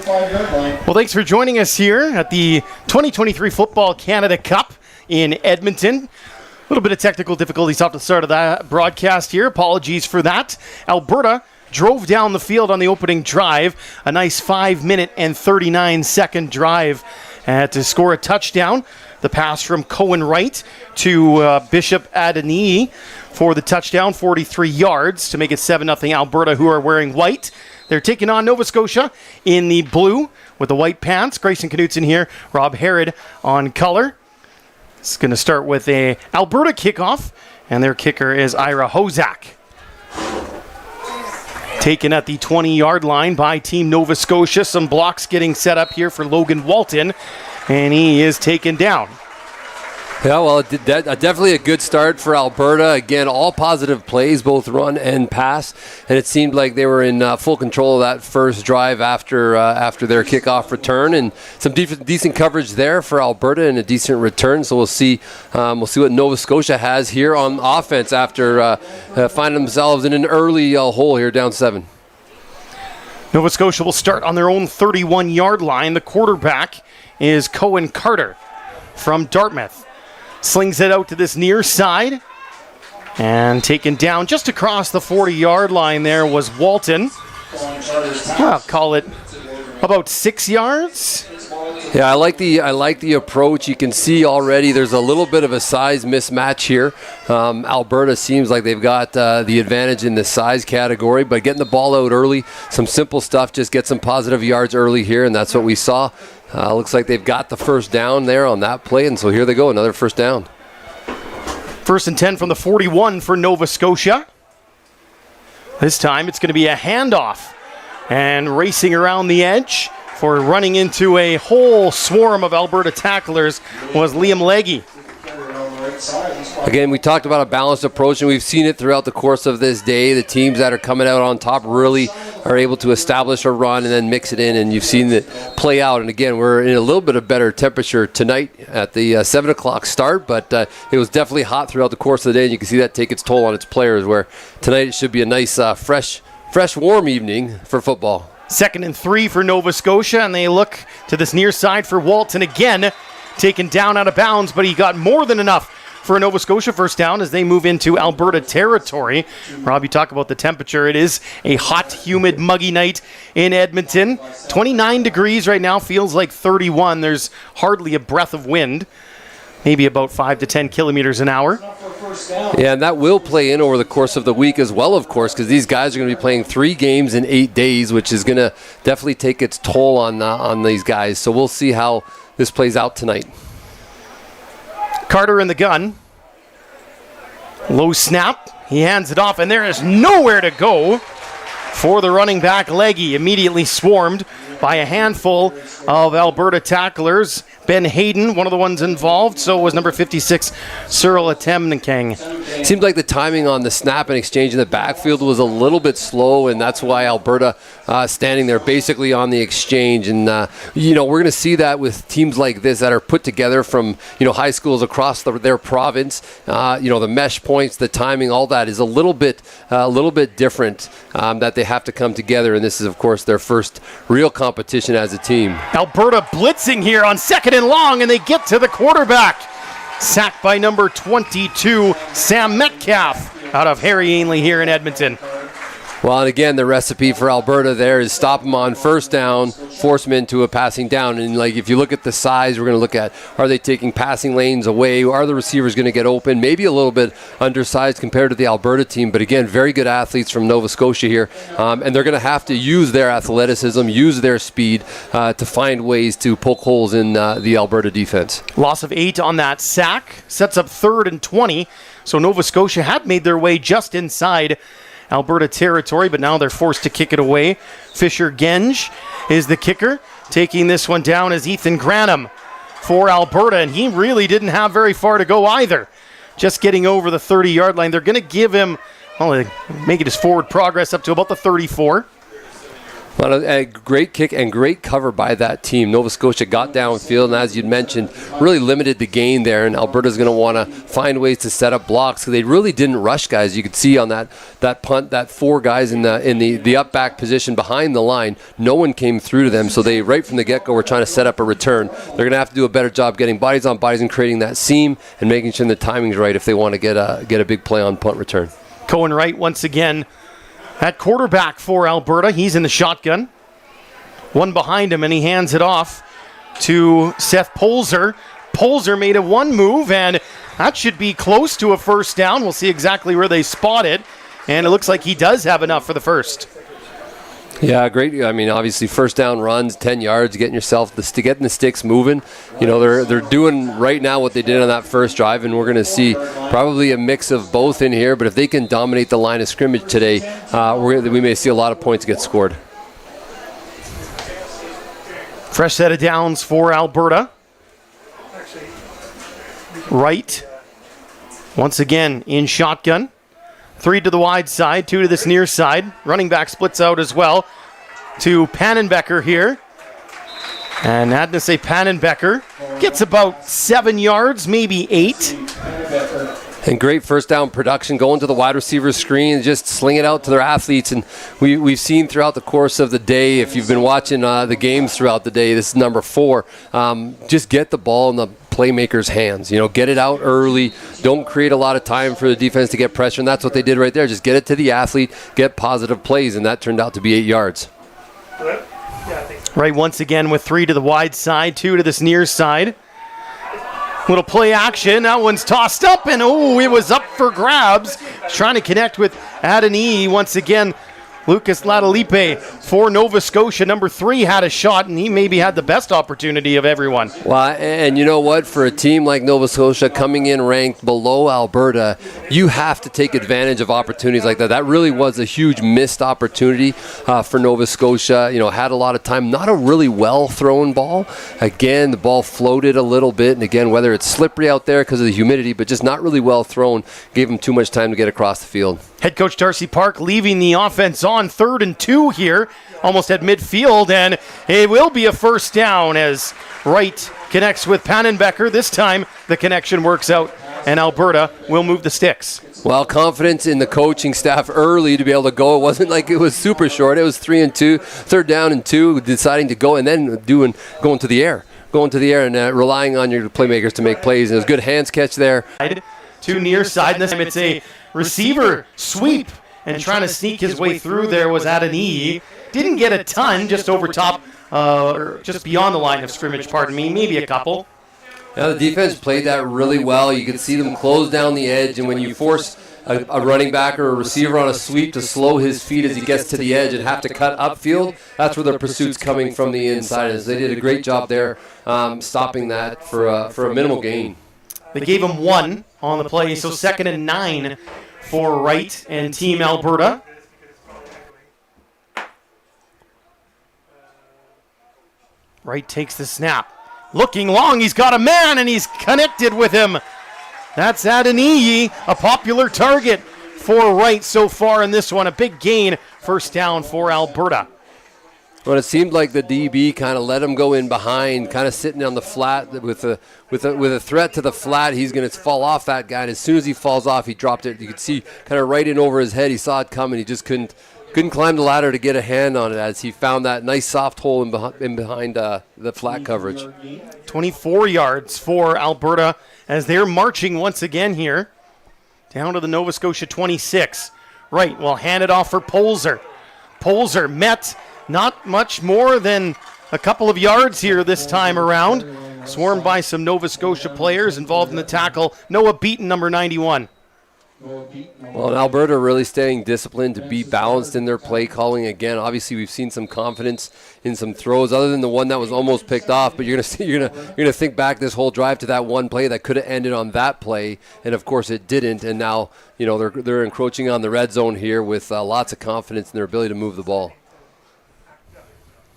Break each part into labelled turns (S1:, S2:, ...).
S1: Well, thanks for joining us here at the 2023 Football Canada Cup in Edmonton. A little bit of technical difficulties off the start of that broadcast here. Apologies for that. Alberta drove down the field on the opening drive. A nice 5-minute and 39-second drive to score a touchdown. The pass from Cohen Wright to Bishop Adeniyi for the touchdown, 43 yards to make it 7-0 Alberta, who are wearing white. They're taking on Nova Scotia in the blue with the white pants. Grayson Knutson here, Rob Herod on color. It's going to start with a Alberta kickoff, and their kicker is Ira Hozak. Taken at the 20-yard line by Team Nova Scotia. Some blocks getting set up here for Logan Walton, and he is taken down.
S2: Yeah, well, definitely a good start for Alberta. Again, all positive plays, both run and pass, and it seemed like they were in full control of that first drive after their kickoff return, and some decent coverage there for Alberta and a decent return. So we'll see what Nova Scotia has here on offense after finding themselves in an early hole here, down 7.
S1: Nova Scotia will start on their own 31-yard line. The quarterback is Cohen Carter from Dartmouth. Slings it out to this near side. And taken down just across the 40-yard line there was Walton. I'll call it about 6 yards.
S2: Yeah, I like the approach. You can see already there's a little bit of a size mismatch here. Alberta seems like they've got the advantage in the size category, but getting the ball out early, some simple stuff, just get some positive yards early here, and that's what we saw. Looks like they've got the first down there on that play, and so here they go, another first down.
S1: 1st and 10 from the 41 for Nova Scotia. This time it's going to be a handoff, and racing around the edge for running into a whole swarm of Alberta tacklers was Liam Legge.
S2: Again, we talked about a balanced approach, and we've seen it throughout the course of this day. The teams that are coming out on top really are able to establish a run and then mix it in, and you've seen it play out. And again, we're in a little bit of better temperature tonight at the 7 o'clock start, but it was definitely hot throughout the course of the day, and you can see that take its toll on its players, where tonight it should be a nice, fresh, warm evening for football.
S1: 2nd and 3 for Nova Scotia, and they look to this near side for Walton again, taken down out of bounds, but he got more than enough for a Nova Scotia first down as they move into Alberta territory. Rob, you talk about the temperature. It is a hot, humid, muggy night in Edmonton. 29 degrees right now, feels like 31. There's hardly a breath of wind, maybe about 5 to 10 kilometers an hour.
S2: Yeah, and that will play in over the course of the week as well, of course, because these guys are going to be playing 3 games in 8 days, which is going to definitely take its toll on these guys. So we'll see how this plays out tonight.
S1: Carter in the gun. Low snap. He hands it off, and there is nowhere to go for the running back. Legge immediately swarmed by a handful of Alberta tacklers. Ben Hayden, one of the ones involved. So was number 56, Cyril Atemnikang.
S2: Seemed like the timing on the snap and exchange in the backfield was a little bit slow, and that's why Alberta standing there basically on the exchange. And, we're going to see that with teams like this that are put together from, high schools across their province. The mesh points, the timing, all that is a little bit different that they have to come together. And this is, of course, their first real competition as a team.
S1: Alberta blitzing here on 2nd and long, and they get to the quarterback. Sacked by number 22, Sam Metcalf, out of Harry Ainley here in Edmonton.
S2: Well, and again, the recipe for Alberta there is stop them on first down, force them into a passing down. And if you look at the size, we're going to look at, are they taking passing lanes away? Are the receivers going to get open? Maybe a little bit undersized compared to the Alberta team. But again, very good athletes from Nova Scotia here. And they're going to have to use their athleticism, use their speed to find ways to poke holes in the Alberta defense.
S1: Loss of 8 on that sack. Sets up 3rd and 20. So Nova Scotia had made their way just inside Alberta territory, but now they're forced to kick it away. Fisher Genge is the kicker. Taking this one down is Ethan Granum for Alberta, and he really didn't have very far to go either. Just getting over the 30-yard line. They're going to give him, make it his forward progress up to about the 34.
S2: Well, a great kick and great cover by that team. Nova Scotia got downfield, and as you'd mentioned, really limited the gain there. And Alberta's going to want to find ways to set up blocks. So they really didn't rush guys. You could see on that punt, that 4 guys in the up back position behind the line. No one came through to them. So they right from the get-go were trying to set up a return. They're going to have to do a better job getting bodies on bodies and creating that seam and making sure the timing's right if they want to get a big play on punt return.
S1: Cohen Wright once again at quarterback for Alberta. He's in the shotgun. One behind him, and he hands it off to Seth Polzer. Polzer made a one move, and that should be close to a first down. We'll see exactly where they spot it, and it looks like he does have enough for the first.
S2: Yeah, great. I mean, obviously, first down runs, 10 yards, getting the sticks moving. You know, they're doing right now what they did on that first drive, and we're going to see probably a mix of both in here. But if they can dominate the line of scrimmage today, we may see a lot of points get scored.
S1: Fresh set of downs for Alberta. Wright, once again, in shotgun. 3 to the wide side, 2 to this near side. Running back splits out as well to Pannenbecker here. And I had to say Pannenbecker gets about 7 yards, maybe 8.
S2: And great first down production, going to the wide receiver screen and just sling it out to their athletes. And we've seen throughout the course of the day, if you've been watching the games throughout the day, this is number 4, just get the ball in the playmakers' hands. You know, get it out early. Don't create a lot of time for the defense to get pressure, and that's what they did right there. Just get it to the athlete, get positive plays, and that turned out to be 8 yards.
S1: Right, once again with 3 to the wide side, 2 to this near side. Little play action. That one's tossed up, and it was up for grabs. Trying to connect with Adani once again. Lucas Latalipe for Nova Scotia, number 3, had a shot, and he maybe had the best opportunity of everyone.
S2: Well, and you know what? For a team like Nova Scotia coming in ranked below Alberta, you have to take advantage of opportunities like that. That really was a huge missed opportunity for Nova Scotia. You know, had a lot of time. Not a really well-thrown ball. Again, the ball floated a little bit, and again, whether it's slippery out there because of the humidity, but just not really well thrown, gave them too much time to get across the field.
S1: Head coach Darcy Park leaving the offense on 3rd and 2 here, almost at midfield, and it will be a first down as Wright connects with Pannenbecker. This time the connection works out, and Alberta will move the sticks.
S2: Well, confidence in the coaching staff early to be able to go. It wasn't like it was super short. It was 3 and 2, 3rd down and 2, deciding to go and then going to the air and relying on your playmakers to make plays. And it was a good hands catch there.
S1: To near side, and this time it's a receiver sweep, and trying to sneak his way through there was Adani. Didn't get a ton, just over top, or just beyond the line of scrimmage, pardon me, maybe a couple.
S2: Now the defense played that really well. You could see them close down the edge, and when you force a running back or a receiver on a sweep to slow his feet as he gets to the edge and have to cut upfield, that's where the pursuit's coming from the inside. As they did a great job there stopping that for a minimal gain.
S1: They gave him 1 on the play, so 2nd and 9 for Wright and Team Alberta. Wright takes the snap. Looking long, he's got a man, and he's connected with him. That's Adeniyi, a popular target for Wright so far in this one. A big gain, first down for Alberta.
S2: Well, it seemed like the DB kind of let him go in behind, kind of sitting on the flat with a threat to the flat. He's going to fall off that guy, and as soon as he falls off, he dropped it. You could see kind of right in over his head. He saw it coming. He just couldn't climb the ladder to get a hand on it as he found that nice soft hole in behind the flat coverage.
S1: 24 yards for Alberta as they're marching once again here down to the Nova Scotia 26. Right, well, hand it off for Polzer. Polzer met not much more than a couple of yards here this time around. Swarmed by some Nova Scotia players involved in the tackle. Noah Beaton, number 91.
S2: Well, Alberta really staying disciplined to be balanced in their play calling. Again, obviously we've seen some confidence in some throws, other than the one that was almost picked off. But you're gonna think back this whole drive to that one play that could have ended on that play, and of course it didn't. And now they're encroaching on the red zone here with lots of confidence in their ability to move the ball.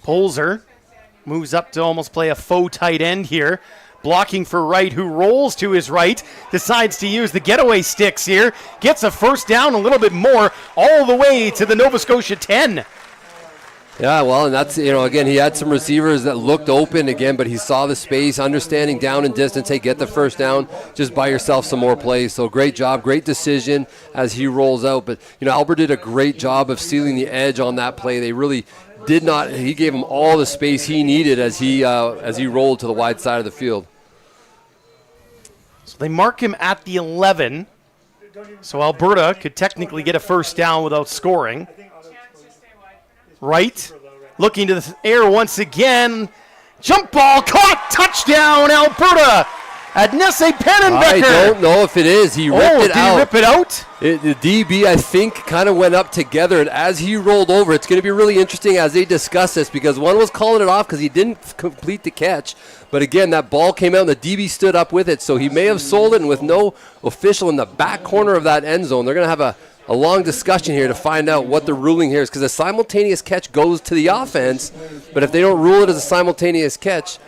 S1: Polzer moves up to almost play a faux tight end here. Blocking for Wright, who rolls to his right, decides to use the getaway sticks here, gets a first down, a little bit more, all the way to the Nova Scotia 10.
S2: Yeah, well, and that's, again, he had some receivers that looked open again, but he saw the space, understanding down and distance. Hey, get the first down, just buy yourself some more plays. So great job, great decision as he rolls out. But, Alberta did a great job of sealing the edge on that play. They really did not. He gave him all the space he needed as he rolled to the wide side of the field.
S1: So they mark him at the 11. So Alberta could technically get a first down without scoring. Right, looking to the air once again. Jump ball caught, touchdown Alberta. Adnese Pennenbecker.
S2: I don't know if it is. He ripped it out.
S1: Did he rip it out?
S2: The DB, I think, kind of went up together, and as he rolled over, it's going to be really interesting as they discuss this, because one was calling it off because he didn't complete the catch. But again, that ball came out, and the DB stood up with it, so he may have sold it, and with no official in the back corner of that end zone, they're going to have a long discussion here to find out what the ruling here is, because a simultaneous catch goes to the offense, but if they don't rule it as a simultaneous catch,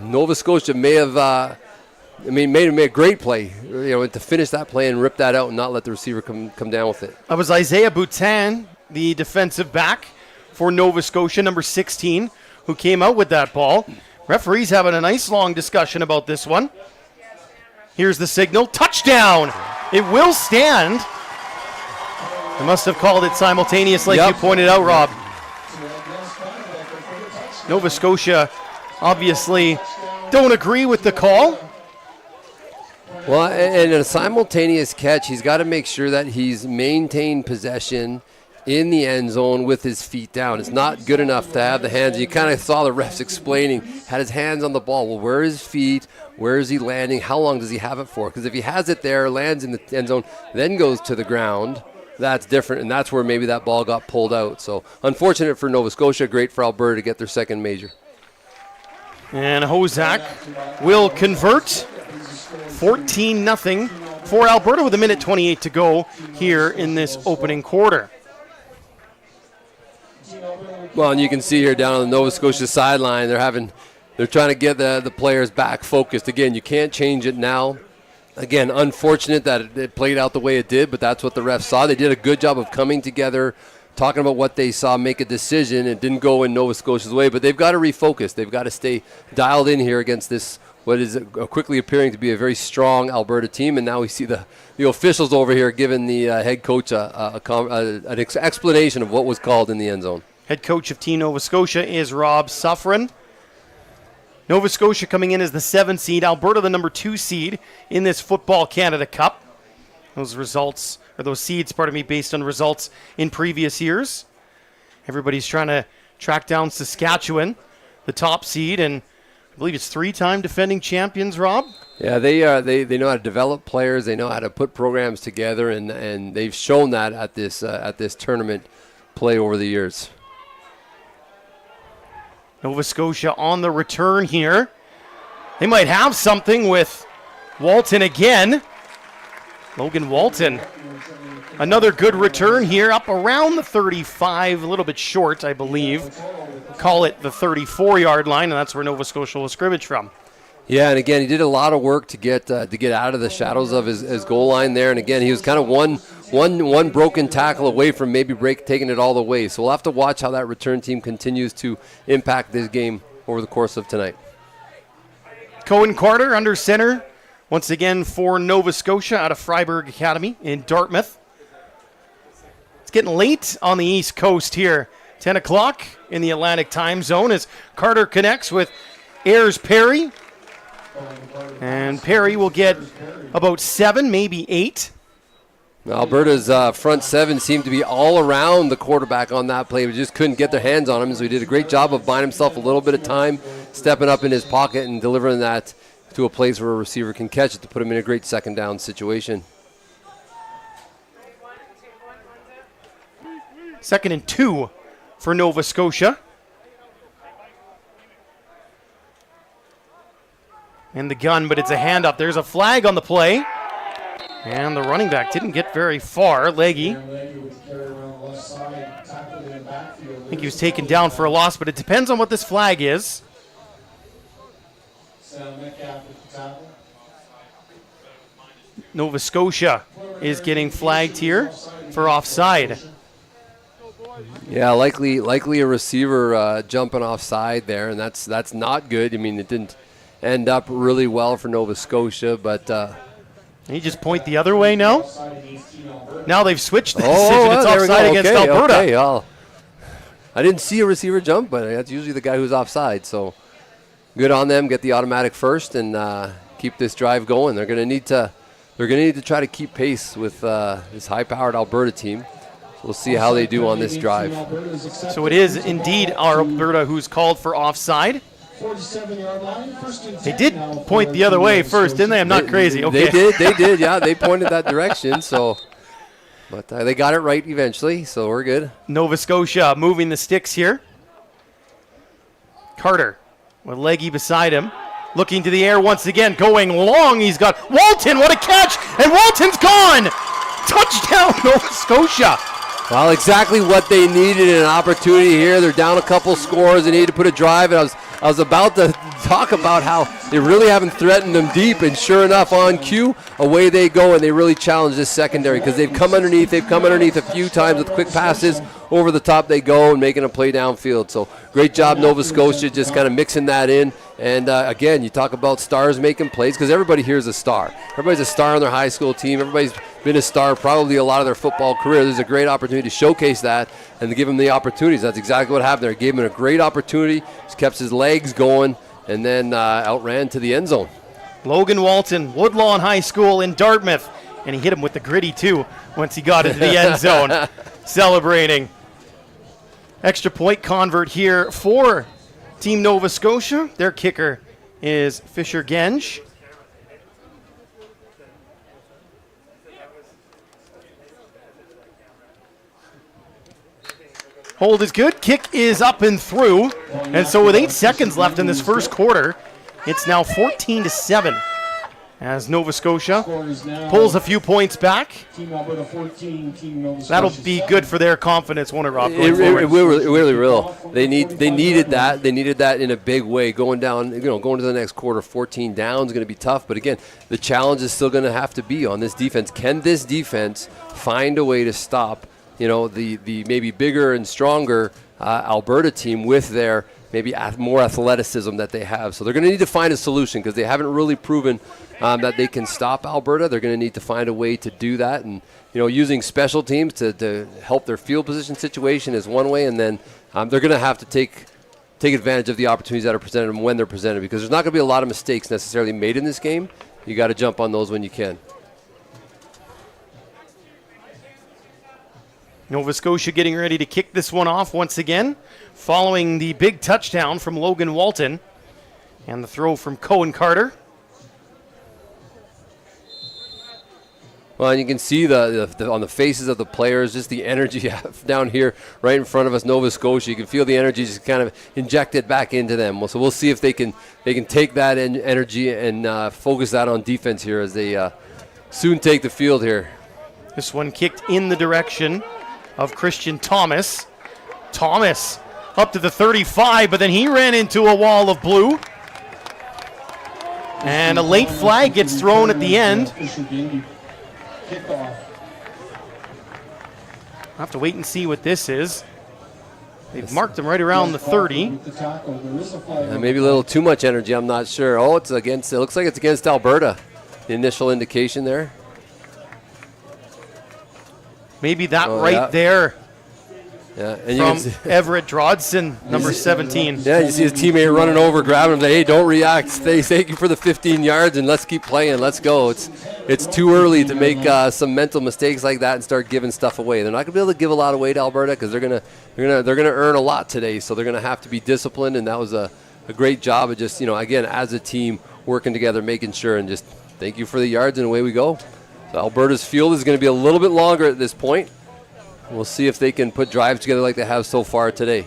S2: Nova Scotia may have made a great play, to finish that play and rip that out and not let the receiver come down with it.
S1: That was Isaiah Boutin, the defensive back for Nova Scotia, number 16, who came out with that ball. Referees having a nice long discussion about this one. Here's the signal. Touchdown! It will stand. They must have called it simultaneous like you pointed out, Rob. Nova Scotia obviously don't agree with the call.
S2: Well, and in a simultaneous catch, he's got to make sure that he's maintained possession in the end zone with his feet down. It's not good enough to have the hands. You kind of saw the refs explaining, had his hands on the ball. Well, where are his feet? Where is he landing? How long does he have it for? Because if he has it there, lands in the end zone, then goes to the ground, that's different, and that's where maybe that ball got pulled out. So unfortunate for Nova Scotia, great for Alberta to get their second major.
S1: And Hozak will convert 14-0 for Alberta with 1:28 to go here in this opening quarter.
S2: Well, and you can see here down on the Nova Scotia sideline, they're trying to get the players back focused. Again, you can't change it now. Again, unfortunate that it played out the way it did, but that's what the refs saw. They did a good job of coming together, talking about what they saw, make a decision. It didn't go in Nova Scotia's way, but they've got to refocus. They've got to stay dialed in here against this, what is quickly appearing to be a very strong Alberta team. And now we see the officials over here giving the head coach an explanation of what was called in the end zone. Head coach of Team Nova Scotia is Rob Suffren. Nova Scotia coming in as the 7 seed, Alberta the number 2 seed in this Football Canada Cup. Those seeds, based on results in previous years. Everybody's trying to track down Saskatchewan, the top seed, and I believe it's 3-time defending champions, Rob? Yeah, they know how to develop players, they know how to put programs together, and they've shown that at this tournament play over the years.
S1: Nova Scotia on the return here. They might have something with Walton again. Logan Walton. Another good return here, up around the 35, a little bit short, I believe. Call it the 34-yard line, and that's where Nova Scotia will scrimmage from.
S2: Yeah, and again, he did a lot of work to get out of the shadows of his goal line there. And again, he was kind of one broken tackle away from maybe taking it all the way. So we'll have to watch how that return team continues to impact this game over the course of tonight.
S1: Cohen Carter under center once again for Nova Scotia out of Freiburg Academy in Dartmouth. It's getting late on the East Coast here. 10 o'clock in the Atlantic time zone as Carter connects with Ayers Perry. And Perry will get about 7, maybe 8.
S2: Alberta's front 7 seemed to be all around the quarterback on that play, but just couldn't get their hands on him. So he did a great job of buying himself a little bit of time, stepping up in his pocket and delivering that to a place where a receiver can catch it to put him in a great second down situation.
S1: 2nd and 2 for Nova Scotia. And the gun, but it's a handoff. There's a flag on the play. And the running back didn't get very far. Leggy. I think he was taken down for a loss, but it depends on what this flag is. Nova Scotia is getting flagged here for offside.
S2: Yeah, likely a receiver jumping offside there, and that's not good. I mean, it didn't end up really well for Nova Scotia, but
S1: you just point the other way now. Now they've switched the
S2: decision.
S1: decision. It's offside against Alberta.
S2: Okay, I didn't see a receiver jump, but that's usually the guy who's offside. So good on them. Get the automatic first and keep this drive going. They're going to need to try to keep pace with this high-powered Alberta team. So we'll see how they do on this drive.
S1: So it is indeed Alberta who's called for offside. They did point the other way first, didn't they? I'm not crazy. Okay.
S2: They did. Yeah, they pointed that direction. So, but they got it right eventually. So we're good.
S1: Nova Scotia moving the sticks here. Carter with Leggy beside him, looking to the air once again, going long. He's got Walton. What a catch! And Walton's gone. Touchdown, Nova Scotia.
S2: Well, exactly what they needed, an opportunity here. They're down a couple scores. They need to put a drive. And I was about to talk about how they really haven't threatened them deep, and sure enough, on cue, away they go, and they really challenge this secondary because they've come underneath. They've come underneath a few times with quick passes. Over the top they go and making a play downfield. So great job, Nova Scotia, just kind of mixing that in. And again, you talk about stars making plays because everybody here is a star. Everybody's a star on their high school team. Everybody's been a star probably a lot of their football career. There's a great opportunity to showcase that and to give them the opportunities. That's exactly what happened there. Gave him a great opportunity, just kept his legs going, and then outran to the end zone.
S1: Logan Walton, Woodlawn High School in Dartmouth, and he hit him with the gritty too once he got into the end zone, celebrating. Extra point convert here for Team Nova Scotia. Their kicker is Fisher Genge. Hold is good. Kick is up and through. And so with 8 seconds left in this first quarter, it's now 14-7 as Nova Scotia pulls a few points back. That'll be good for their confidence, won't it, Rob?
S2: It really will. They needed that. They needed that in a big way. Going down, going to the next quarter, 14 down is going to be tough. But again, the challenge is still going to have to be on this defense. Can this defense find a way to stop, the maybe bigger and stronger Alberta team with their maybe more athleticism that they have? So they're going to need to find a solution because they haven't really proven that they can stop Alberta. They're going to need to find a way to do that. And, using special teams to help their field position situation is one way. And then they're going to have to take advantage of the opportunities that are presented when they're presented, because there's not going to be a lot of mistakes necessarily made in this game. You got to jump on those when you can.
S1: Nova Scotia getting ready to kick this one off once again, following the big touchdown from Logan Walton and the throw from Cohen Carter.
S2: Well, and you can see on the faces of the players, just the energy down here right in front of us, Nova Scotia. You can feel the energy just kind of injected back into them. So we'll see if they can take that energy and focus that on defense here as they soon take the field here.
S1: This one kicked in the direction of Christian Thomas. Thomas up to the 35, but then he ran into a wall of blue. And a late flag gets thrown at the end. I'll have to wait and see what this is. They've marked him right around the 30.
S2: Maybe a little too much energy, I'm not sure. Oh, it looks like it's against Alberta. The initial indication there.
S1: Maybe that there.
S2: Yeah, and
S1: from Everett Drodson, number 17.
S2: Yeah, you see his teammate running over, grabbing him, say, hey, don't react. Thank you for the 15 yards, and let's keep playing. Let's go. It's too early to make some mental mistakes like that and start giving stuff away. They're not going to be able to give a lot away to Alberta because they're gonna earn a lot today. So they're going to have to be disciplined, and that was a great job of just, again, as a team, working together, making sure, and just thank you for the yards, and away we go. So Alberta's field is going to be a little bit longer at this point. We'll see if they can put drives together like they have so far today.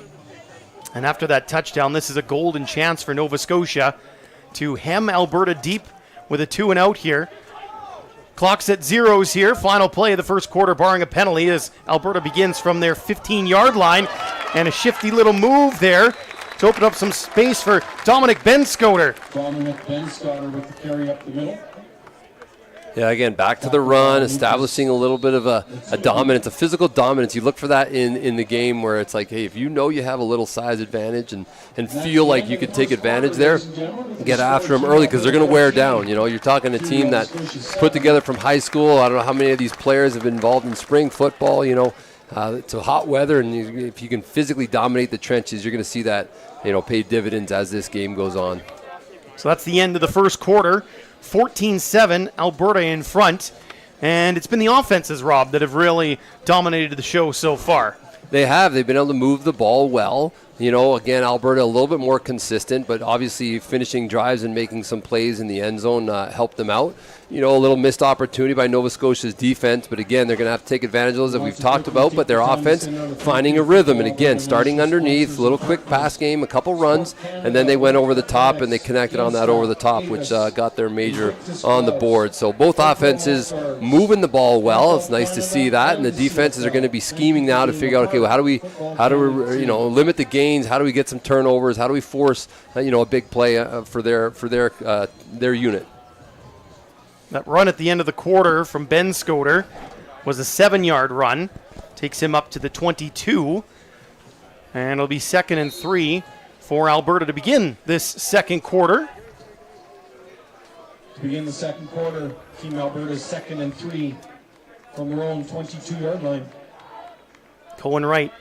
S1: And after that touchdown, this is a golden chance for Nova Scotia to hem Alberta deep with a 2-and-out here. Clock's at zeros here. Final play of the first quarter, barring a penalty, as Alberta begins from their 15-yard line. And a shifty little move there to open up some space for Dominic Benscoter.
S3: Dominic Benscoter with the carry up the middle.
S2: Yeah, again, back to the run, establishing a little bit of a dominance, a physical dominance. You look for that in the game where it's like, hey, if you know you have a little size advantage and feel like you could take advantage there, get after them early because they're going to wear down. You know, you're talking a team that put together from high school. I don't know how many of these players have been involved in spring football, you know. It's a hot weather, and if you can physically dominate the trenches, you're going to see that, you know, pay dividends as this game goes on.
S1: So that's the end of the first quarter. 14-7, Alberta in front. And it's been the offenses, Rob, that have really dominated the show so far.
S2: They have. They've been able to move the ball well. You know, again, Alberta a little bit more consistent, but obviously finishing drives and making some plays in the end zone helped them out. You know, a little missed opportunity by Nova Scotia's defense, but again, they're going to have to take advantage of those that we've talked about, but their offense finding a rhythm. And again, starting underneath, a little quick pass game, a couple runs, and then they went over the top and they connected on that over the top, which got their major on the board. So both offenses moving the ball well. It's nice to see that, and the defenses are going to be scheming now to figure out, okay, well, how do we you know, limit the gains? How do we get some turnovers? How do we force you know, a big play for their unit?
S1: That run at the end of the quarter from Ben Scoter was a 7-yard run. Takes him up to the 22. And it'll be 2nd and 3 for Alberta to begin this second quarter.
S3: To begin the second quarter, Team Alberta's 2nd and 3 from their own 22-yard line.
S1: Cohen Wright,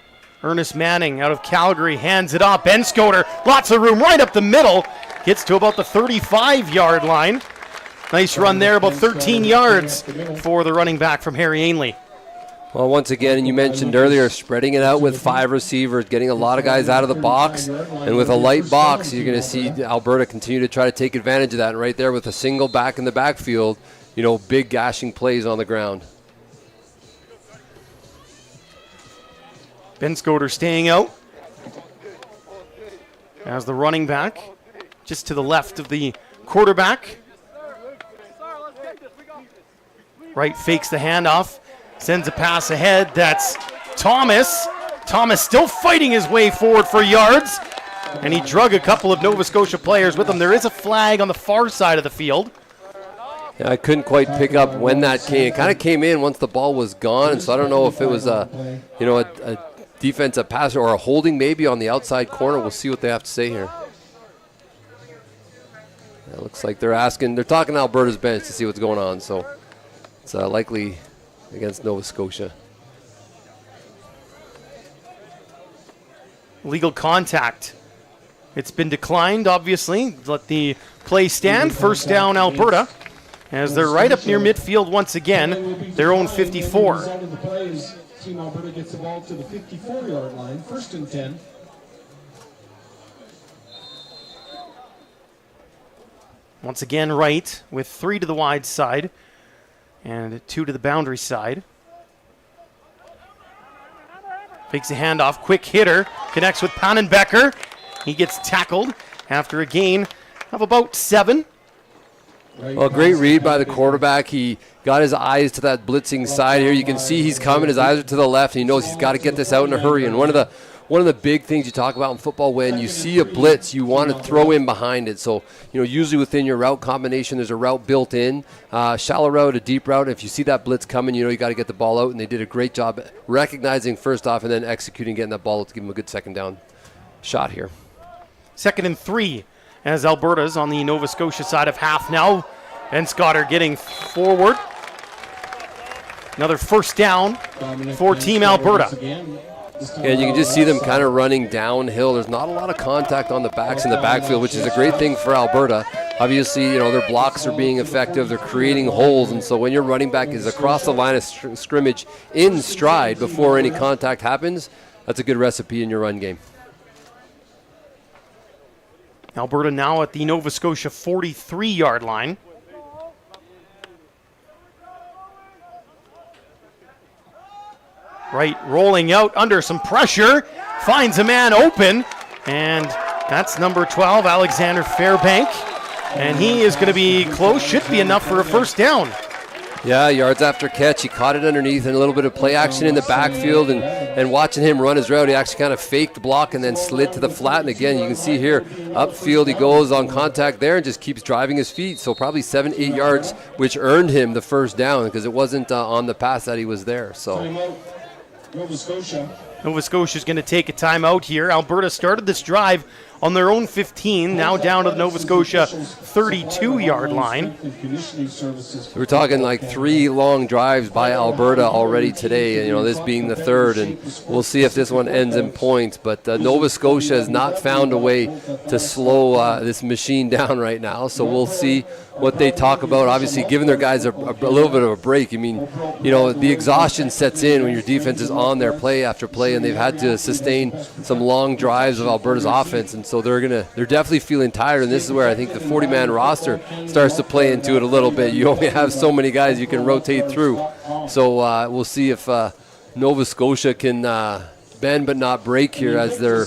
S1: Ernest Manning out of Calgary hands it off. Ben Scoter, lots of room right up the middle. Gets to about the 35-yard line. Nice run there, about 13 yards for the running back from Harry Ainley.
S2: Well, once again, and you mentioned earlier, spreading it out with 5 receivers, getting a lot of guys out of the box. And with a light box, you're going to see Alberta continue to try to take advantage of that. And right there with a single back in the backfield, you know, big gashing plays on the ground.
S1: Ben Scoter staying out as the running back, just to the left of the quarterback. Wright fakes the handoff, sends a pass ahead. That's Thomas. Thomas still fighting his way forward for yards, and he drug a couple of Nova Scotia players with him. There is a flag on the far side of the field.
S2: Yeah, I couldn't quite pick up when that came. It kind of came in once the ball was gone, and so I don't know if it was a defensive pass or a holding maybe on the outside corner. We'll see what they have to say here. It looks like they're talking to Alberta's bench to see what's going on, so it's likely against Nova Scotia.
S1: Legal contact. It's been declined, obviously. Let the play stand. First down, Alberta, as they're right up near midfield once again, their own 54.
S3: Team Alberta gets the ball to the 54-yard line, 1st and 10.
S1: Once again, Wright with 3 to the wide side and 2 to the boundary side. Fakes a handoff, quick hitter, connects with Pannenbecker. He gets tackled after a gain of about 7.
S2: Well, great read by the quarterback. He got his eyes to that blitzing side here. You can see he's coming. His eyes are to the left, and he knows he's got to get this out in a hurry. And one of the big things you talk about in football, when you see a blitz, you want to throw in behind it. So, you know, usually within your route combination, there's a route built in, shallow route, a deep route. If you see that blitz coming, you know you got to get the ball out, and they did a great job recognizing first off and then executing, getting that ball out to give them a good second down shot here.
S1: 2nd and 3 as Alberta's on the Nova Scotia side of half now. Ben Scotter getting forward. Another first down for Team Alberta.
S2: And you can just see them kind of running downhill. There's not a lot of contact on the backs in the backfield, which is a great thing for Alberta. Obviously, you know, their blocks are being effective. They're creating holes. And so when your running back is across the line of scrimmage in stride before any contact happens, that's a good recipe in your run game.
S1: Alberta now at the Nova Scotia 43-yard line. Right, rolling out under some pressure, finds a man open, and that's number 12, Alexander Fairbank. And he is going to be close, should be enough for a first down.
S2: Yeah, yards after catch. He caught it underneath and a little bit of play action in the backfield. And watching him run his route, he actually kind of faked the block and then slid to the flat. And again, you can see here, upfield, he goes on contact there and just keeps driving his feet. So probably 7-8 yards, which earned him the first down because it wasn't on the pass that he was there. So
S3: Nova Scotia.
S1: Nova Scotia's going to take a timeout here. Alberta started this drive on their own 15, now down to the Nova Scotia 32-yard line.
S2: We're talking like 3 long drives by Alberta already today, and this being the third, and we'll see if this one ends in points. But Nova Scotia has not found a way to slow this machine down right now, so we'll see what they talk about. Obviously, giving their guys a little bit of a break. I mean, the exhaustion sets in when your defense is on there play after play, and they've had to sustain some long drives of Alberta's offense, and so they're definitely feeling tired. And this is where I think the 40-man roster starts to play into it a little bit. You only have so many guys you can rotate through, so we'll see if Nova Scotia can bend but not break here as they're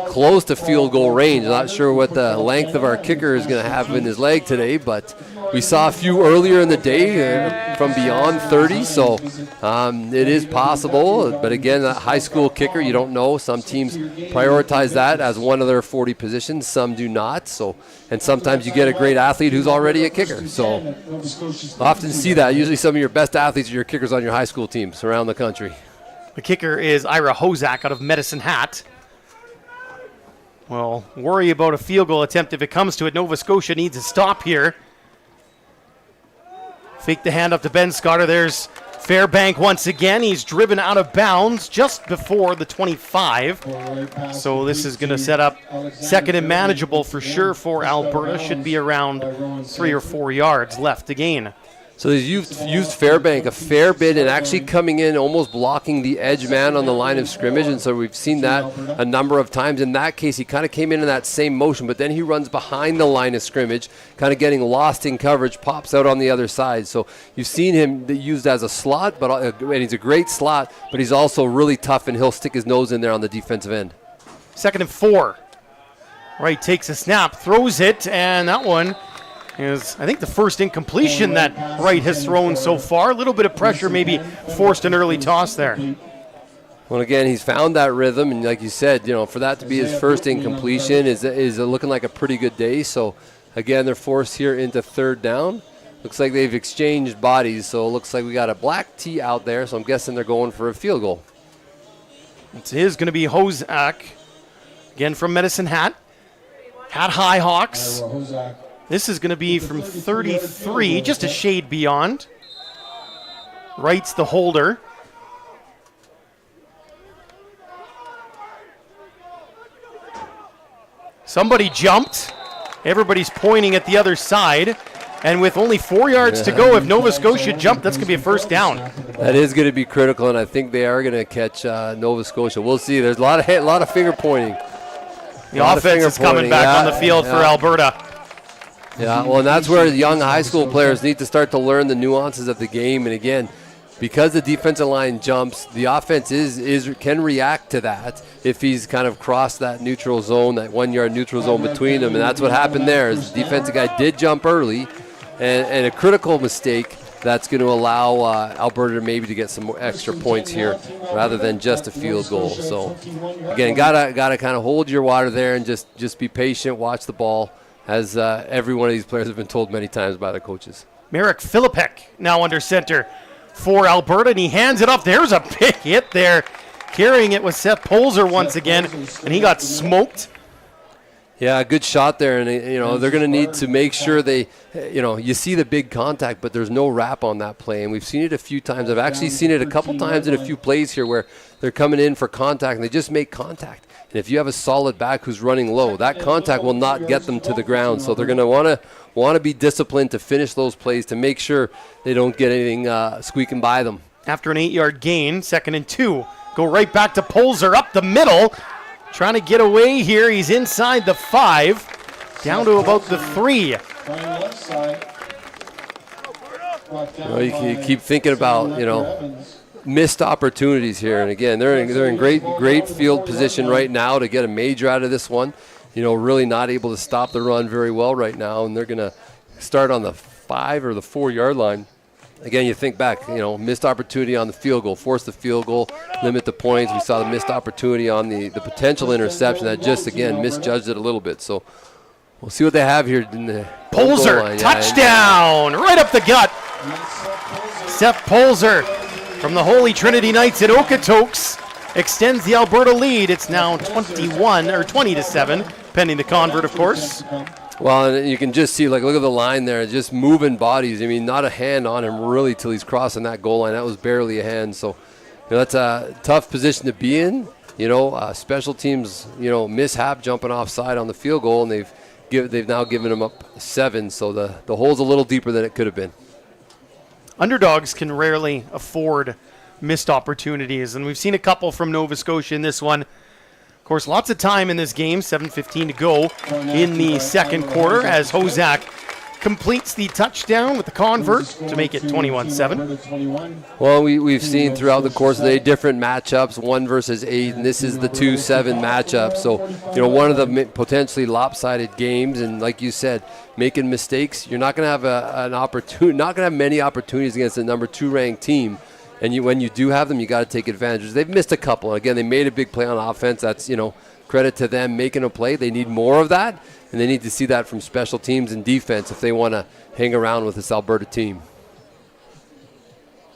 S2: close to field goal range. I'm not sure what the length of our kicker is going to have in his leg today, but we saw a few earlier in the day from beyond 30, so it is possible. But again, a high school kicker, you don't know. Some teams prioritize that as one of their 40 positions, some do not. So, and sometimes you get a great athlete who's already a kicker. So often see that. Usually some of your best athletes are your kickers on your high school teams around the country.
S1: The kicker is Ira Hozak out of Medicine Hat. Well, worry about a field goal attempt if it comes to it. Nova Scotia needs a stop here. Fake the hand up to Ben Scotter. There's Fairbank once again. He's driven out of bounds just before the 25. So this is going to set up second and manageable for sure for Alberta. Should be around 3 or 4 yards left to gain.
S2: So they've used Fairbank a fair bit and actually coming in almost blocking the edge man on the line of scrimmage, and so we've seen that a number of times. In that case, he kind of came in that same motion, but then he runs behind the line of scrimmage, kind of getting lost in coverage, pops out on the other side. So you've seen him used as a slot, and he's a great slot, but he's also really tough, and he'll stick his nose in there on the defensive end.
S1: 2nd and 4. Wright takes a snap, throws it, and that one is, I think, the first incompletion that Wright has thrown so far. A little bit of pressure, maybe forced an early toss there.
S2: Well, again, he's found that rhythm, and like you said, for that to be his first incompletion is looking like a pretty good day. So, again, they're forced here into 3rd down. Looks like they've exchanged bodies, so it looks like we got a black tee out there, so I'm guessing they're going for a field goal.
S1: It is going to be Hozak, again from Medicine Hat. Hat High Hawks. This is going to be from 33, just a shade beyond. Wright's the holder. Somebody jumped. Everybody's pointing at the other side. And with only 4 yards to go, if Nova Scotia jumped, that's going to be a first down.
S2: That is going to be critical, and I think they are going to catch Nova Scotia. We'll see. There's a lot of finger pointing.
S1: The offense is coming back on the field for Alberta.
S2: Yeah, well, and that's where the young high school players need to start to learn the nuances of the game. And again, because the defensive line jumps, the offense can react to that if he's kind of crossed that neutral zone, that 1 yard neutral zone between them. And that's what happened there. Is the defensive guy did jump early, and a critical mistake that's going to allow Alberta maybe to get some more extra points here rather than just a field goal. So again, gotta kind of hold your water there and just be patient, watch the ball, as every one of these players have been told many times by their coaches.
S1: Marek Filipek now under center for Alberta, and he hands it off. There's a big hit there. Carrying it was Seth Polzer once again, and he got smoked.
S2: Yeah, good shot there, and they're going to need to make sure they, you see the big contact, but there's no wrap on that play, and we've seen it a few times. I've actually seen it a couple times in a few plays here where they're coming in for contact, and they just make contact. And if you have a solid back who's running low, that contact will not get them to the ground. So they're going to want to be disciplined to finish those plays to make sure they don't get anything squeaking by them.
S1: After an 8-yard gain, 2nd and 2. Go right back to Polzer up the middle. Trying to get away here. He's inside the 5. Down to about the 3.
S2: You keep thinking about, missed opportunities here, and again, they're in great field position right now to get a major out of this one. Really not able to stop the run very well right now, and they're going to start on the 5 or the 4 yard line. again, you think back, missed opportunity on the field goal, force the field goal, limit the points. We saw the missed opportunity on the potential interception that just, again, misjudged it a little bit. So we'll see what they have here in the
S1: Polzer, touchdown, right up the gut. Seth Polzer from the Holy Trinity Knights at Okotoks extends the Alberta lead. It's now 20-7, pending the convert, of course.
S2: Well, and you can just see, look at the line there, just moving bodies. I mean, not a hand on him really till he's crossing that goal line. That was barely a hand. So, that's a tough position to be in. Special teams, mishap jumping offside on the field goal, and they've now given him up 7. So the hole's a little deeper than it could have been.
S1: Underdogs can rarely afford missed opportunities, and we've seen a couple from Nova Scotia in this one. Of course, lots of time in this game, 7:15 to go in the second quarter as Hozak completes the touchdown with the convert to make it 21-7.
S2: Well, we've seen throughout the course of the day different matchups, 1 versus 8, and this is the 2-7 matchup. So, one of the potentially lopsided games, and like you said, making mistakes. You're not going to have not going to have many opportunities against a number 2 ranked team. And when you do have them, you got to take advantage. They've missed a couple. Again, they made a big play on offense. That's, credit to them making a play. They need more of that, and they need to see that from special teams and defense if they want to hang around with this Alberta team.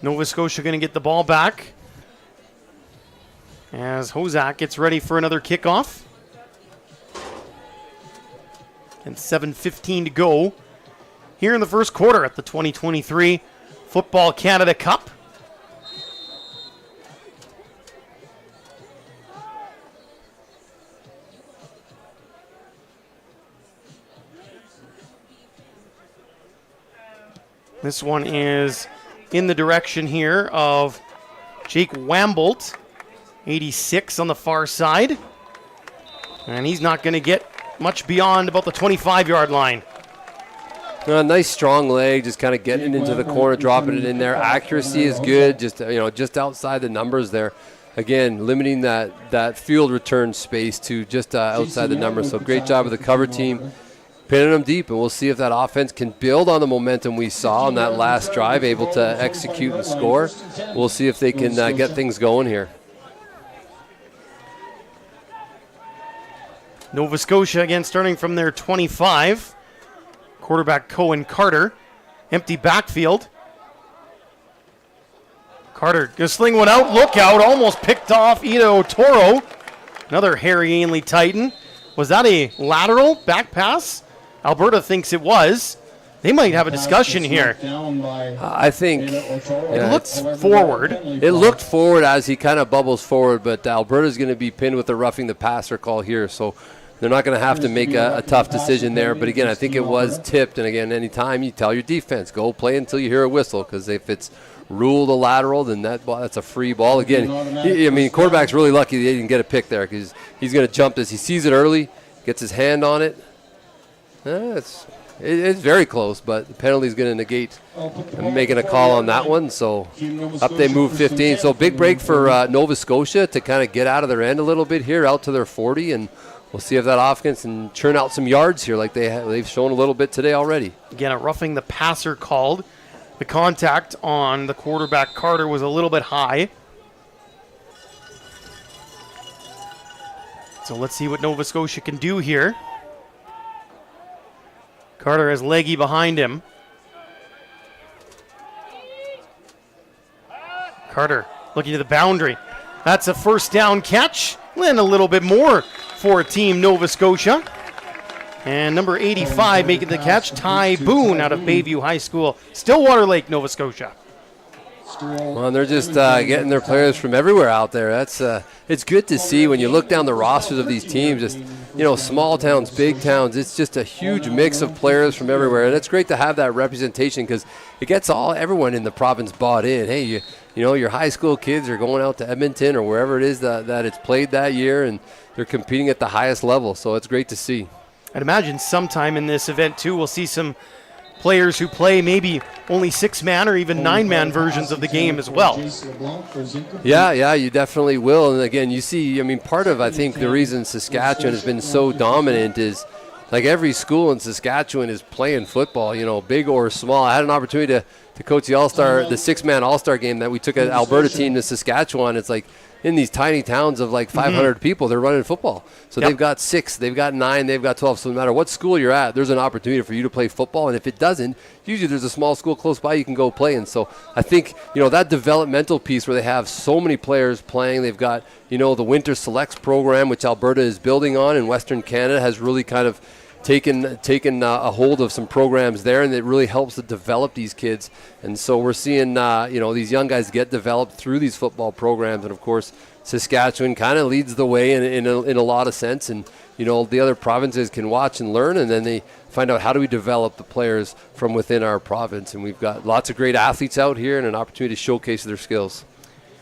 S1: Nova Scotia going to get the ball back as Hozak gets ready for another kickoff. And 7:15 to go here in the first quarter at the 2023 Football Canada Cup. This one is in the direction here of Jake Wambolt, 86 on the far side. And he's not going to get much beyond about the 25-yard line.
S2: Nice strong leg, just kind of getting it into the corner, dropping it in there. Accuracy is good, just outside the numbers there. Again, limiting that field return space to just outside the numbers. So great job of the cover team. Pinning them deep, and we'll see if that offense can build on the momentum we saw on that last drive, able to execute and score. We'll see if they can get things going here.
S1: Nova Scotia again starting from their 25. Quarterback Cohen Carter. Empty backfield. Carter gonna sling one out. Look out. Almost picked off Ito Toro. Another Harry Ainley Titan. Was that a lateral back pass? Alberta thinks it was. They might have a discussion here.
S2: I think
S1: it looks forward.
S2: It looked forward as he kind of bubbles forward, but Alberta's going to be pinned with the roughing the passer call here, so they're not going to have to make a tough decision there. But again, I think it was tipped, and again, anytime you tell your defense, go play until you hear a whistle, because if it's ruled a lateral, then that's a free ball. Again, quarterback's really lucky they didn't get a pick there, because he's going to jump this. He sees it early, gets his hand on it. It's very close, but the penalty is going to negate making a call on that one. So up they move 15. So big break for Nova Scotia to kind of get out of their end a little bit here, out to their 40, and we'll see if that offense can churn out some yards here like they've shown a little bit today already.
S1: Again, a roughing the passer called. The contact on the quarterback Carter was a little bit high. So let's see what Nova Scotia can do here. Carter has Leggy behind him. Carter looking to the boundary. That's a first down catch. And a little bit more for Team Nova Scotia. And number 85 making the catch, Ty Boone out of Bayview High School, Stillwater Lake, Nova Scotia.
S2: Well, they're just getting their players from everywhere out there. It's good to see when you look down the rosters of these teams, just, small towns, big towns. It's just a huge mix of players from everywhere, and it's great to have that representation because it gets everyone in the province bought in. Hey, your high school kids are going out to Edmonton or wherever it is that it's played that year, and they're competing at the highest level. So it's great to see.
S1: I'd imagine sometime in this event too, we'll see some players who play maybe only 6-man or even 9-man versions of the game as well.
S2: Yeah, you definitely will. And again, you see, part of, I think, the reason Saskatchewan has been so dominant is like every school in Saskatchewan is playing football, big or small. I had an opportunity to coach the All-Star, the 6-man All-Star game that we took an Alberta team to Saskatchewan. It's like in these tiny towns of like 500 people, they're running football. So they've got 6, they've got 9, they've got 12. So no matter what school you're at, there's an opportunity for you to play football. And if it doesn't, usually there's a small school close by you can go play. And so I think, that developmental piece where they have so many players playing, they've got, the Winter Selects program, which Alberta is building on, and Western Canada has really kind of taken a hold of some programs there, and it really helps to develop these kids. And so we're seeing these young guys get developed through these football programs. And of course Saskatchewan kind of leads the way in a lot of sense, and the other provinces can watch and learn, and then they find out how do we develop the players from within our province. And we've got lots of great athletes out here and an opportunity to showcase their skills.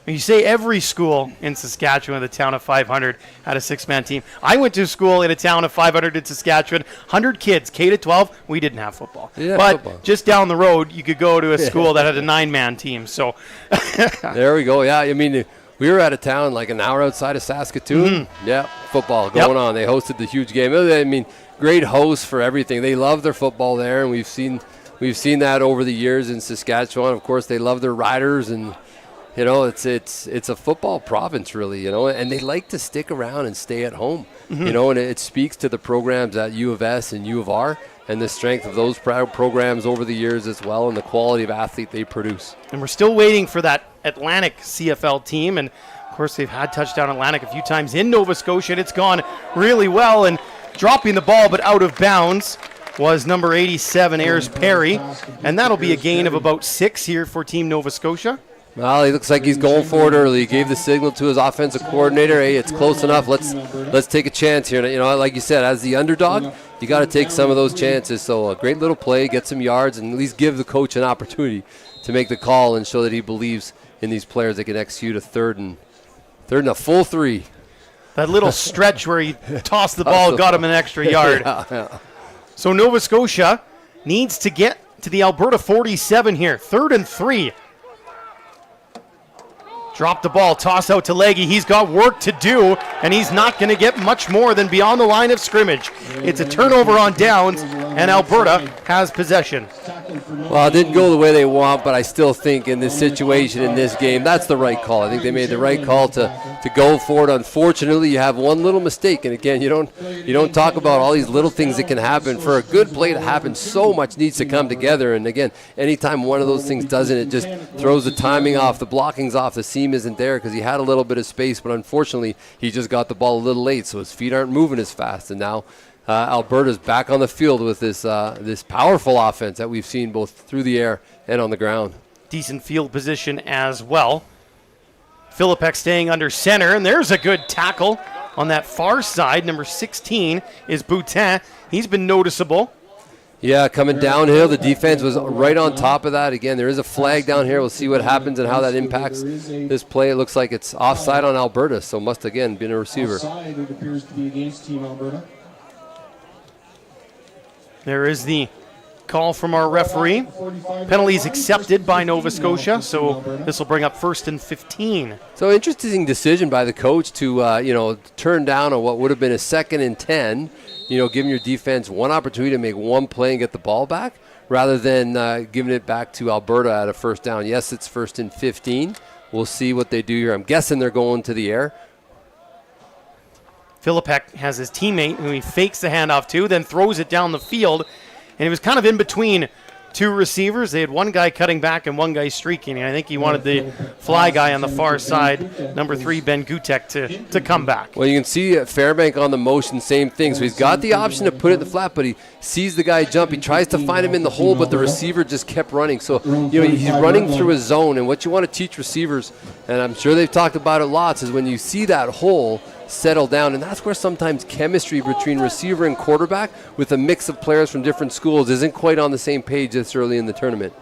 S1: You say every school in Saskatchewan, the town of 500, had a 6-man team. I went to school in a town of 500 in Saskatchewan, 100 kids, K to 12. We didn't have football. But just down the road, you could go to a school that had a 9-man team. So
S2: there we go. Yeah, I mean, we were at a town like an hour outside of Saskatoon. Yeah, football going on. They hosted the huge game. I mean, great hosts for everything. They love their football there, and we've seen that over the years in Saskatchewan. Of course, they love their riders, and it's a football province, really, and they like to stick around and stay at home, and it speaks to the programs at U of S and U of R and the strength of those programs over the years as well, and the quality of athlete they produce.
S1: And we're still waiting for that Atlantic CFL team, and of course they've had Touchdown Atlantic a few times in Nova Scotia, and it's gone really well. And dropping the ball but out of bounds was number 87, Ayers Perry, and that'll be a gain of about 6 here for Team Nova Scotia.
S2: Well, he looks like he's going for it early. He gave the signal to his offensive coordinator, hey, it's close enough. Let's take a chance here. Like you said, as the underdog, you got to take some of those chances. So a great little play, get some yards, and at least give the coach an opportunity to make the call and show that he believes in these players that can execute a third and a full 3.
S1: That little stretch where he tossed the ball got him an extra yard.
S2: Yeah.
S1: So Nova Scotia needs to get to the Alberta 47 here. 3rd and 3. Drop the ball, toss out to Leggy. He's got work to do, and he's not going to get much more than beyond the line of scrimmage. It's a turnover on downs, and Alberta has possession.
S2: Well, it didn't go the way they want, but I still think in this situation, in this game, that's the right call. I think they made the right call to go for it. Unfortunately, you have one little mistake, and again, you don't talk about all these little things that can happen. For a good play to happen, so much needs to come together, and again, anytime one of those things doesn't, it just throws the timing off, the blocking's off, the seam isn't there because he had a little bit of space, but unfortunately, he just got the ball a little late, so his feet aren't moving as fast, and now Alberta's back on the field with this powerful offense that we've seen both through the air and on the ground.
S1: Decent field position as well. Philippek staying under center, and there's a good tackle on that far side. Number 16 is Boutin. He's been noticeable.
S2: Yeah, coming downhill, the defense was right on top of that. Again, there is a flag down here. We'll see what happens and how that impacts this play. It looks like it's offside on Alberta, so must, again, been a receiver.
S3: Offside, it appears to be against Team Alberta.
S1: There is the call from our referee. Penalties accepted by Nova Scotia, so this will bring up 1st and 15.
S2: So interesting decision by the coach to turn down on what would have been a 2nd and 10, giving your defense one opportunity to make one play and get the ball back, rather than giving it back to Alberta at a 1st down. Yes, it's 1st and 15. We'll see what they do here. I'm guessing they're going to the air.
S1: Philippek has his teammate who he fakes the handoff to, then throws it down the field. And it was kind of in between 2 receivers. They had one guy cutting back and one guy streaking. And I think he wanted the fly guy on the far side, number 3, Ben Gutek, to come back.
S2: Well, you can see Fairbank on the motion, same thing. So he's got the option to put it in the flat, but he sees the guy jump. He tries to find him in the hole, but the receiver just kept running. So, he's running through his zone. And what you want to teach receivers, and I'm sure they've talked about it lots, is when you see that hole, settle down, and that's where sometimes chemistry between receiver and quarterback with a mix of players from different schools isn't quite on the same page this early in the tournament.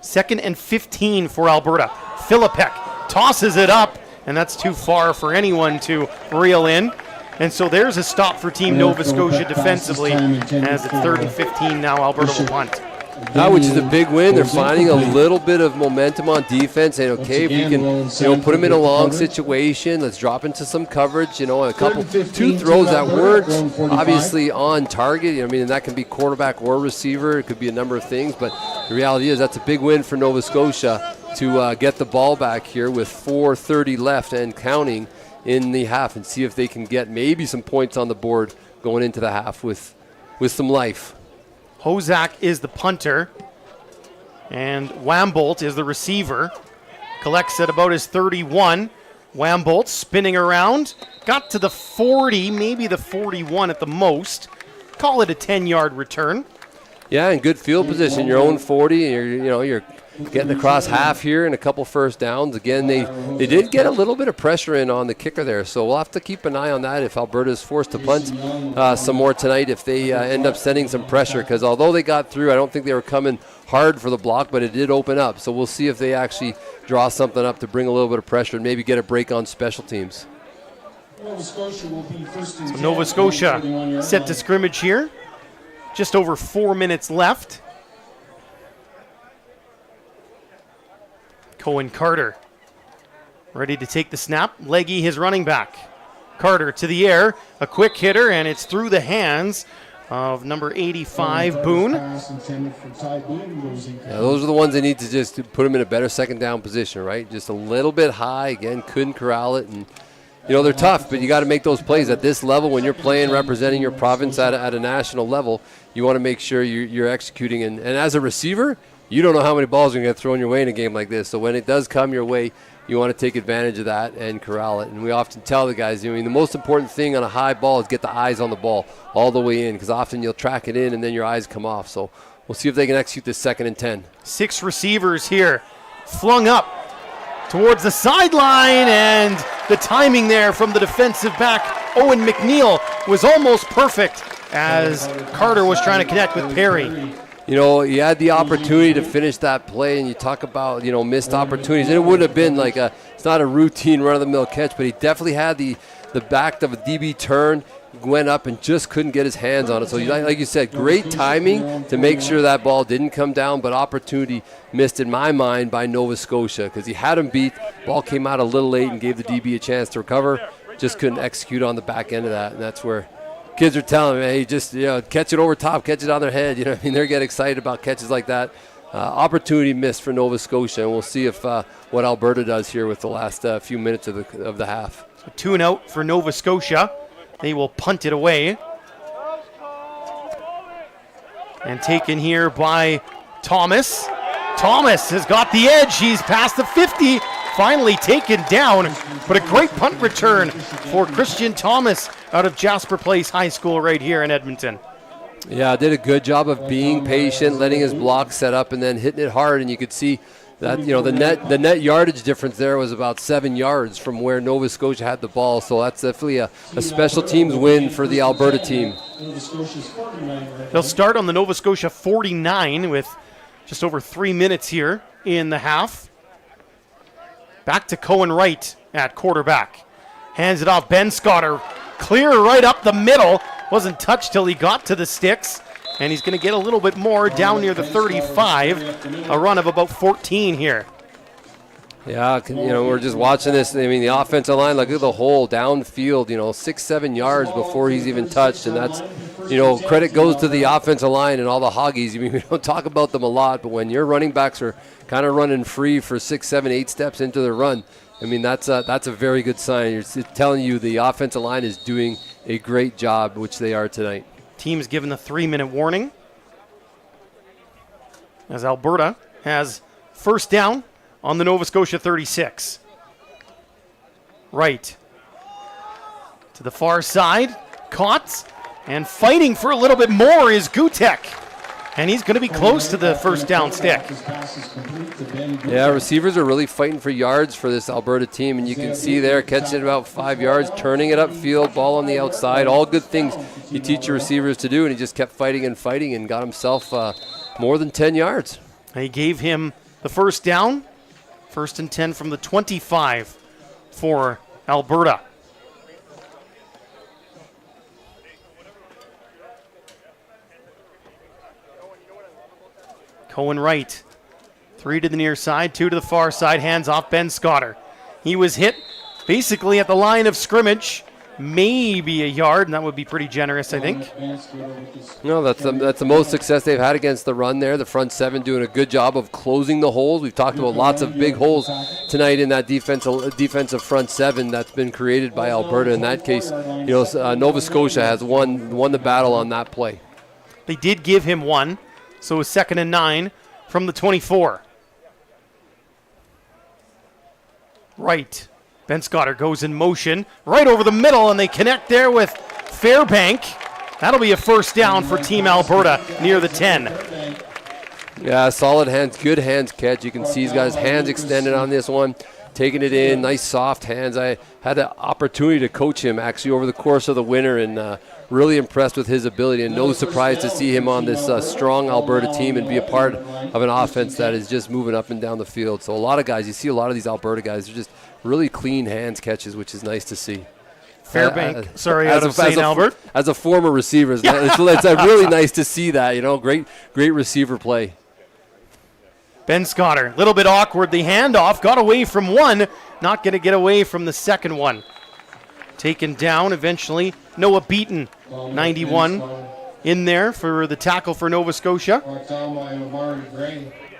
S1: 2nd and 15 for Alberta. Philippek tosses it up, and that's too far for anyone to reel in. And so there's a stop for Team Nova Scotia defensively, as it's 3rd and 15 now. Alberta will punt.
S2: Which is a big win. They're finding a little bit of momentum on defense, saying, okay, if we can, put them in a long situation, let's drop into some coverage. Two throws that weren't obviously on target. And that can be quarterback or receiver. It could be a number of things, but the reality is that's a big win for Nova Scotia to get the ball back here with 4:30 left and counting in the half, and see if they can get maybe some points on the board going into the half with some life.
S1: Hozak is the punter, and Wambolt is the receiver. Collects at about his 31. Wambolt spinning around, got to the 40, maybe the 41 at the most. Call it a 10-yard return.
S2: Yeah, in good field position. Your own 40, and you're getting across half here and a couple first downs. Again, they did get a little bit of pressure in on the kicker there, so we'll have to keep an eye on that if Alberta is forced to punt some more tonight, if they end up sending some pressure, because although they got through, I don't think they were coming hard for the block, but it did open up. So we'll see if they actually draw something up to bring a little bit of pressure and maybe get a break on special teams.
S1: So Nova Scotia set to scrimmage here. Just over 4 minutes left. Cohen Carter ready to take the snap. Leggy, his running back. Carter to the air, a quick hitter, and it's through the hands of number 85, Boone.
S2: Yeah, those are the ones they need to just put them in a better second down position, right? Just a little bit high. Again, couldn't corral it. And, they're tough, but you got to make those plays at this level. When you're playing, representing your province at a national level, you want to make sure you're executing. And as a receiver, you don't know how many balls are going to get thrown your way in a game like this. So when it does come your way, you want to take advantage of that and corral it. And we often tell the guys, the most important thing on a high ball is get the eyes on the ball all the way in, because often you'll track it in and then your eyes come off. So we'll see if they can execute this 2nd and 10.
S1: 6 receivers here, flung up towards the sideline, and the timing there from the defensive back, Owen McNeil, was almost perfect as Carter was trying to connect with Perry.
S2: He had the opportunity to finish that play, and you talk about, missed opportunities. And it wouldn't have been it's not a routine run-of-the-mill catch, but he definitely had the back of a DB turn, went up and just couldn't get his hands on it. So like you said, great timing to make sure that ball didn't come down, but opportunity missed in my mind by Nova Scotia, because he had him beat. Ball came out a little late and gave the DB a chance to recover. Just couldn't execute on the back end of that, and that's where kids are telling me, hey, just catch it over top, catch it on their head. They get excited about catches like that. Opportunity missed for Nova Scotia, and we'll see if what Alberta does here with the last few minutes of the half.
S1: So 2 and out for Nova Scotia. They will punt it away. And taken here by Thomas. Thomas has got the edge. He's past the 50. Finally taken down. But a great punt return for Christian Thomas out of Jasper Place High School right here in Edmonton.
S2: Yeah, did a good job of being patient, letting his block set up, and then hitting it hard. And you could see that the net yardage difference there was about 7 yards from where Nova Scotia had the ball. So that's definitely a special teams win for the Alberta team.
S1: They'll start on the Nova Scotia 49 with just over 3 minutes here in the half. Back to Cohen Wright at quarterback. Hands it off. Ben Scotter. Clear right up the middle. Wasn't touched till he got to the sticks. And he's going to get a little bit more down near the 35. A run of about 14 here.
S2: Yeah, we're just watching this. The offensive line, look at the hole downfield, 6-7 yards before he's even touched. And that's, credit goes to the offensive line and all the hoggies. We don't talk about them a lot, but when your running backs are kind of running free for 6, 7, 8 steps into the run, that's a very good sign. It's telling you the offensive line is doing a great job, which they are tonight.
S1: Team's given a 3-minute warning as Alberta has first down on the Nova Scotia 36. Right to the far side, caught, and fighting for a little bit more is Gutek. And he's going to be close to the first down stick.
S2: Yeah, receivers are really fighting for yards for this Alberta team, and you can see there, catching it about 5 yards, turning it upfield, ball on the outside, all good things you teach your receivers to do, and he just kept fighting and got himself more than 10 yards.
S1: He gave him the first down, 1st and 10 from the 25 for Alberta. Cohen right. 3 to the near side, 2 to the far side. Hands off Ben Scotter. He was hit basically at the line of scrimmage. Maybe a yard, and that would be pretty generous, I think.
S2: No, that's the most success they've had against the run there. The front seven doing a good job of closing the holes. We've talked about lots of big holes tonight in that defensive front seven that's been created by Alberta. In that case, Nova Scotia has won the battle on that play.
S1: They did give him one, so it was 2nd and 9 from the 24. Right. Ben Scotter goes in motion right over the middle, and they connect there with Fairbank. That'll be a first down for Team Alberta near the 10.
S2: Yeah, solid hands, good hands catch. You can see these guys' hands extended on this one, taking it in, nice soft hands. I had the opportunity to coach him actually over the course of the winter, and really impressed with his ability, and no surprise to see him on this strong Alberta team and be a part of an offense that is just moving up and down the field. So a lot of guys, you see a lot of these Alberta guys, they're just really clean hands catches, which is nice to see.
S1: Fairbank, out of St. Albert.
S2: As a former receiver, it's really nice to see that. Great receiver play.
S1: Ben Scotter, a little bit awkward. The handoff got away from one, not going to get away from the second one. Taken down eventually. Noah Beaton, 91, in there for the tackle for Nova Scotia.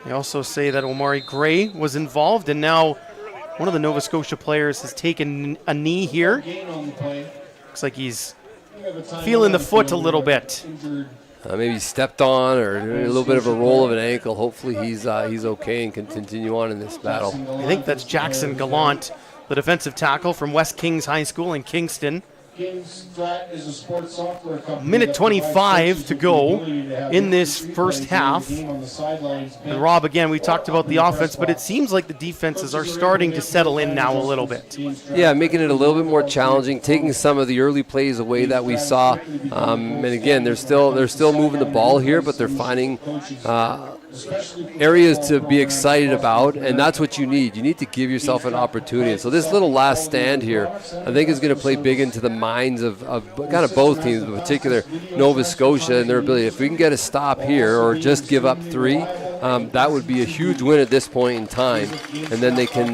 S1: They also say that Omari Gray was involved, and now one of the Nova Scotia players has taken a knee here. Looks like he's feeling the foot a little bit.
S2: Maybe stepped on or a little bit of a roll of an ankle. Hopefully he's okay and can continue on in this battle.
S1: I think that's Jackson Gallant, the defensive tackle from West Kings High School in Kingston. Minute 25 to go in this first half. And Rob, again, we talked about the offense, but it seems like the defenses are starting to settle in now a little bit.
S2: Yeah, making it a little bit more challenging, taking some of the early plays away that we saw. And again, they're still moving the ball here, but they're finding areas to be excited about, and that's what you need. You need to give yourself an opportunity. And so this little last stand here, I think, is going to play big into the minds of kind of both teams, in particular Nova Scotia and their ability. If we can get a stop here or just give up 3, that would be a huge win at this point in time. And then they can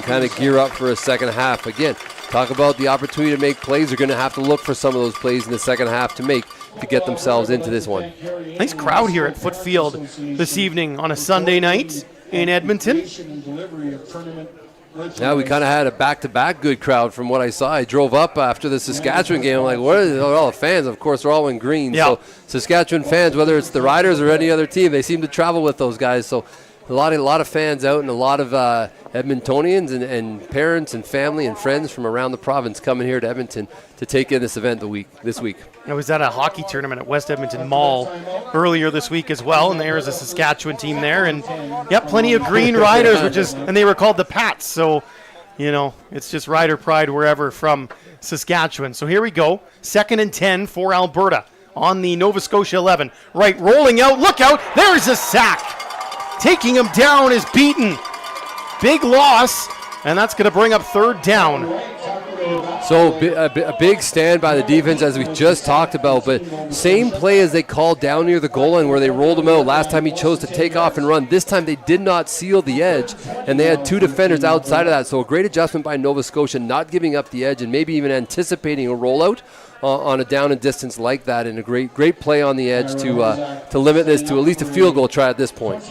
S2: kind of gear up for a second half. Again, talk about the opportunity to make plays. They're going to have to look for some of those plays in the second half to get themselves into this one.
S1: Nice crowd here at Foote Field this evening on a Sunday night in Edmonton.
S2: Yeah, we kind of had a back-to-back good crowd from what I saw. I drove up after the Saskatchewan game. I'm like, what are all the fans? Of course, they're all in green.
S1: Yeah.
S2: So Saskatchewan fans, whether it's the Riders or any other team, they seem to travel with those guys. So a lot of fans out, and a lot of Edmontonians and parents and family and friends from around the province coming here to Edmonton to take in this event this week.
S1: I was at a hockey tournament at West Edmonton Mall earlier this week as well, and there was a Saskatchewan team there, and plenty of green Riders, and they were called the Pats. So, it's just Rider pride wherever from Saskatchewan. So here we go, 2nd and 10 for Alberta on the Nova Scotia 11. Right, rolling out, look out, there's a sack. Taking him down is Beaton. Big loss, and that's going to bring up 3rd down.
S2: So a big stand by the defense, as we just talked about, but same play as they called down near the goal line where they rolled him out. Last time he chose to take off and run. This time they did not seal the edge, and they had 2 defenders outside of that. So a great adjustment by Nova Scotia, not giving up the edge and maybe even anticipating a rollout on a down and distance like that, and a great play on the edge to limit this to at least a field goal try at this point.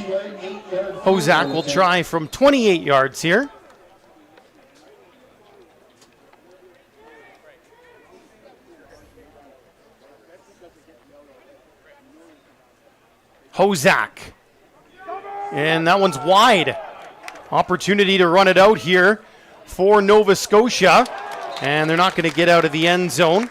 S1: Hozak will try from 28 yards here. Hozak. And that one's wide. Opportunity to run it out here for Nova Scotia. And they're not going to get out of the end zone.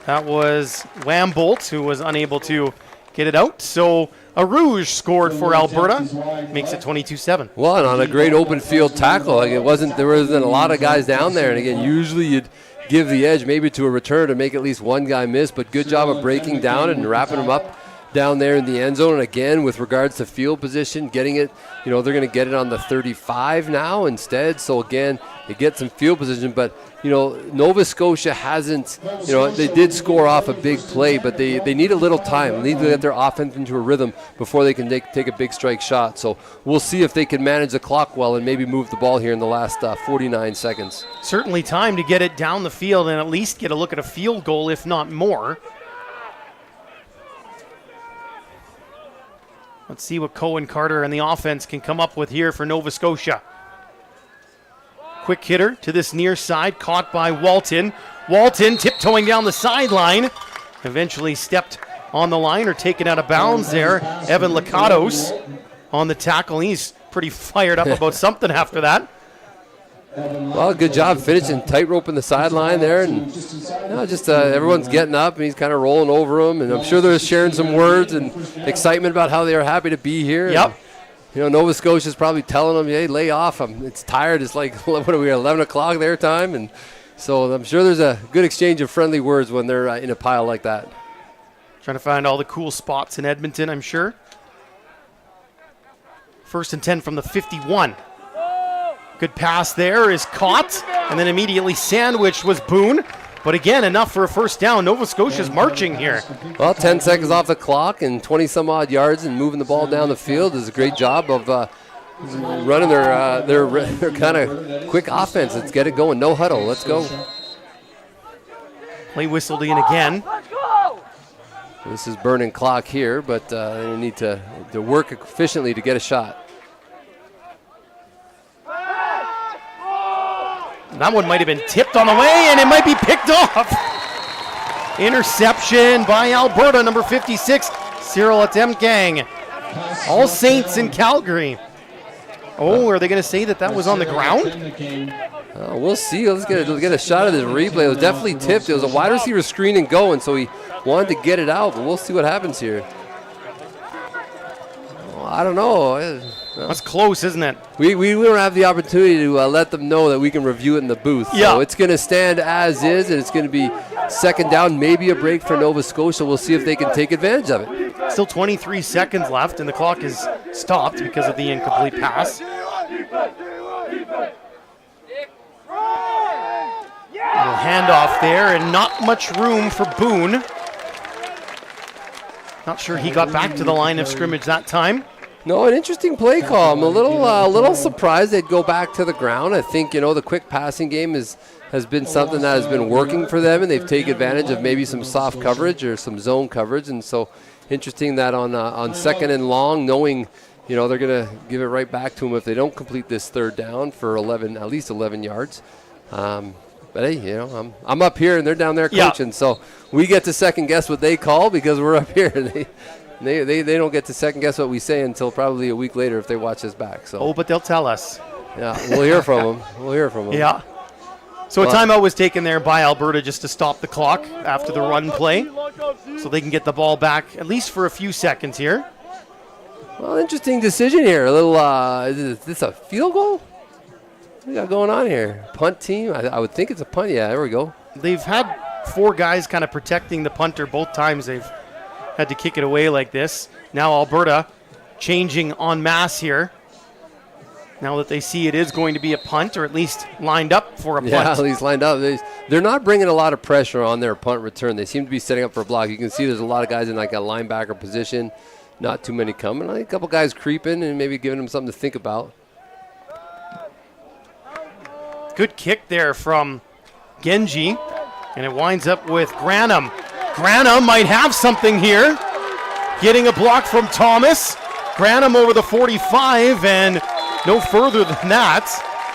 S1: That was Lambolt who was unable to get it out. So a Rouge scored for Alberta. Makes it 22-7.
S2: Well, and on a great open field tackle. There wasn't a lot of guys down there. And again, usually you'd give the edge maybe to a return to make at least one guy miss. But good job of breaking down and wrapping him up down there in the end zone. And again, with regards to field position, getting it, they're going to get it on the 35 now instead. So again, they get some field position, but Nova Scotia hasn't, they did score off a big play, but they need a little time. They need to get their offense into a rhythm before they can take a big strike shot. So we'll see if they can manage the clock well and maybe move the ball here in the last 49 seconds.
S1: Certainly time to get it down the field and at least get a look at a field goal, if not more. Let's see what Cohen Carter and the offense can come up with here for Nova Scotia. Quick hitter to this near side, caught by Walton. Walton tiptoeing down the sideline. Eventually stepped on the line or taken out of bounds there. Evan Lakatos on the tackle. He's pretty fired up about something after that.
S2: Well, good job finishing tightrope in the sideline there. And everyone's getting up, and he's kind of rolling over him. And I'm sure they're sharing some words and excitement about how they are happy to be here.
S1: Yep.
S2: And, Nova Scotia's probably telling them, hey, lay off. It's tired. It's like, what are we, 11 o'clock their time? And so I'm sure there's a good exchange of friendly words when they're in a pile like that.
S1: Trying to find all the cool spots in Edmonton, I'm sure. 1st and 10 from the 51. Good pass there is caught, and then immediately sandwiched was Boone. But again, enough for a first down. Nova Scotia's marching here.
S2: Well, 10 seconds off the clock and 20-some-odd yards and moving the ball down the field is a great job of running their kind of quick offense. Let's get it going. No huddle. Let's go.
S1: Play whistled in again.
S2: This is burning clock here, but they need to work efficiently to get a shot.
S1: That one might have been tipped on the way, and it might be picked off. Interception by Alberta, number 56, Cyril Atemgang. All Saints in Calgary. Oh, are they going to say that was on the ground?
S2: We'll see. Let's get a shot of this replay. It was definitely tipped. It was a wide receiver screen and go, and so he wanted to get it out, but we'll see what happens here. I don't know.
S1: That's close, isn't it?
S2: We don't have the opportunity to let them know that we can review it in the booth.
S1: Yeah.
S2: So it's going to stand as is, and it's going to be second down, maybe a break for Nova Scotia. We'll see if they can take advantage of it.
S1: Still 23 seconds left, and the clock is stopped because of the incomplete pass. Little handoff there, and not much room for Boone. Not sure he got back to the line of scrimmage that time.
S2: No, an interesting play call. I'm a little surprised they'd go back to the ground. I think, the quick passing game has been something that has been working for them, and they've taken advantage of maybe some soft coverage or some zone coverage. And so interesting that on second and long, knowing, they're going to give it right back to them if they don't complete this third down for at least 11 yards. But hey, I'm up here and they're down there coaching, so we get to second guess what they call because we're up here. They don't get to second guess what we say until probably a week later if they watch us back. So.
S1: Oh, but they'll tell us.
S2: Yeah, we'll hear from them.
S1: Yeah. So a timeout was taken there by Alberta just to stop the clock after the run play, so they can get the ball back at least for a few seconds here.
S2: Well, interesting decision here. A little. Is this a field goal? What we got going on here? Punt team? I would think it's a punt. Yeah, there we go.
S1: They've had 4 guys kind of protecting the punter both times they've had to kick it away like this. Now Alberta changing en masse here. Now that they see it is going to be a punt, or at least lined up for a punt.
S2: Yeah, at least lined up. They're not bringing a lot of pressure on their punt return. They seem to be setting up for a block. You can see there's a lot of guys in like a linebacker position. Not too many coming. I think a couple guys creeping and maybe giving them something to think about.
S1: Good kick there from Genji, and it winds up with Granum. Granum might have something here. Getting a block from Thomas. Granum over the 45, and no further than that.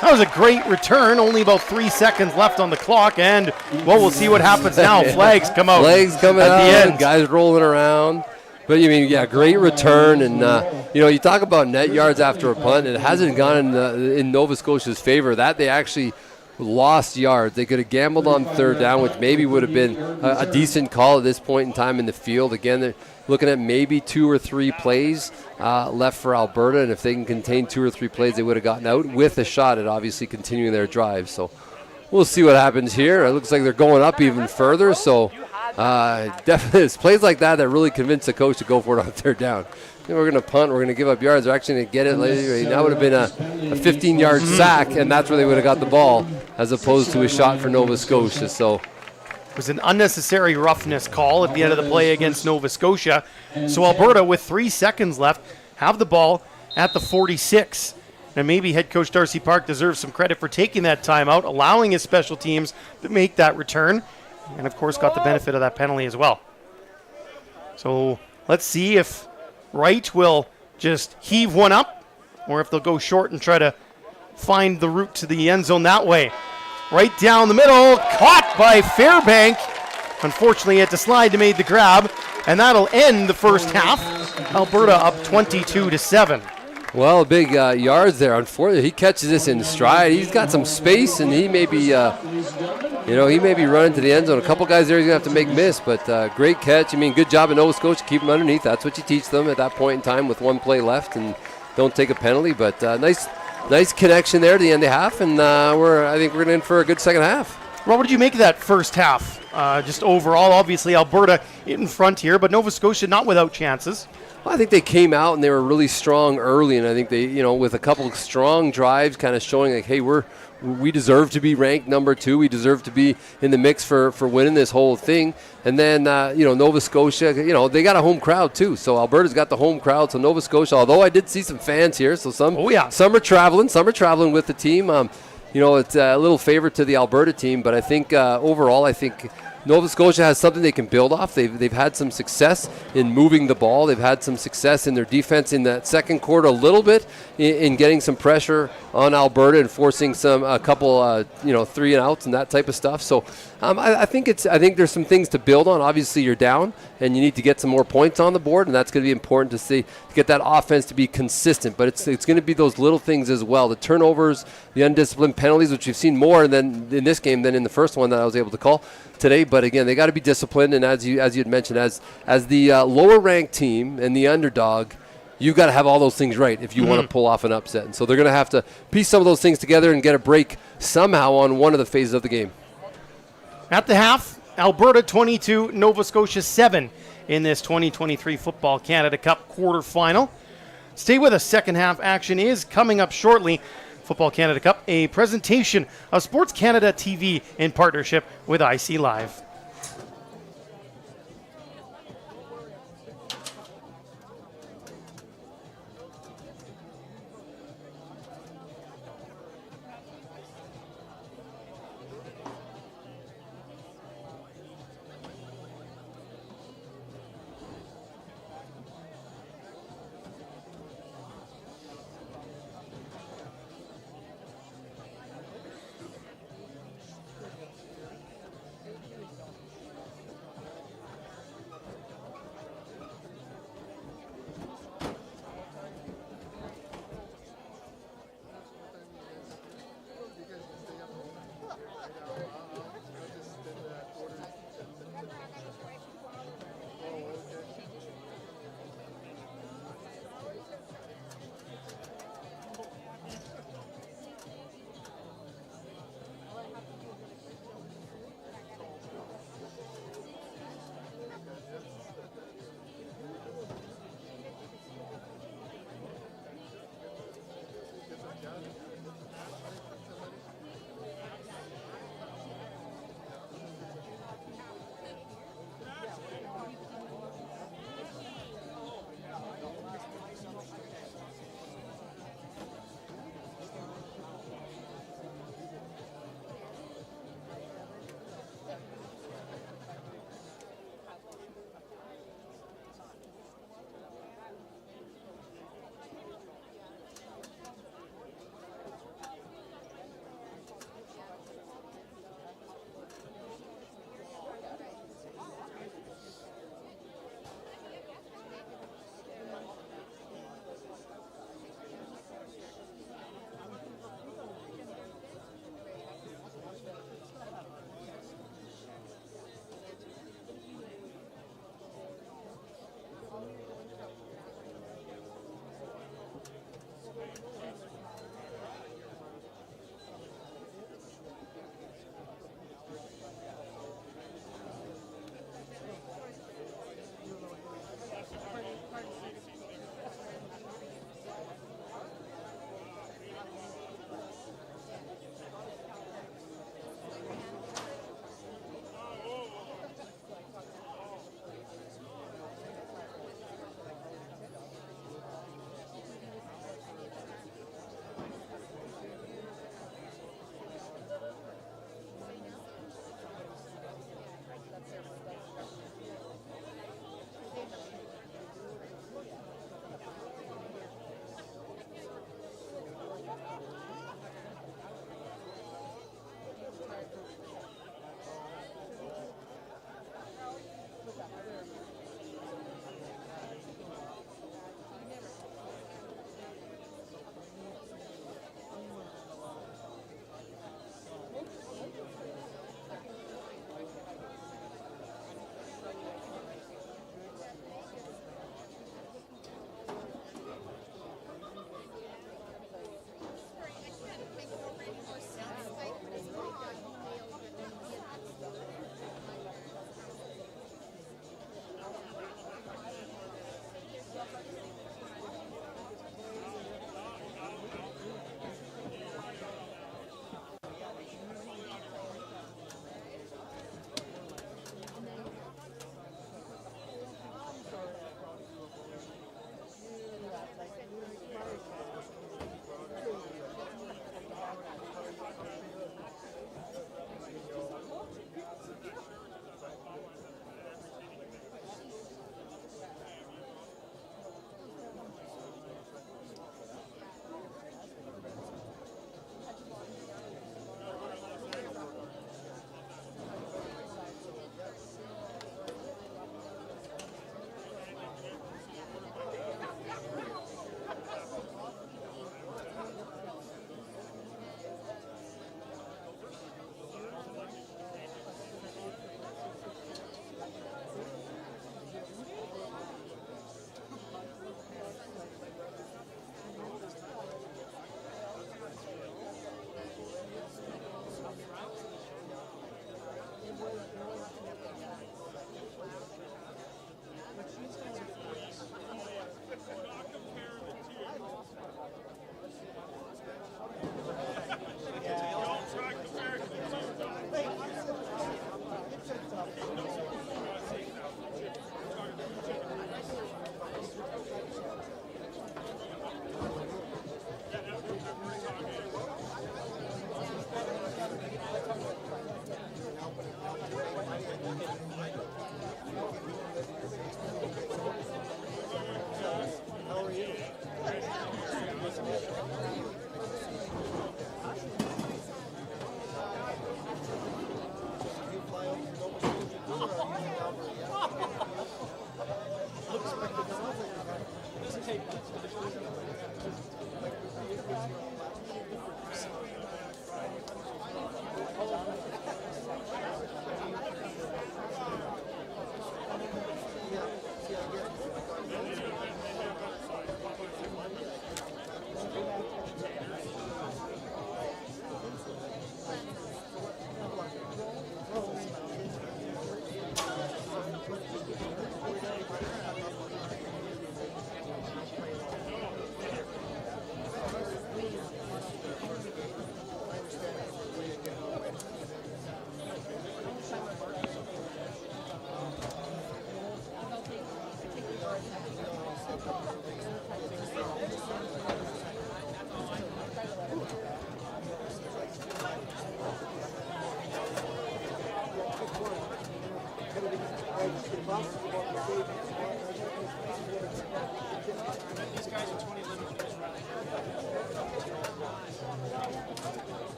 S1: That was a great return. Only about 3 seconds left on the clock, and we'll see what happens now. Flags come out.
S2: Flags coming
S1: at
S2: out.
S1: The end.
S2: Guys rolling around. But great return, and you talk about net yards after a punt. It hasn't gone in Nova Scotia's favor. That they actually lost yards. They could have gambled on third down, which maybe would have been a decent call at this point in time in the field. Again, they're looking at maybe 2 or 3 plays left for Alberta, and if they can contain 2 or 3 plays, they would have gotten out with a shot at obviously continuing their drive. So we'll see what happens here. It looks like they're going up even further, so Definitely, it's plays like that that really convince the coach to go for it on third down. We're going to punt. We're going to give up yards. They're actually going to get it later. That would have been a 15-yard sack, and that's where they would have got the ball, as opposed to a shot for Nova Scotia. So
S1: it was an unnecessary roughness call at the end of the play against Nova Scotia. So Alberta, with 3 seconds left, have the ball at the 46. And maybe head coach Darcy Park deserves some credit for taking that timeout, allowing his special teams to make that return, and of course got the benefit of that penalty as well. So let's see if Wright will just heave one up, or if they'll go short and try to find the route to the end zone that way. Right down the middle, caught by Fairbank. Unfortunately, he had to slide to make the grab, and that'll end the first half. Alberta up 22-7.
S2: Well, big yards there. Unfortunately, he catches this in stride. He's got some space, and he may be, he may be running to the end zone. A couple guys there he's going to have to make miss, but great catch. I mean, good job in Nova Scotia. Keep them underneath. That's what you teach them at that point in time with one play left, and don't take a penalty. But nice connection there to the end of the half, and I think we're in for a good second half.
S1: Well, what did you make of that first half? Just overall, obviously Alberta in front here, but Nova Scotia not without chances.
S2: Well, I think they came out and they were really strong early, and I think they, with a couple of strong drives, kind of showing like, hey, we deserve to be ranked number 2. We deserve to be in the mix for winning this whole thing. And then, Nova Scotia, they got a home crowd too. So Alberta's got the home crowd. So Nova Scotia, although I did see some fans here, so some are traveling with the team. It's a little favor to the Alberta team, but I think overall, Nova Scotia has something they can build off. They've had some success in moving the ball. They've had some success in their defense in that second quarter a little bit in getting some pressure on Alberta and forcing a couple 3 and outs and that type of stuff. So I think there's some things to build on. Obviously, you're down and you need to get some more points on the board, and that's going to be important to get that offense to be consistent. But it's going to be those little things as well, the turnovers, the undisciplined penalties, which we've seen more than in this game than in the first one that I was able to call today. But again, they got to be disciplined, and as you had mentioned, as the lower ranked team and the underdog, you've got to have all those things right if you want to pull off an upset. And so they're going to have to piece some of those things together and get a break somehow on one of the phases of the game.
S1: At the half, Alberta 22, Nova Scotia 7 in this 2023 Football Canada Cup quarterfinal. Stay with us. Second half action is coming up shortly. Football Canada Cup, a presentation of Sports Canada TV in partnership with IC Live.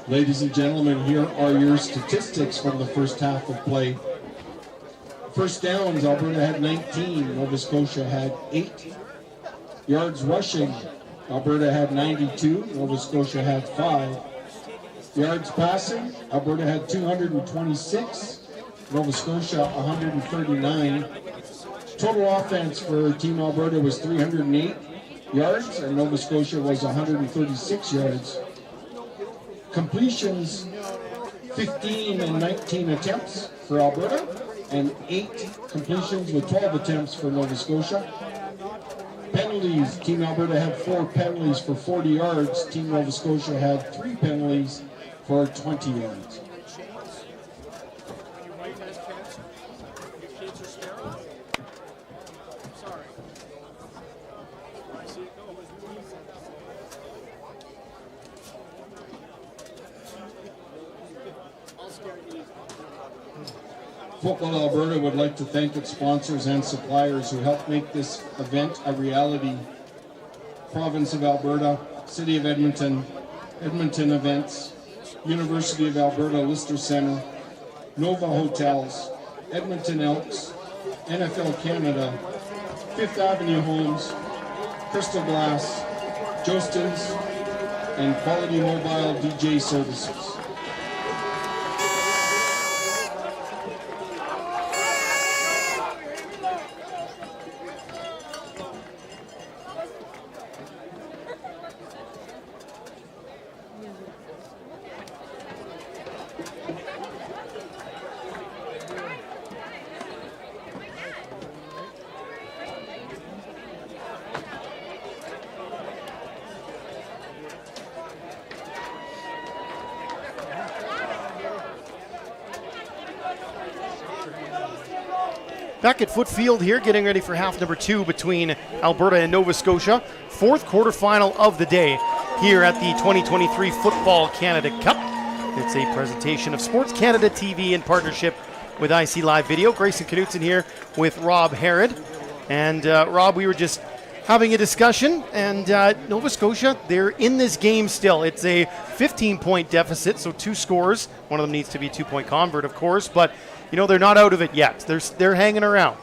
S3: Ladies and gentlemen, here are your statistics from the first half of play. First downs, Alberta had 19, Nova Scotia had 8. Yards rushing, Alberta had 92, Nova Scotia had 5. Yards passing, Alberta had 226, Nova Scotia 139. Total offense for Team Alberta was 308 yards, and Nova Scotia was 136 yards. Completions, 15 and 19 attempts for Alberta, and 8 completions with 12 attempts for Nova Scotia. Penalties, Team Alberta had 4 penalties for 40 yards. Team Nova Scotia had 3 penalties for 20 yards. Football Alberta would like to thank its sponsors and suppliers who helped make this event a reality. Province of Alberta, City of Edmonton, Edmonton Events, University of Alberta Lister Centre, Nova Hotels, Edmonton Elks, NFL Canada, Fifth Avenue Homes, Crystal Glass, Jostens, and Quality Mobile DJ Services.
S1: Back at Foote Field here, getting ready for half number 2 between Alberta and Nova Scotia. Fourth quarterfinal of the day here at the 2023 Football Canada Cup. It's a presentation of Sports Canada TV in partnership with IC Live Video. Grayson Knutson here with Rob Harrod. And Rob, we were just having a discussion, and Nova Scotia, they're in this game still. It's a 15-point deficit, so 2 scores. One of them needs to be a 2-point convert, of course, but you know, they're not out of it yet. They're hanging around.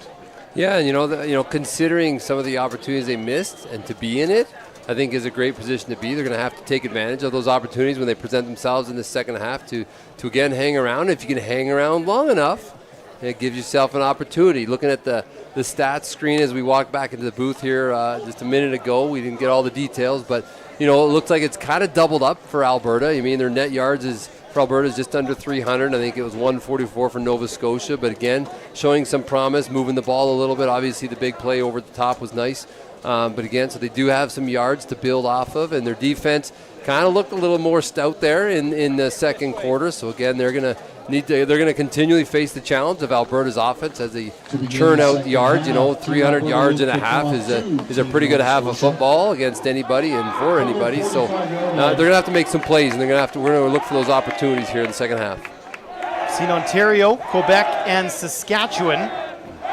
S2: Yeah, and considering some of the opportunities they missed and to be in it, I think is a great position to be. They're going to have to take advantage of those opportunities when they present themselves in the second half to again hang around. If you can hang around long enough, it gives yourself an opportunity. Looking at the stats screen as we walked back into the booth here just a minute ago, we didn't get all the details, but it looks like it's kind of doubled up for Alberta. I mean, their net yards for Alberta is just under 300. I think it was 144 for Nova Scotia, but again, showing some promise, moving the ball a little bit. Obviously, the big play over the top was nice. But again, so they do have some yards to build off of, and their defense kind of looked a little more stout there in the second quarter. So again, they're going to continually face the challenge of Alberta's offense as they churn out yards. 300 yards and a half is a pretty good half of football against anybody and for anybody. So they're going to have to make some plays, and we're going to look for those opportunities here in the second half.
S1: Seen Ontario, Quebec, and Saskatchewan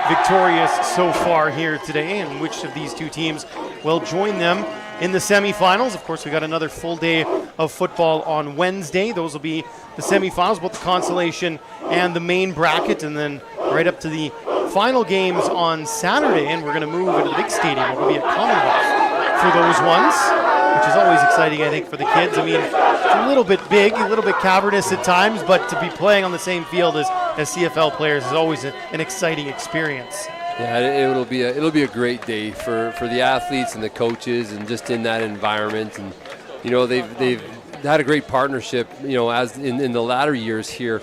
S1: victorious so far here today, and which of these 2 teams will join them in the semifinals. Of course, we got another full day of football on Wednesday. Those will be the semifinals, both the consolation and the main bracket, and then right up to the final games on Saturday, and we're going to move into the big stadium. We're going to be at Commonwealth for those ones, which is always exciting, I think, for the kids. I mean, it's a little bit big, a little bit cavernous at times, but to be playing on the same field as CFL players is always an exciting experience.
S2: Yeah, it'll be a great day for the athletes and the coaches, and just in that environment. And they've had a great partnership. As in the latter years here,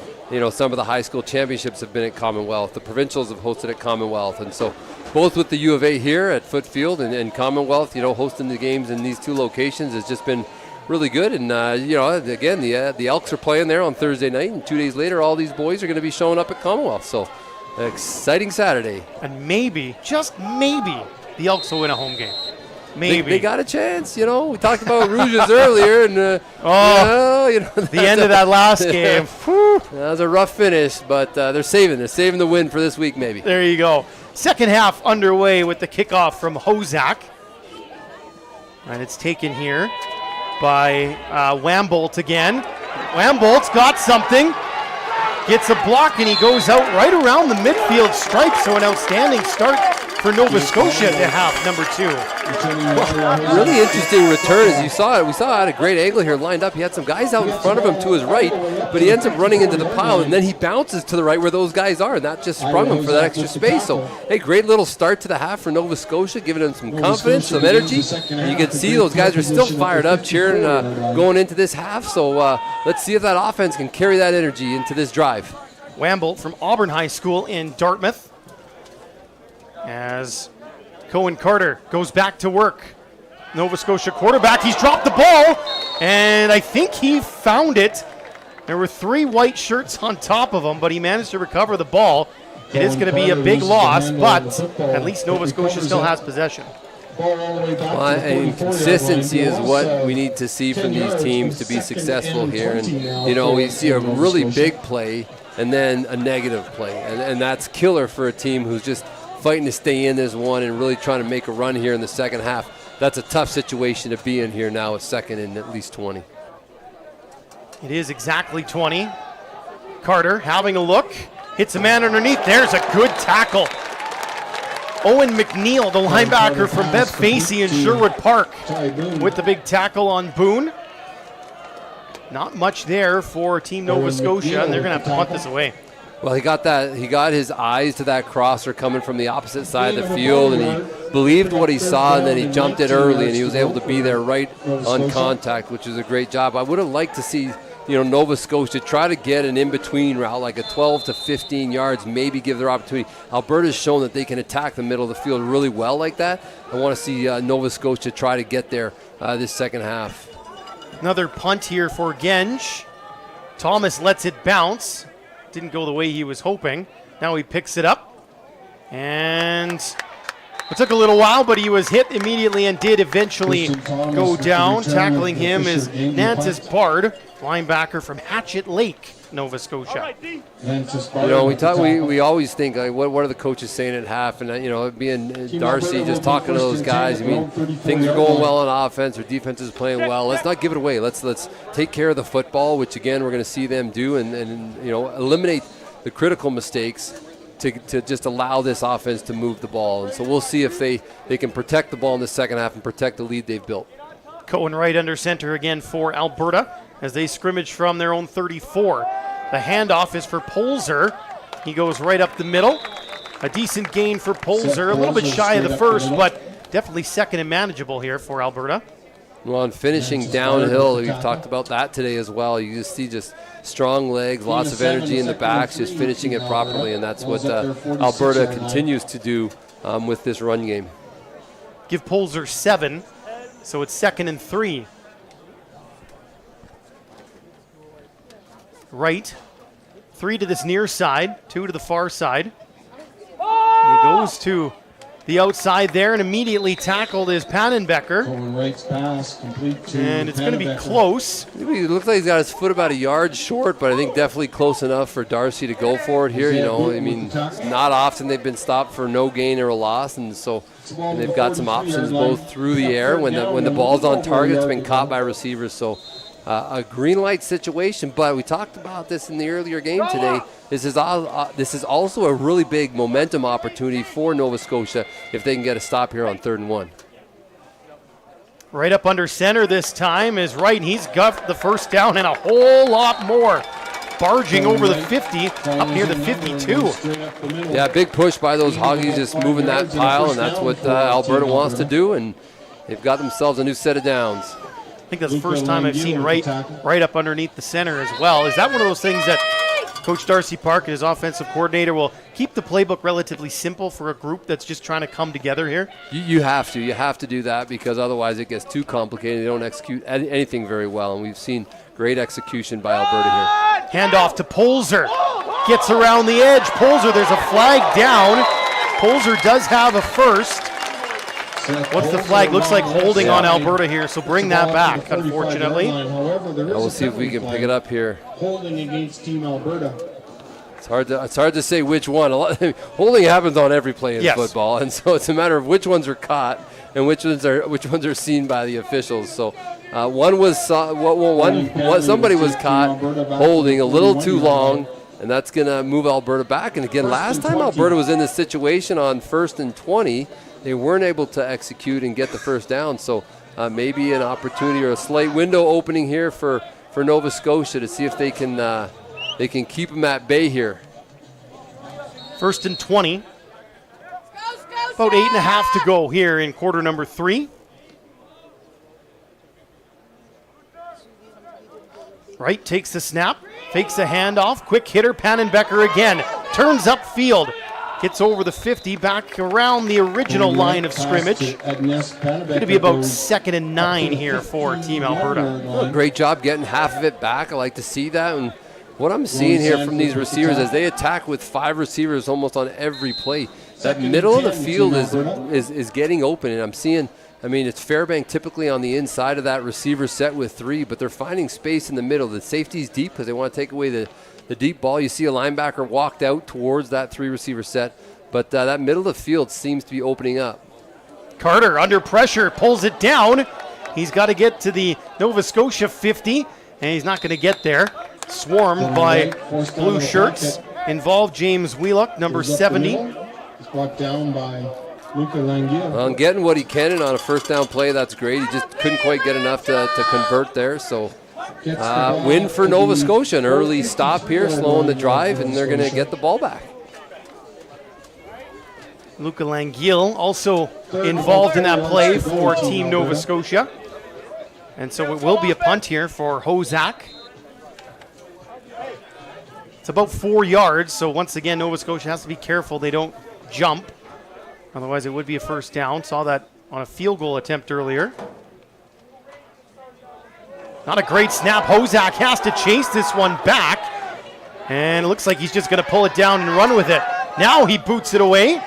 S2: some of the high school championships have been at Commonwealth. The provincials have hosted at Commonwealth, and so both with the U of A here at Foote Field and Commonwealth, hosting the games in these 2 locations has just been really good. And again, the Elks are playing there on Thursday night, and 2 days later, all these boys are going to be showing up at Commonwealth. So, an exciting Saturday.
S1: And maybe, just maybe, the Elks will win a home game. Maybe.
S2: They got a chance, you know. We talked about Rouges earlier, and
S1: the end of that last game.
S2: That was a rough finish, but they're saving the win for this week, maybe.
S1: There you go. Second half underway with the kickoff from Hozak. And it's taken here by Wambolt again. Wambolt's got something. Gets a block, and he goes out right around the midfield stripe. So an outstanding start for Nova Scotia to half number 2.
S2: Really interesting return. As you saw it, we saw it at a great angle here lined up. He had some guys out in front of him to his right, but he ends up running into the pile, and then he bounces to the right where those guys are, and that just sprung him for that extra space. So, hey, great little start to the half for Nova Scotia, giving them some confidence, some energy. You can see those guys are still fired up, cheering going into this half. So let's see if that offense can carry that energy into this drive.
S1: Wambolt from Auburn High School in Dartmouth. As Cohen Carter goes back to work. Nova Scotia quarterback, he's dropped the ball, and I think he found it. There were 3 white shirts on top of him, but he managed to recover the ball. It is going to be a big loss, but at least Nova Scotia still has possession.
S2: Well, and consistency is what we need to see from these teams to be successful here. And, you know, we see a really big play and then a negative play, and that's killer for a team who's just fighting to stay in this one and really trying to make a run here in the second half. That's a tough situation to be in here now, a second and at least 20.
S1: It is exactly 20. Carter having a look, hits a man underneath. There's a good tackle. Owen McNeil, the linebacker from Bev Facey in Sherwood Park, with the big tackle on Boone. Not much there for Team Nova Scotia, and they're going to have to punt this away.
S2: Well, he got that. He got his eyes to that crosser coming from the opposite side of the field, and he believed what he saw, and then he jumped it early, and he was able to be there right on contact, which is a great job. I would have liked to see, Nova Scotia try to get an in-between route, like a 12 to 15 yards, maybe give their opportunity. Alberta's shown that they can attack the middle of the field really well like that. I want to see Nova Scotia try to get there this second half.
S1: Another punt here for Genge. Thomas lets it bounce. Didn't go the way he was hoping. Now he picks it up. And it took a little while, but he was hit immediately and did eventually go down. Tackling him is Nantis Bard, linebacker from Hatchet Lake, Nova Scotia.
S2: We always think, like, what are the coaches saying at half? And, being Darcy, just talking to those guys. I mean, things are going well on offense, or defense is playing well. Let's not give it away. Let's take care of the football, which, again, we're going to see them do, and eliminate the critical mistakes to just allow this offense to move the ball. And so we'll see if they can protect the ball in the second half and protect the lead they've built.
S1: Cohen right under center again for Alberta as they scrimmage from their own 34. The handoff is for Polzer. He goes right up the middle. A decent gain for Polzer. A little bit shy of the first, but definitely second and manageable here for Alberta.
S2: Well, and finishing downhill, we've talked about that today as well. You just see strong legs, lots of energy in the backs, just finishing it properly, and that's what Alberta continues to do with this run game.
S1: Give Polzer 7, so it's 2nd and 3. Right, 3 to this near side, 2 to the far side. And he goes to the outside there and immediately tackled is Pannenbecker. And it's going to be close.
S2: It looks like he's got his foot about a yard short, but I think definitely close enough for Darcy to go for it here. It's not often they've been stopped for no gain or a loss, and they've got some options both through the air when the ball's on target. It's been caught by receivers, so a green light situation. But we talked about this in the earlier game today. This is also a really big momentum opportunity for Nova Scotia if they can get a stop here on 3rd and 1.
S1: Right up under center this time is Wright, and he's got the first down and a whole lot more. Barging over the 50, up near the 52.
S2: Yeah, big push by those Hoggies, just moving that pile, and that's what Alberta wants to do, and they've got themselves a new set of downs.
S1: I think that's the first time I've seen right up underneath the center as well. Is that one of those things that Coach Darcy Park and his offensive coordinator will keep the playbook relatively simple for a group that's just trying to come together here?
S2: You have to do that, because otherwise it gets too complicated. They don't execute anything very well, and we've seen great execution by Alberta here.
S1: Handoff to Polzer. Gets around the edge. Polzer, there's a flag down. Polzer does have a first. What's the flag? Looks like holding on Alberta here, so bring that back, unfortunately.
S2: We'll see if we can pick it up here.
S3: Holding against Team Alberta.
S2: It's hard to say which one. Holding happens on every play in football, and so it's a matter of which ones are caught and which ones are seen by the officials. So somebody was caught holding a little too long, and that's going to move Alberta back. And again, last time Alberta was in this situation on 1st and 20, they weren't able to execute and get the first down. So maybe an opportunity or a slight window opening here for Nova Scotia to see if they can keep them at bay here.
S1: 1st and 20. About 8.5 to go here in quarter number 3. Wright takes the snap, fakes a handoff, quick hitter, Pannenbecker again, turns upfield, gets over the 50, back around the original line of scrimmage. Going to be about 2nd and 9 here for Team Alberta.
S2: Well, great job getting half of it back. I like to see that. And what I'm seeing here from these receivers as they attack with 5 receivers almost on every play, that middle of the field is getting open. And I'm seeing, it's Fairbank typically on the inside of that receiver set with 3, but they're finding space in the middle. The safety's deep because they want to take away the deep ball. You see a linebacker walked out towards that 3 receiver set, but that middle of the field seems to be opening up.
S1: Carter under pressure, pulls it down. He's got to get to the Nova Scotia 50, and he's not going to get there. Swarmed by blue shirts. Involved James Wheelock, number 70.
S3: He's brought down by Luca Langiel.
S2: Well, getting what he can in on a first down play, that's great. He just couldn't quite get enough to convert there. So win for Nova Scotia. An early stop here, slowing the drive, and they're going to get the ball back.
S1: Luca Langiel also involved in that play for Team Nova Scotia. And so it will be a punt here for Hozak. It's about 4 yards, so once again, Nova Scotia has to be careful they don't jump. Otherwise, it would be a first down. Saw that on a field goal attempt earlier. Not a great snap. Hozak has to chase this one back. And it looks like he's just going to pull it down and run with it. Now he boots it away.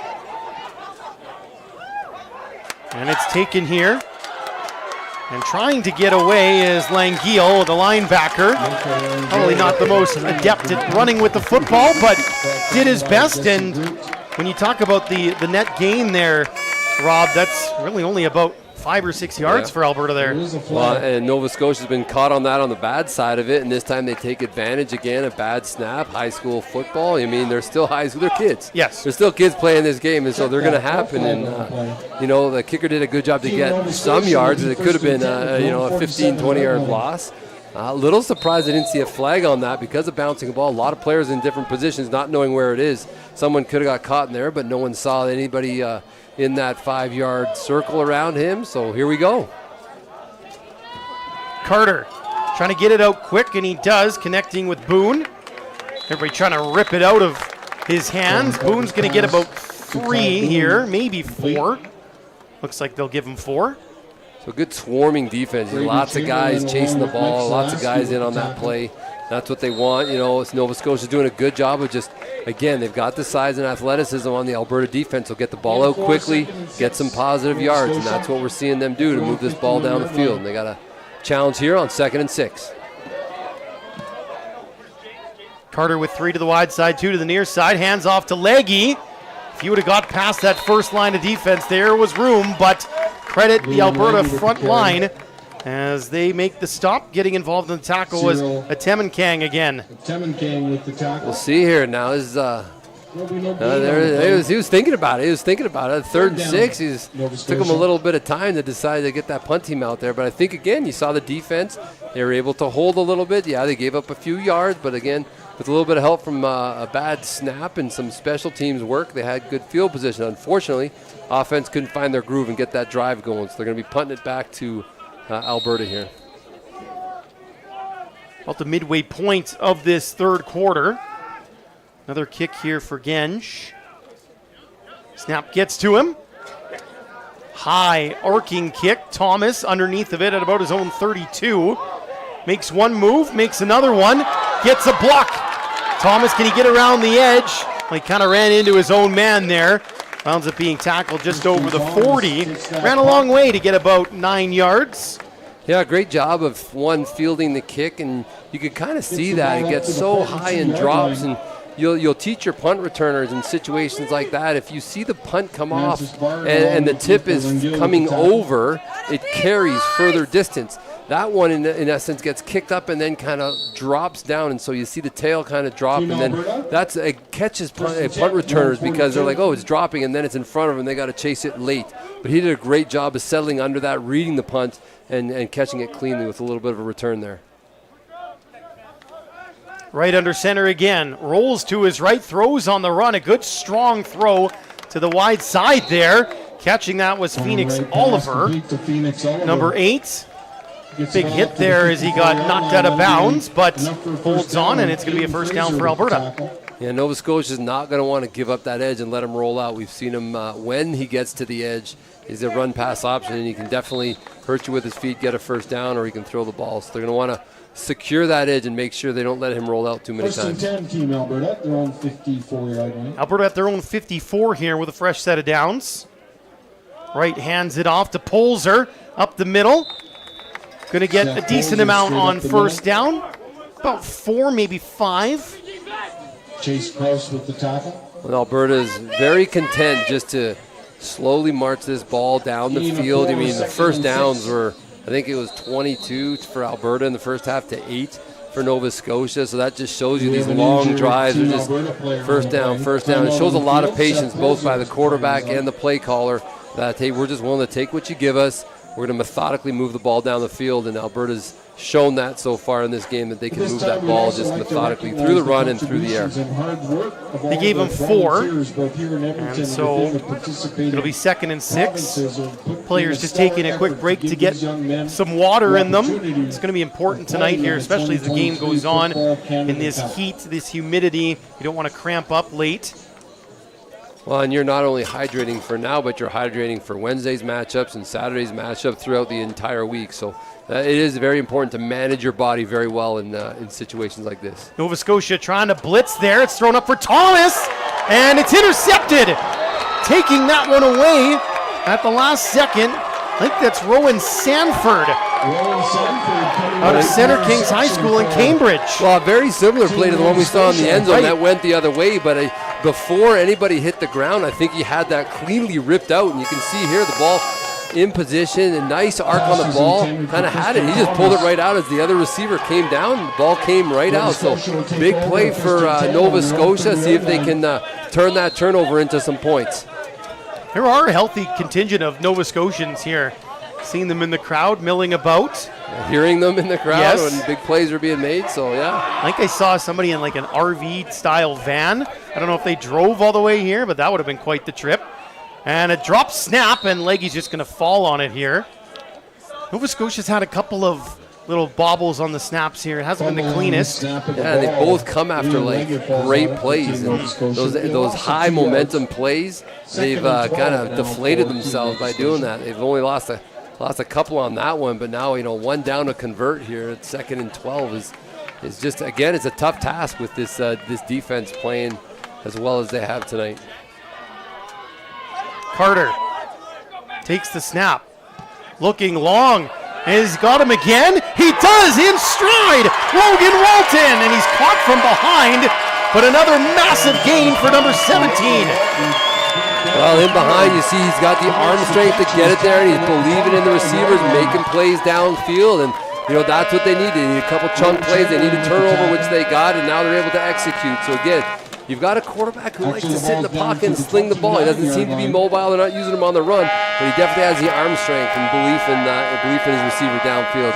S1: And it's taken here. And trying to get away is Langiel, the linebacker. Probably not the most adept at running with the football, but did his best. And when you talk about the net gain there, Rob, that's really only about 5 or 6 yards for Alberta there.
S2: Well, and Nova Scotia's been caught on that on the bad side of it, and this time they take advantage again. A bad snap, high school football. They're still high school. They're kids.
S1: Yes.
S2: They're still kids playing this game, and so they're going to happen. And, the kicker did a good job to get some yards. It could have been, a 15, 20-yard loss. A little surprised I didn't see a flag on that because of bouncing a ball. A lot of players in different positions not knowing where it is. Someone could have got caught in there, but no one saw anybody in that 5-yard circle around him. So here we go.
S1: Carter trying to get it out quick, and he does, connecting with Boone. Everybody trying to rip it out of his hands. Boone's going to get about 3 here, maybe 4. Looks like they'll give him 4.
S2: So good swarming defense. Lots of guys chasing the ball, lots of guys in on that play. That's what they want. Nova Scotia's doing a good job of just, again, they've got the size and athleticism on the Alberta defense. They'll get the ball out quickly, get some positive yards, and that's what we're seeing them do to move this ball down the field. And they got a challenge here on 2nd and 6.
S1: Carter with 3 to the wide side, 2 to the near side. Hands off to Leggy. If you would have got past that first line of defense, there was room, but credit the Alberta front line as they make the stop. Getting involved in the tackle was Atemenkang again.
S3: Atemenkang with the tackle.
S2: We'll see here now. He was thinking about it. 3rd and 6. Took him a little bit of time to decide to get that punt team out there. But I think, again, you saw the defense. They were able to hold a little bit. Yeah, they gave up a few yards, but again, with a little bit of help from a bad snap and some special teams work, they had good field position. Unfortunately, offense couldn't find their groove and get that drive going, so they're going to be punting it back to Alberta here.
S1: About the midway point of this third quarter. Another kick here for Gensch. Snap gets to him. High arcing kick. Thomas underneath of it at about his own 32. Makes one move, makes another one. Gets a block. Thomas, can he get around the edge? Well, he kind of ran into his own man there. Wounds up being tackled just over the 40. Ran a long way to get about 9 yards.
S2: Yeah, great job of fielding the kick, and you can kind of see that it gets so high and drops, and you'll teach your punt returners in situations like that. If you see the punt come off and the tip is coming over, it carries further distance. That one, in essence, gets kicked up and then kind of drops down, and so you see the tail kind of drop, and then it catches punt returners because they're like, oh, it's dropping, and then it's in front of them, and they got to chase it late. But he did a great job of settling under that, reading the punt, and catching it cleanly with a little bit of a return there.
S1: Right under center again. Rolls to his right, throws on the run. A good strong throw to the wide side there. Catching that was Phoenix Oliver, number 8. Big hit there as he got knocked out of bounds, but holds on, and it's going to be a first down for Alberta.
S2: Yeah, Nova Scotia is not going to want to give up that edge and let him roll out. We've seen him when he gets to the edge, is a run-pass option, and he can definitely hurt you with his feet, get a first down, or he can throw the ball. So they're going to want to secure that edge and make sure they don't let him roll out too many times.
S3: First and 10, Team Alberta at their own 54-yard line.
S1: Alberta at their own 54 here with a fresh set of downs. Right hands it off to Polzer up the middle. Going to get a decent amount on first down. About 4, maybe 5.
S3: Chase Krause with the tackle.
S2: Well, Alberta is very content just to slowly march this ball down the field. I mean, the first downs were, I think it was 22 for Alberta in the first half to 8 for Nova Scotia. So that just shows you these long drives are just first down, first down. It shows a lot of patience both by the quarterback and the play caller that, hey, we're just willing to take what you give us. We're going to methodically move the ball down the field, and Alberta's shown that so far in this game that they can move that ball just methodically through the run and through the air.
S1: They gave him 4, and so it'll be 2nd and 6. Players just taking a quick break to get some water in them. It's going to be important tonight here, especially as the game goes on in this heat, this humidity. You don't want to cramp up late.
S2: Well, and you're not only hydrating for now, but you're hydrating for Wednesday's matchups and Saturday's matchup throughout the entire week. So it is very important to manage your body very well in situations like this.
S1: Nova Scotia trying to blitz there. It's thrown up for Thomas, and it's intercepted. Taking that one away at the last second. I think that's Rowan Sanford out of Center Kings High School in Cambridge.
S2: Well, a very similar play to the one we saw in the end zone. That went the other way, but before anybody hit the ground, I think he had that cleanly ripped out, and you can see here the ball in position, a nice arc on the ball, kind of had it. He just pulled it right out as the other receiver came down. The ball came right out. So big play for Nova Scotia. See if they can turn that turnover into some points.
S1: There are a healthy contingent of Nova Scotians here. Seeing them in the crowd, milling about.
S2: Hearing them in the crowd when big plays are being made, so yeah.
S1: I think I saw somebody in like an RV-style van. I don't know if they drove all the way here, but that would have been quite the trip. And a drop snap, and Leggy's just going to fall on it here. Nova Scotia's had a couple of little bobbles on the snaps here. It hasn't been the cleanest.
S2: Yeah, they both come after like great plays. And those high momentum plays, they've kind of deflated themselves by doing that. They've only lost a couple on that one, but now, one down to convert here at 2nd and 12 is just, again, it's a tough task with this defense playing as well as they have tonight.
S1: Carter takes the snap, looking long, and he's got him again. He does in stride, Logan Walton, and he's caught from behind, but another massive gain for number 17.
S2: Well, in behind, you see he's got the arm strength to get it there, and he's believing in the receivers, making plays downfield, and that's what they need. They need a couple chunk plays. They need a turnover, which they got, and now they're able to execute. So again, you've got a quarterback who likes to sit in the pocket and sling the ball. He doesn't seem to be mobile. They're not using him on the run, but he definitely has the arm strength and belief in his receiver downfield.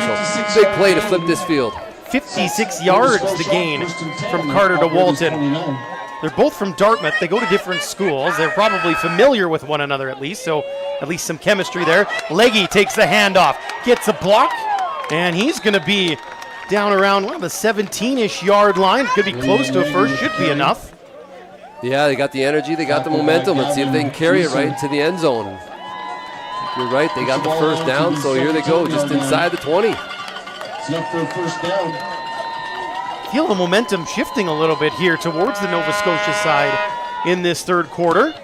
S2: So big play to flip this field.
S1: 56 yards to gain from Carter to Walton. They're both from Dartmouth. They go to different schools. They're probably familiar with one another at least, so at least some chemistry there. Leggy takes the handoff, gets a block, and he's going to be down around the 17-ish yard line. Could be close to a first, should be enough.
S2: Yeah, they got the energy, they got the momentum. Let's see if they can carry it right into the end zone. You're right, they got the first down, so here they go, just inside the 20.
S3: It's enough for a first down.
S1: Feel the momentum shifting a little bit here towards the Nova Scotia side in this third quarter.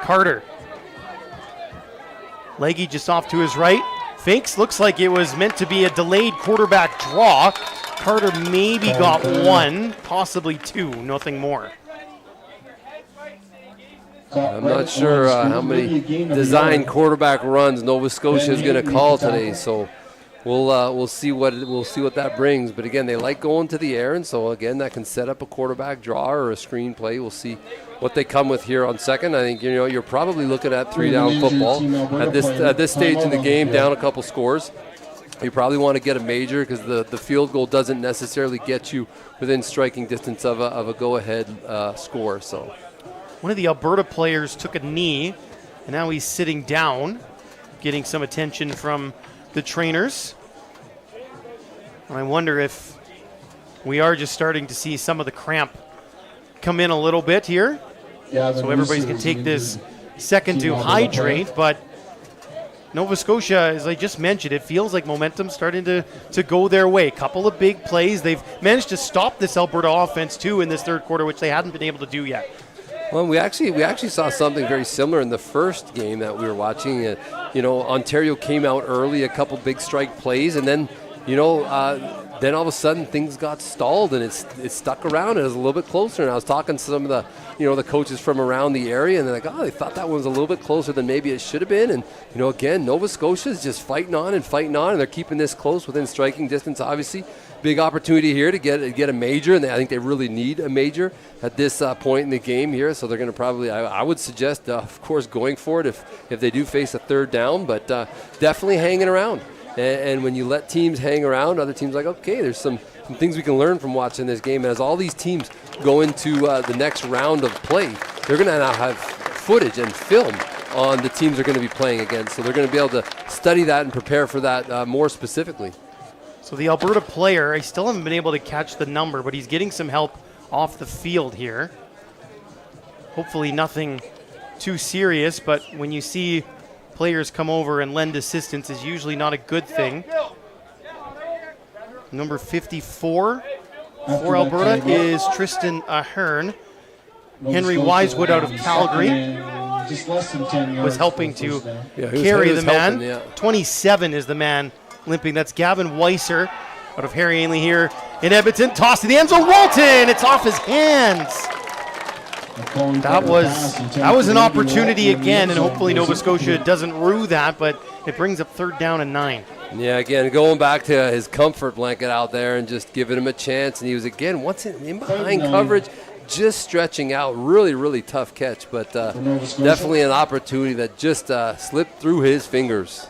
S1: Carter. Leggy just off to his right. Fakes, looks like it was meant to be a delayed quarterback draw. Carter maybe got one, possibly two, nothing more.
S2: I'm not sure how many design quarterback runs Nova Scotia is going to call today, so we'll see what that brings. But again, they like going to the air, and so again, that can set up a quarterback draw or a screen play. We'll see what they come with here on second. I think you're probably looking at 3-down football at this stage in the game, down a couple scores. You probably want to get a major because the field goal doesn't necessarily get you within striking distance of a go-ahead score. So.
S1: One of the Alberta players took a knee, and now he's sitting down, getting some attention from the trainers. And I wonder if we are just starting to see some of the cramp come in a little bit here.
S3: Yeah,
S1: so everybody's going to take this second to hydrate, but Nova Scotia, as I just mentioned, it feels like momentum's starting to go their way. A couple of big plays. They've managed to stop this Alberta offense, too, in this third quarter, which they hadn't been able to do yet.
S2: Well, we actually saw something very similar in the first game that we were watching. Ontario came out early, a couple big strike plays, and then, then all of a sudden things got stalled and it stuck around. It was a little bit closer, and I was talking to some of the coaches from around the area, and they're like, they thought that one was a little bit closer than maybe it should have been. And again, Nova Scotia is just fighting on, and they're keeping this close within striking distance. Obviously, big opportunity here to get a major, and I think they really need a major at this point in the game here. So they're going to probably, I would suggest, of course, going for it if they do face a third down, but definitely hanging around. And when you let teams hang around, other teams are like, okay, there's some things we can learn from watching this game. And as all these teams go into the next round of play, they're going to now have footage and film on the teams they're going to be playing against. So they're going to be able to study that and prepare for that more specifically.
S1: So the Alberta player, I still haven't been able to catch the number, but he's getting some help off the field here. Hopefully nothing too serious, but when you see players come over and lend assistance is usually not a good thing. Number 54 for Alberta is Tristan Ahern. Henry Wisewood out of Calgary was helping to carry the man. 27 is the man limping. That's Gavin Weiser out of Harry Ainley here in Edmonton. Toss to the end zone. Walton! It's off his hands. That was an opportunity again, and hopefully Nova Scotia doesn't rue that, but it brings up 3rd down and 9.
S2: Yeah, again, going back to his comfort blanket out there and just giving him a chance. And he was, again, once in behind coverage, just stretching out. Really, really tough catch, but definitely an opportunity that just slipped through his fingers.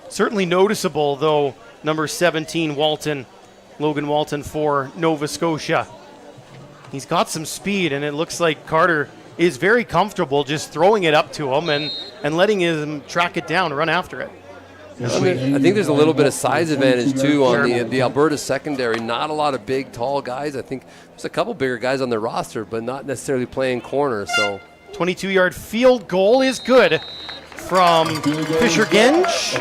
S1: Certainly noticeable, though, number 17, Logan Walton for Nova Scotia. He's got some speed, and it looks like Carter is very comfortable just throwing it up to him and letting him track it down, run after it.
S2: I think there's a little bit of size advantage, too, on the Alberta secondary. Not a lot of big, tall guys. I think there's a couple bigger guys on their roster, but not necessarily playing corner. So
S1: 22-yard field goal is good from Fisher Genge,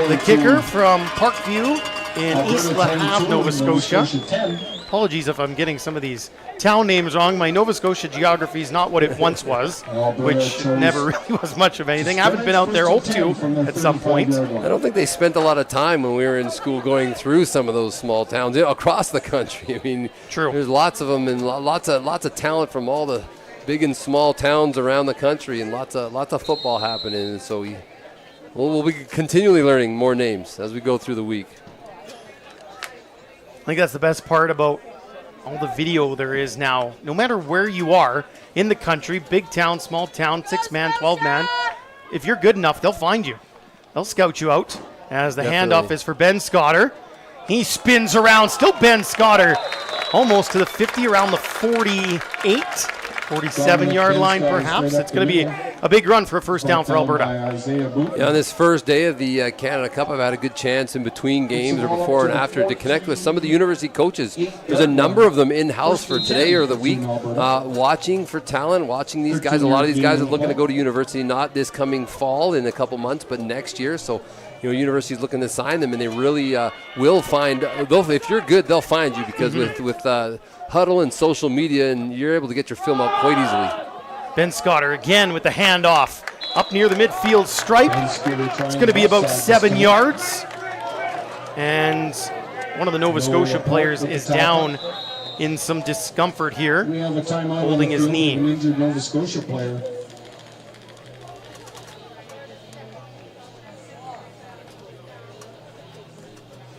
S1: the kicker from Parkview in East Le Havre, Nova Scotia. Apologies if I'm getting some of these town names wrong. My Nova Scotia geography is not what it once was, which never really was much of anything. I haven't been out there, hope to, at some point.
S2: I don't think they spent a lot of time when we were in school going through some of those small towns across the country. I mean,
S1: true.
S2: There's lots of them and lots of talent from all the big and small towns around the country, and lots of football happening. And so we'll be continually learning more names as we go through the week.
S1: I think that's the best part about all the video there is now. No matter where you are in the country, big town, small town, 6-man, 12-man, if you're good enough, they'll find you. They'll scout you out. As the handoff is for Ben Scotter. He spins around. Still Ben Scotter. Almost to the 50, around the 48, 47-yard line perhaps. It's going to be a big run for a first down for Alberta.
S2: Yeah, on this first day of the Canada Cup, I've had a good chance in between games or before and after to connect with some of the university coaches. There's a number of them in-house for today or the week, watching for talent, watching these guys. A lot of these guys are looking to go to university, not this coming fall in a couple months, but next year. So, university's looking to sign them, and they really will find. If you're good, they'll find you because with Huddle and social media, and you're able to get your film up quite easily.
S1: Ben Scotter again with the handoff up near the midfield stripe. It's going to be about 7 yards. And one of the Nova Scotia players is down in some discomfort here,
S3: We have a timeout
S1: holding his
S3: on the field
S1: knee.
S3: with an injured Nova Scotia player.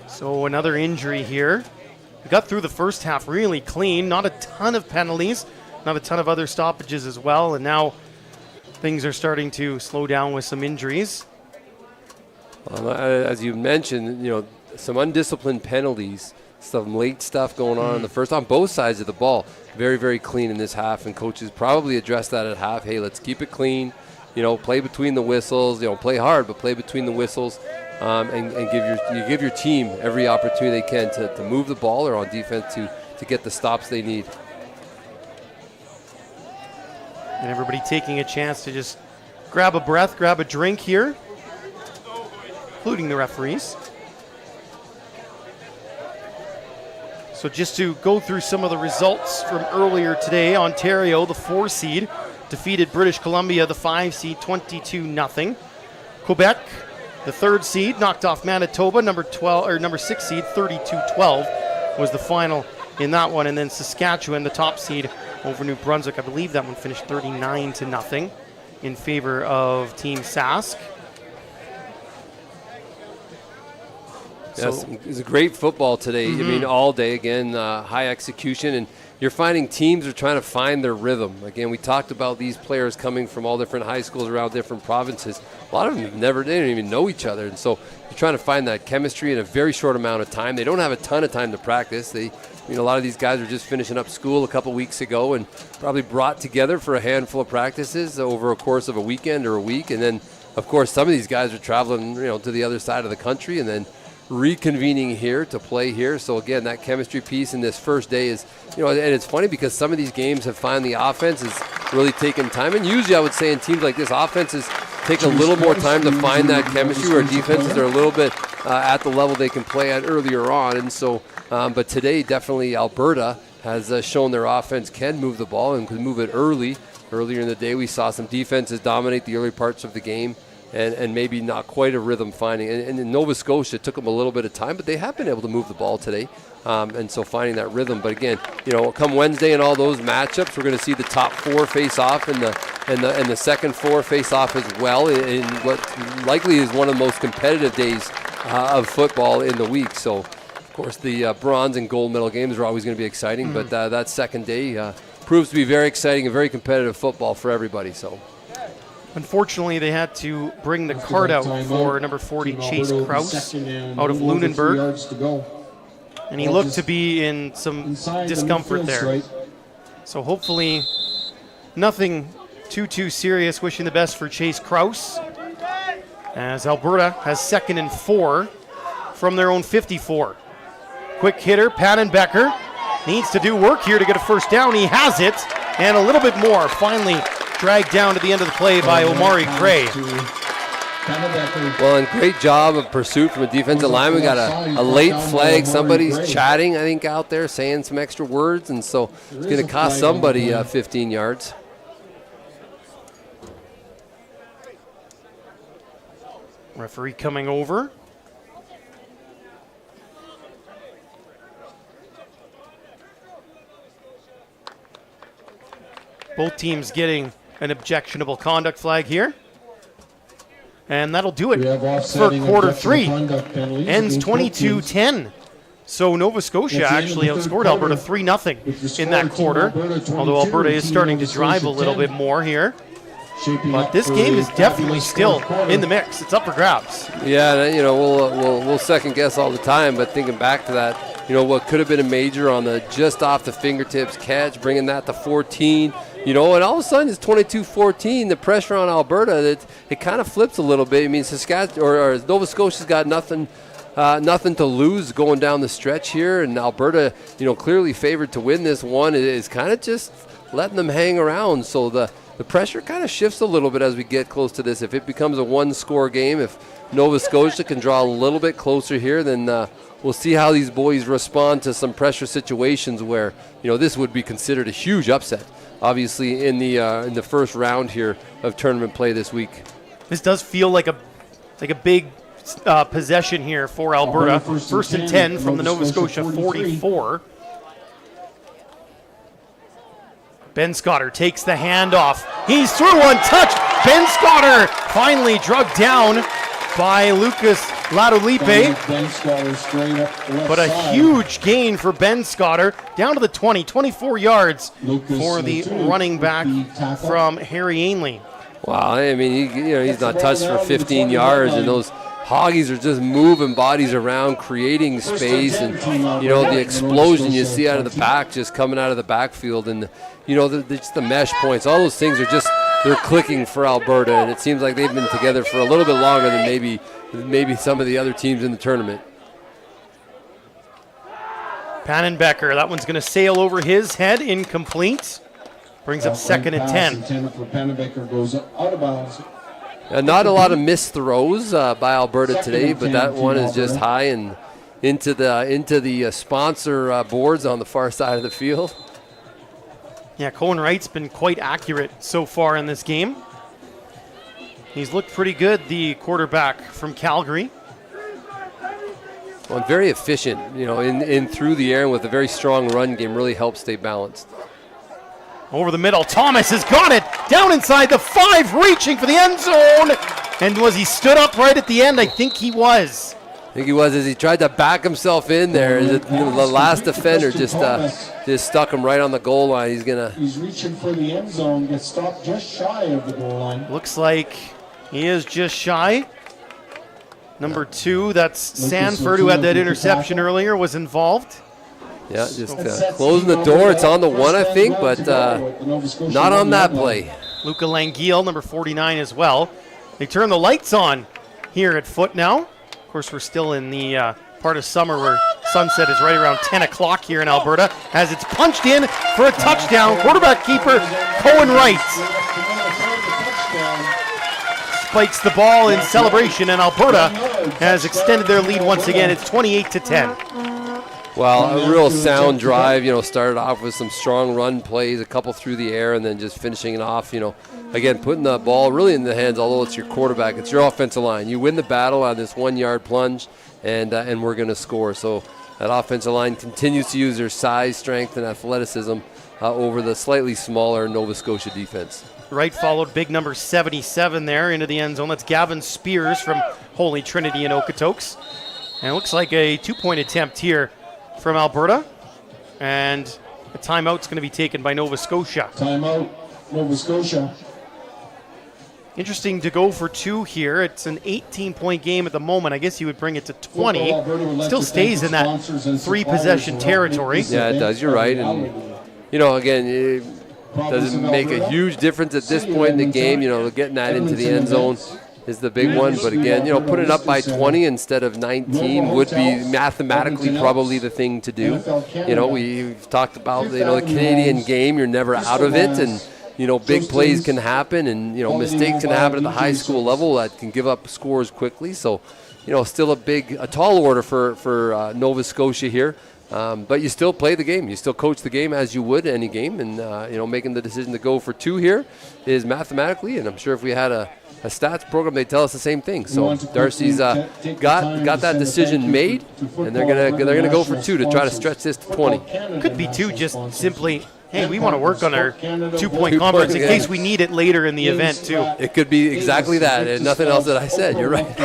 S1: So another injury here. We got through the first half really clean. Not a ton of penalties, not a ton of other stoppages as well. And now things are starting to slow down with some injuries.
S2: As you mentioned, some undisciplined penalties, some late stuff going on in the first on both sides of the ball. Very, very clean in this half, and coaches probably addressed that at half. Hey, let's keep it clean. Play between the whistles. Play hard, but play between the whistles, and give your team every opportunity they can to move the ball or on defense to get the stops they need.
S1: And everybody taking a chance to just grab a breath, grab a drink here, including the referees. So just to go through some of the results from earlier today, Ontario, the 4 seed, defeated British Columbia, the 5 seed, 22-0. Quebec, the 3rd seed, knocked off Manitoba, number 6 seed, 32-12 was the final in that one. And then Saskatchewan, the top seed, over New Brunswick. I believe that one finished 39-0 in favor of Team Sask.
S2: Yes, it was a great football today. I mean, all day, again, high execution, and you're finding teams are trying to find their rhythm. Again, we talked about these players coming from all different high schools around different provinces. A lot of them they didn't even know each other, and so you're trying to find that chemistry in a very short amount of time. They don't have a ton of time to practice. A lot of these guys are just finishing up school a couple weeks ago and probably brought together for a handful of practices over a course of a weekend or a week, and then, of course, some of these guys are traveling, to the other side of the country, and then reconvening here to play here. So again, that chemistry piece in this first day is, and it's funny because some of these games have found the offense is really taken time. And usually I would say in teams like this, offenses take a little more time to find that chemistry, where defenses are a little bit at the level they can play at earlier on. And so, but today definitely Alberta has shown their offense can move the ball and can move it early. Earlier in the day, we saw some defenses dominate the early parts of the game. And maybe not quite a rhythm finding. And in Nova Scotia, it took them a little bit of time, but they have been able to move the ball today. And so finding that rhythm. But again, come Wednesday and all those matchups, we're going to see the top 4 face off and the second 4 face off as well in what likely is one of the most competitive days of football in the week. So, of course, the bronze and gold medal games are always going to be exciting, but that second day proves to be very exciting and very competitive football for everybody. So.
S1: Unfortunately, they had to bring the cart out for number 40, Chase Krause, out of Lunenburg. And he looked to be in some discomfort there. So hopefully nothing too serious. Wishing the best for Chase Krause, as Alberta has 2nd and 4 from their own 54. Quick hitter, Pannenbecker, needs to do work here to get a first down. He has it, and a little bit more. Finally dragged down to the end of the play by Omari Gray.
S2: Well, and great job of pursuit from a defensive lineman. We got a late flag. Somebody's chatting, I think, out there, saying some extra words, and so it's going to cost somebody 15 yards.
S1: Referee coming over. Both teams getting an objectionable conduct flag here. And that'll do it for quarter 3. Ends 22-10. So Nova Scotia actually outscored Alberta 3-0 in that quarter, although Alberta is starting to drive a little bit more here. But this game is definitely still in the mix. It's up for grabs.
S2: Yeah, we'll second guess all the time, but thinking back to that, what could have been a major on the just off the fingertips catch, bringing that to 14. And all of a sudden it's 22-14. The pressure on Alberta, it kind of flips a little bit. I mean, or Nova Scotia's got nothing to lose going down the stretch here, and Alberta, clearly favored to win this one, is kind of just letting them hang around. So the pressure kind of shifts a little bit as we get close to this. If it becomes a one-score game, if Nova Scotia can draw a little bit closer here, then we'll see how these boys respond to some pressure situations where, this would be considered a huge upset obviously in the first round here of tournament play this week.
S1: This does feel like a big possession here for Alberta. First and 10 from the Nova Scotia 44. Ben Scotter takes the handoff. He's through one touch. Ben Scotter finally drugged down by Lucas Ladolipe. But a huge gain for Ben Scotter. Down to the 20, 24 yards for the running back from Harry Ainley.
S2: Wow, I mean, he's not touched for 15 yards, and those Hoggies are just moving bodies around, creating space, and, the explosion you see out of the back, just coming out of the backfield, and, just the mesh points, all those things they're clicking for Alberta, and it seems like they've been together for a little bit longer than maybe some of the other teams in the tournament.
S1: Pannenbecker, that one's going to sail over his head, incomplete. Brings up second and 10.
S3: For Pannenbecker goes out of bounds.
S2: Not a lot of missed throws by Alberta today, but that one is just high and into the sponsor boards on the far side of the field.
S1: Yeah, Cohen Wright's been quite accurate so far in this game. He's looked pretty good, the quarterback from Calgary.
S2: Well, very efficient, in through the air, and with a very strong run game, really helps stay balanced.
S1: Over the middle, Thomas has got it down inside the 5, reaching for the end zone. And was he stood up right at the end? I think he was.
S2: As he tried to back himself in there. The last defender just stuck him right on the goal line.
S3: He's reaching for the end zone, gets stopped just shy of the goal line.
S1: Looks like he is just shy. Number 2, that's Sanford, who had that interception earlier, was involved.
S2: Yeah, just closing the door. It's on the 1, I think, but not on that play.
S1: Luca Langiel, number 49 as well. They turn the lights on here at Foote now. Of course, we're still in the part of summer where sunset is right around 10 o'clock here in Alberta, as it's punched in for a touchdown. Quarterback keeper Cohen Wright spikes the ball in celebration, and Alberta has extended their lead once again. It's 28-10.
S2: Well, a real sound drive, started off with some strong run plays, a couple through the air, and then just finishing it off, again, putting the ball really in the hands, although it's your quarterback, it's your offensive line. You win the battle on this 1-yard plunge, and we're going to score. So that offensive line continues to use their size, strength, and athleticism over the slightly smaller Nova Scotia defense.
S1: Wright followed big number 77 there into the end zone. That's Gavin Spears from Holy Trinity in Okotoks. And it looks like a 2-point attempt here from Alberta, and a timeout's going to be taken by Nova Scotia.
S3: Timeout, Nova Scotia.
S1: Interesting to go for 2 here. It's an 18-point game at the moment. I guess you would bring it to 20. Still stays in that 3-possession territory.
S2: Yeah, it does. You're right. And, again, it doesn't make a huge difference at this point in the game. Getting that into the end zone is the big one, but again, putting it up by 20 instead of 19 would be mathematically probably the thing to do. We've talked about the Canadian game. You're never out of it, and big plays can happen, and mistakes can happen at the high school level that can give up scores quickly. So, still a tall order for Nova Scotia here. But you still play the game. You still coach the game as you would any game, and making the decision to go for 2 here is mathematically, and I'm sure if we had a stats program, they tell us the same thing. So Darcy's got that decision made, and they're gonna go for 2 to try to stretch this to 20.
S1: Could be 2 just simply, hey, we want to work on our 2-point conference in case we need it later in the event too.
S2: It could be exactly that, and nothing else that I said. You're right.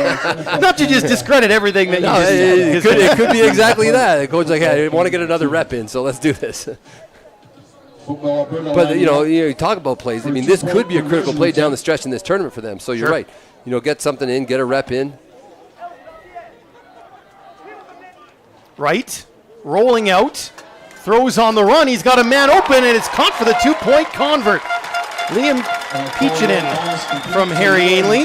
S1: Not to just discredit everything that you just said.
S2: It could be exactly that. The coach's like, hey, I want to get another rep in, so let's do this. But you talk about plays. I mean, this could be a critical play down the stretch in this tournament for them. So you're right. Get something in, get a rep in.
S1: Wright rolling out, throws on the run. He's got a man open, and it's caught for the 2-point convert. Liam Peachinen from Harry Ainley.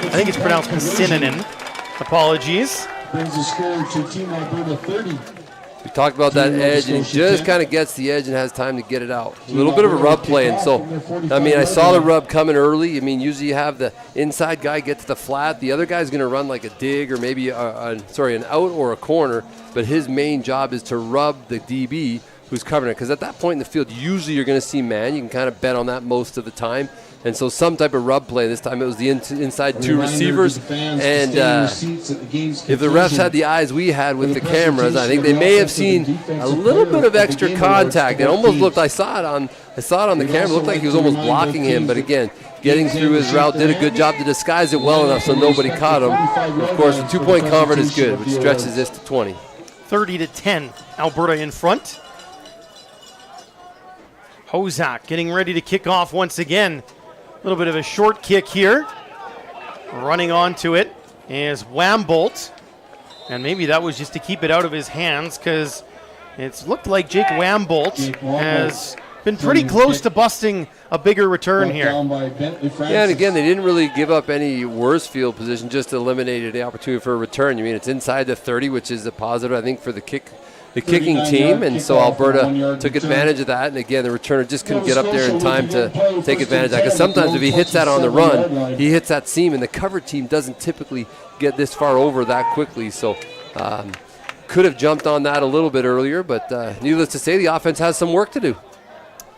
S1: I think it's pronounced Pissininen. Apologies.
S3: Brings the score to Team Alberta 30.
S2: We talked about that edge, and he just kind of gets the edge and has time to get it out. A little bit of a rub play, and so, I saw the rub coming early. Usually you have the inside guy get to the flat. The other guy's going to run like a dig or maybe, an out or a corner, but his main job is to rub the DB who's covering it. Because at that point in the field, usually you're going to see man. You can kind of bet on that most of the time. And so some type of rub play. This time it was the inside two receivers. And if the refs had the eyes we had with the cameras, I think they may have seen a little bit of extra contact. It almost looked, I saw it on the camera, it looked like he was almost blocking him. But again, getting through his route, did a good job to disguise it well enough so nobody caught him. Of course, the 2-point convert is good, which stretches this to 20.
S1: 30-10, Alberta in front. Hozak getting ready to kick off once again. A little bit of a short kick here. Running onto it is Wambolt. And maybe that was just to keep it out of his hands, because it's looked like Jake Wambolt has been pretty close to busting a bigger return here.
S2: Yeah, and again, they didn't really give up any worse field position, just eliminated the opportunity for a return. I mean, it's inside the 30, which is a positive, I think, for the kicking team, and so Alberta took advantage of that. And again, the returner just couldn't get up there in time to take advantage of that, because sometimes if he hits that on the run, he hits that seam, and the cover team doesn't typically get this far over that quickly. So could have jumped on that a little bit earlier, but needless to say, the offense has some work to do.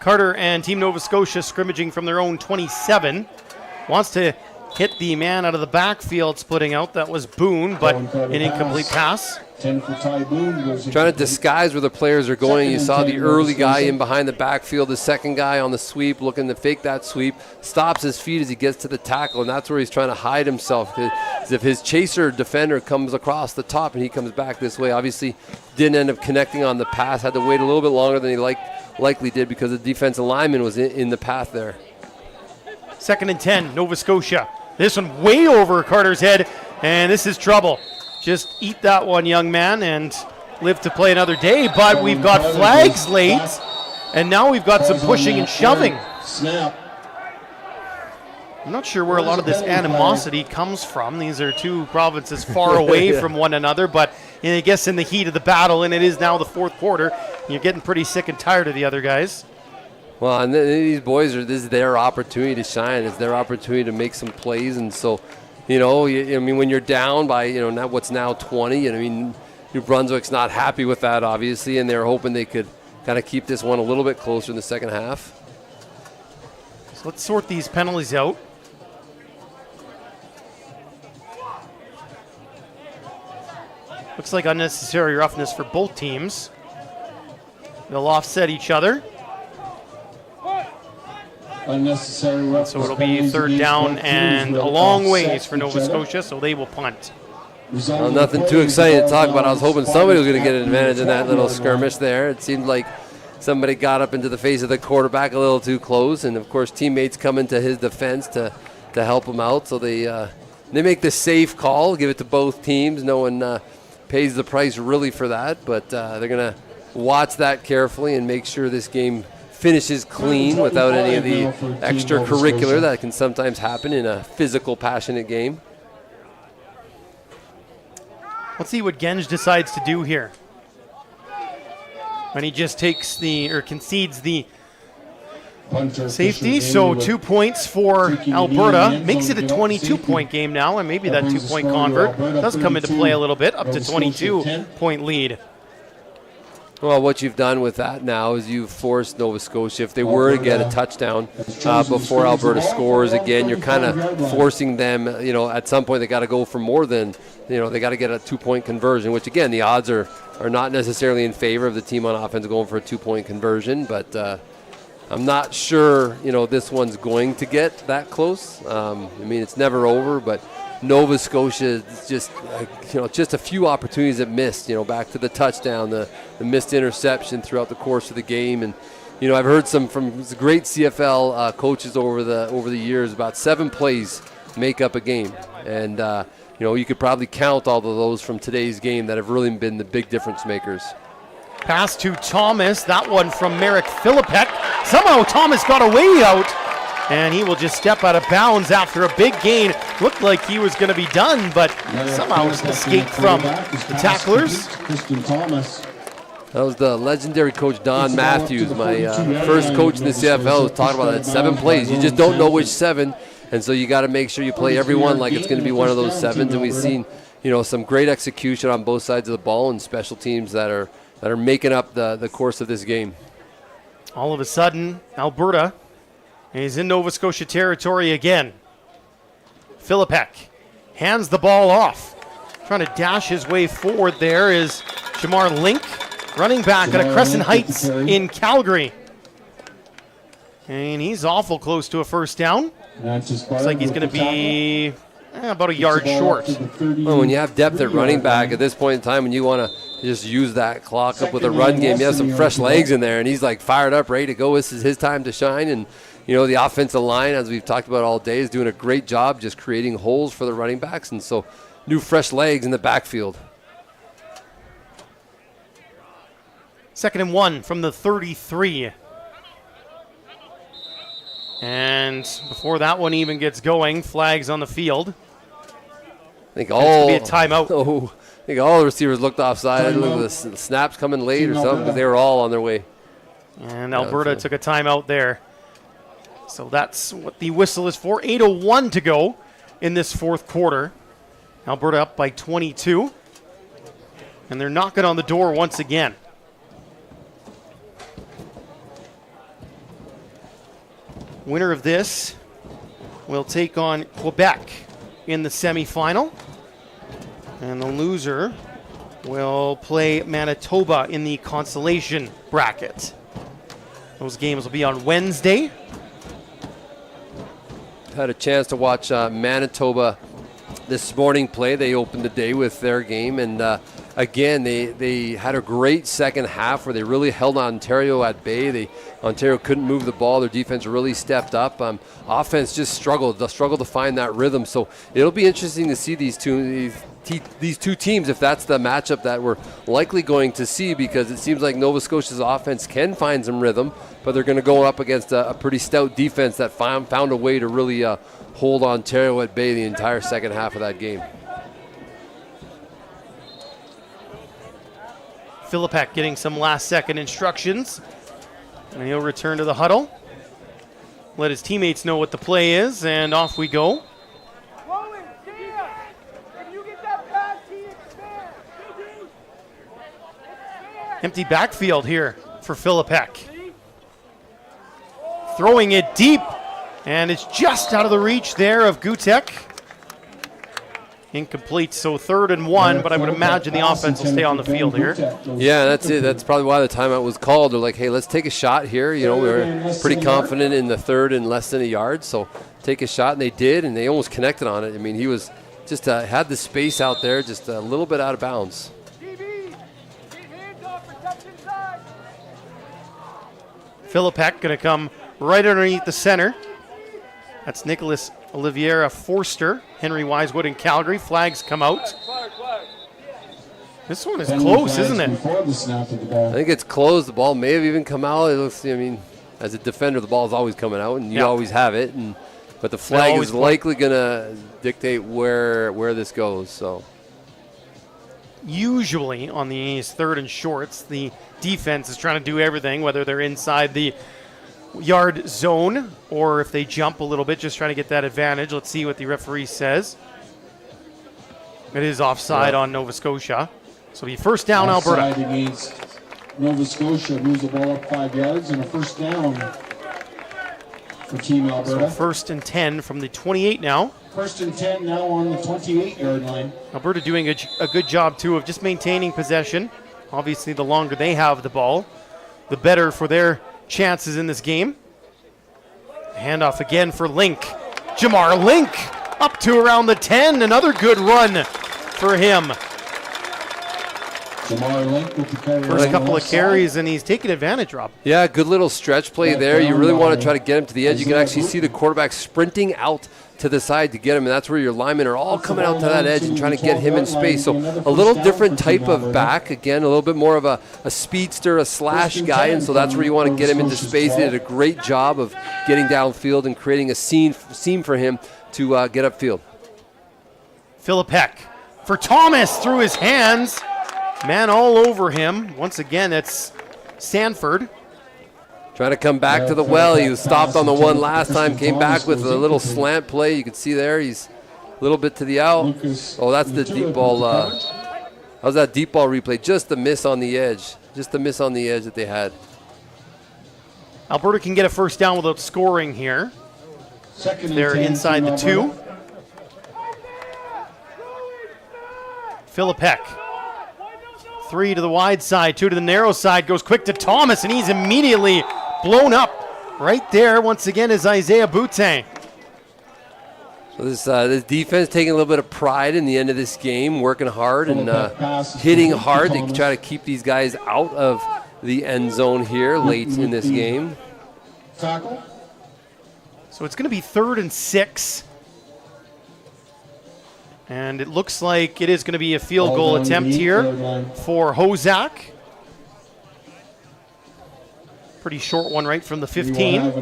S1: Carter and Team Nova Scotia scrimmaging from their own 27. Wants to hit the man out of the backfield, splitting out. That was Boone, but an incomplete pass.
S3: 10 for Ty Boone goes
S2: Trying to disguise where the players are going. You saw the early guy in behind the backfield, the second guy on the sweep, looking to fake that sweep, stops his feet as he gets to the tackle, and that's where he's trying to hide himself. Because if his chaser defender comes across the top and he comes back this way, obviously didn't end up connecting on the pass, had to wait a little bit longer than he likely did, because the defensive lineman was in the path there.
S1: 2nd and 10, Nova Scotia. This one way over Carter's head, and this is trouble. Just eat that one, young man, and live to play another day. But we've got flags late, and now we've got some pushing and shoving. I'm not sure where a lot of this animosity comes from. These are two provinces far away from one another, but I guess in the heat of the battle, and it is now the fourth quarter, you're getting pretty sick and tired of the other guys.
S2: Well, and these boys, this is their opportunity to shine. It's their opportunity to make some plays, and so, I mean, when you're down by, what's now 20, I mean, New Brunswick's not happy with that, obviously, and they're hoping they could kind of keep this one a little bit closer in the second half.
S1: So let's sort these penalties out. Looks like unnecessary roughness for both teams. They'll offset each other.
S3: Unnecessary roughness.
S1: So it'll be 3rd down and a long ways for Nova Scotia, so they will punt.
S2: Well, nothing too exciting to talk about. I was hoping somebody was going to get an advantage in that little skirmish there. It seemed like somebody got up into the face of the quarterback a little too close, and of course teammates come into his defense to help him out. So they make the safe call, give it to both teams. No one pays the price really for that, but they're going to watch that carefully and make sure this game finishes clean without any of the extracurricular that can sometimes happen in a physical, passionate game.
S1: Let's see what Genge decides to do here. When he just concedes the safety, so 2 points for Alberta. Makes it a 22-point game now, and maybe that 2-point convert does come into play a little bit, up to 22-point lead.
S2: Well, what you've done with that now is you've forced Nova Scotia, if they were to get a touchdown before Alberta scores, again, you're kind of forcing them, at some point they got to go for more than, they got to get a 2-point conversion, which, again, the odds are not necessarily in favor of the team on offense going for a 2-point conversion, but I'm not sure, this one's going to get that close. I mean, it's never over, but Nova Scotia just a few opportunities that missed, back to the touchdown, the missed interception throughout the course of the game. And, I've heard some from great CFL coaches over the years about 7 plays make up a game. And, you could probably count all of those from today's game that have really been the big difference makers.
S1: Pass to Thomas, that one from Merrick Philippek. Somehow Thomas got away out, and he will just step out of bounds after a big gain. Looked like he was going to be done, but somehow escaped from the tacklers.
S2: That was the legendary coach Don Matthews, my first coach in the CFL, was talking about that 7 plays. You just don't know which 7, and so you got to make sure you play every one like it's going to be one of those 7s. And we've seen, some great execution on both sides of the ball and special teams that are, that are making up the course of this game.
S1: All of a sudden, Alberta is in Nova Scotia territory again. Philippek hands the ball off. Trying to dash his way forward there is Jamar Link, running back out of Crescent Heights in Calgary. And he's awful close to a first down. Looks like he's going to be about a yard short.
S2: Well, when you have depth at running back at this point in time, when you want to just use that clock up with a run game, you have some fresh legs in there, and he's like fired up, ready to go. This is his time to shine. And, you know, the offensive line, as we've talked about all day, is doing a great job just creating holes for the running backs. And so new fresh legs in the backfield.
S1: 2nd and 1 from the 33. And before that one even gets going, flags on the field.
S2: I think all
S1: be a timeout.
S2: Oh, I think all the receivers looked offside. Look at the snaps coming late or something, because they were all on their way.
S1: And Alberta took a timeout there. So that's what the whistle is for. 8:01 to go in this fourth quarter. Alberta up by 22. And they're knocking on the door once again. Winner of this will take on Quebec in the semifinal. And the loser will play Manitoba in the consolation bracket. Those games will be on Wednesday.
S2: Had a chance to watch Manitoba this morning play. They opened the day with their game, and again, they had a great second half where they really held Ontario at bay. Ontario couldn't move the ball. Their defense really stepped up. Offense just struggled to find that rhythm. So it'll be interesting to see these two teams, if that's the matchup that we're likely going to see, because it seems like Nova Scotia's offense can find some rhythm, but they're going to go up against a pretty stout defense that found a way to really hold Ontario at bay the entire second half of that game.
S1: Philippek getting some last-second instructions. And he'll return to the huddle. Let his teammates know what the play is, and off we go. Empty backfield here for Philippek. Throwing it deep, and it's just out of the reach there of Gutek. Incomplete, so 3rd and 1, but I would imagine the offense will stay on the field here.
S2: Yeah, that's it. That's probably why the timeout was called. They're like, hey, let's take a shot here. You know, we were pretty confident in the 3rd and less than a yard, so take a shot, and they did, and they almost connected on it. I mean, he was just had the space out there, just a little bit out of bounds.
S1: Philippek going to come right underneath the center. That's Nicholas Oliveira Forster, Henry Wisewood in Calgary. Flags come out. This one is close, isn't it?
S2: I think it's close. The ball may have even come out. It looks, I mean, as a defender, the ball is always coming out, and you always have it. But the flag is likely going to dictate where this goes. So
S1: usually on these 3rd and shorts, the defense is trying to do everything, whether they're inside the yard zone or if they jump a little bit, just trying to get that advantage. Let's see what the referee says. It is offside on Nova Scotia. So the first down,
S3: offside
S1: Alberta.
S3: Against Nova Scotia, moves the ball up 5 yards and a first down for Team Alberta.
S1: So 1st and 10 from the 28 now.
S3: 1st and 10 now on the 28-yard line.
S1: Alberta doing a good job, too, of just maintaining possession. Obviously, the longer they have the ball, the better for their chances in this game. Handoff again for Link. Jamar Link up to around the 10. Another good run for him.
S3: Jamar Link with the carry.
S1: First couple of carries, and he's taking advantage, Rob.
S2: Yeah, good little stretch play there. You really want to try to get him to the edge. You can actually see the quarterback sprinting out to the side to get him, and that's where your linemen are all coming out to that edge and trying to get him in space. So a little different type of back. Again, a little bit more of a speedster, a slash guy, and so that's where you want to get him into space. They did a great job of getting downfield and creating a seam for him to get upfield.
S1: Philippek for Thomas through his hands. Man all over him. Once again, it's Sanford.
S2: Trying to come back to the well. He was stopped on the one last time, came back with a little slant play. You can see there he's a little bit to the out. Oh, that's the deep ball. How's that deep ball replay? Just a miss on the edge. just the miss on the edge that they had.
S1: Alberta can get a first down without scoring here. They're inside the 2. Philip Heck. 3 to the wide side, 2 to the narrow side, goes quick to Thomas, and he's immediately blown up. Right there, once again, is Isaiah Boutin.
S2: So this defense taking a little bit of pride in the end of this game, working hard and hitting hard. They try to keep these guys out of the end zone here late in this game.
S3: Tackle.
S1: So it's going to be 3rd and 6. And it looks like it is going to be a field goal attempt here for Hozak. Pretty short one right from the 15.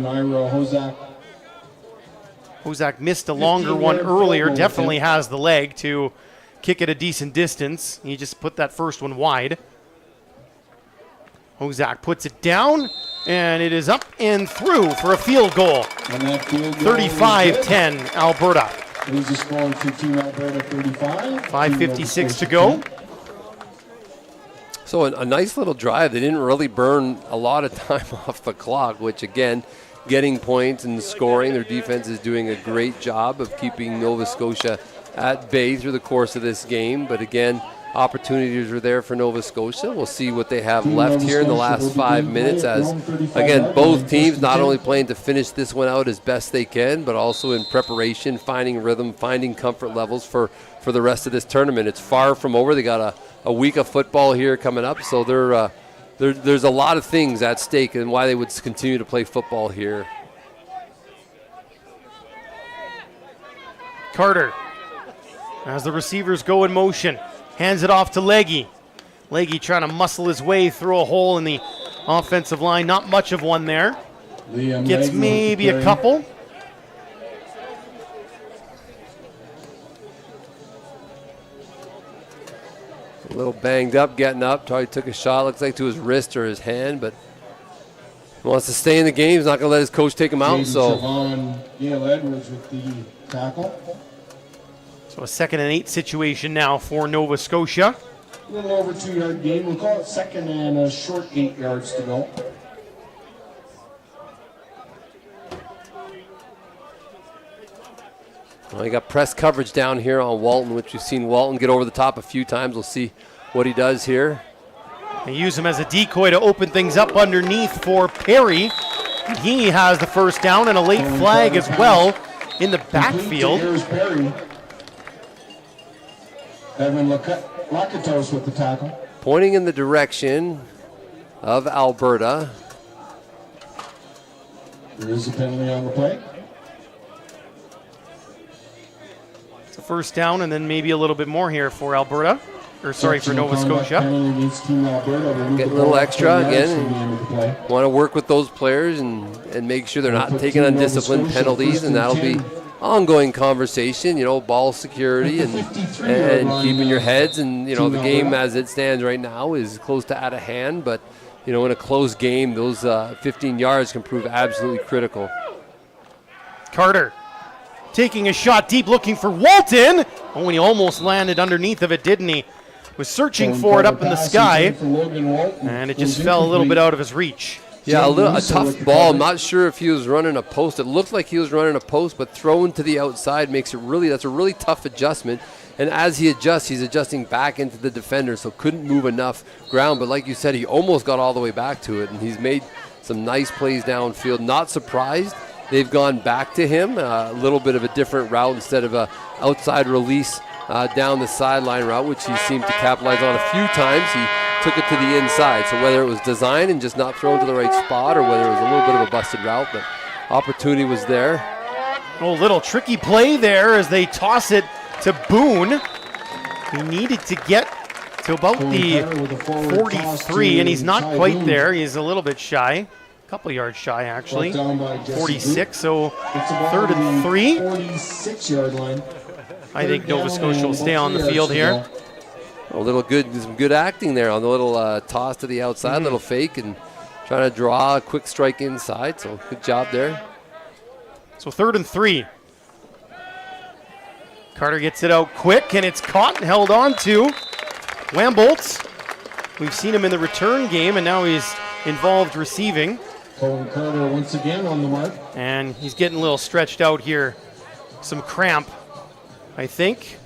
S1: Hozak missed a longer one earlier. Definitely has the leg to kick it a decent distance. He just put that first one wide. Hozak puts it down, and it is up and through for a field goal. 35-10, Alberta.
S3: Who's the score to Team Alberta 35?
S1: 5:56 to go.
S2: So a nice little drive. They didn't really burn a lot of time off the clock, which again, getting points and scoring. Their defense is doing a great job of keeping Nova Scotia at bay through the course of this game. But again, opportunities are there for Nova Scotia. We'll see what they have left here in the last 5 minutes as, again, both teams not only playing to finish this one out as best they can, but also in preparation, finding rhythm, finding comfort levels for the rest of this tournament. It's far from over. They got a week of football here coming up, so there's a lot of things at stake and why they would continue to play football here.
S1: Carter, as the receivers go in motion, hands it off to Leggy. Leggy trying to muscle his way through a hole in the offensive line. Not much of one there. Gets maybe a couple.
S2: A little banged up, getting up. Probably took a shot, looks like to his wrist or his hand, but he wants to stay in the game. He's not going to let his coach take him out.
S3: Gail Edwards with the tackle.
S1: So a 2nd and 8 situation now for Nova Scotia.
S3: A little over 2-yard game. We'll call it 2nd and a short 8 yards to go.
S2: Well, you got press coverage down here on Walton, which we've seen Walton get over the top a few times. We'll see what he does here.
S1: They use him as a decoy to open things up underneath for Perry. He has the first down and a late flag as well in the backfield.
S3: Here's Perry. Evan Lakatos with the tackle.
S2: Pointing in the direction of Alberta.
S3: There is a penalty on the play.
S1: It's a first down and then maybe a little bit more here for Alberta. Or sorry, for Nova Scotia.
S2: Get a little extra again. Want to work with those players and make sure they're not taking undisciplined penalties, and that'll be ongoing conversation, ball security and keeping your heads. And, the game as it stands right now is close to out of hand. But, in a close game, those 15 yards can prove absolutely critical.
S1: Carter taking a shot deep, looking for Walton. Oh, and he almost landed underneath of it, didn't he? Was searching for it up in the sky, and it just fell a little bit out of his reach.
S2: Yeah, a tough ball. I'm not sure if he was running a post. It looked like he was running a post, but thrown to the outside that's a really tough adjustment. And as he adjusts, he's adjusting back into the defender, so couldn't move enough ground. But like you said, he almost got all the way back to it, and he's made some nice plays downfield. Not surprised they've gone back to him, a little bit of a different route instead of a outside release down the sideline route, which he seemed to capitalize on a few times. He took it to the inside. So whether it was design and just not thrown to the right spot, or whether it was a little bit of a busted route, but opportunity was there.
S1: Oh, little tricky play there as they toss it to Boone. He needed to get to about the 43, and he's not quite there. He's a little bit shy. A couple yards shy, actually. 46, so 3rd and 3.
S3: 46-yard line.
S1: I think Nova Scotia will stay on the field here.
S2: Some good acting there on the little toss to the outside, little fake, and trying to draw a quick strike inside. So good job there.
S1: So 3rd and 3. Carter gets it out quick, and it's caught and held on to. Wamboltz We've seen him in the return game, and now he's involved receiving.
S3: Colin Carter once again on the mark.
S1: And he's getting a little stretched out here. Some cramp, I think.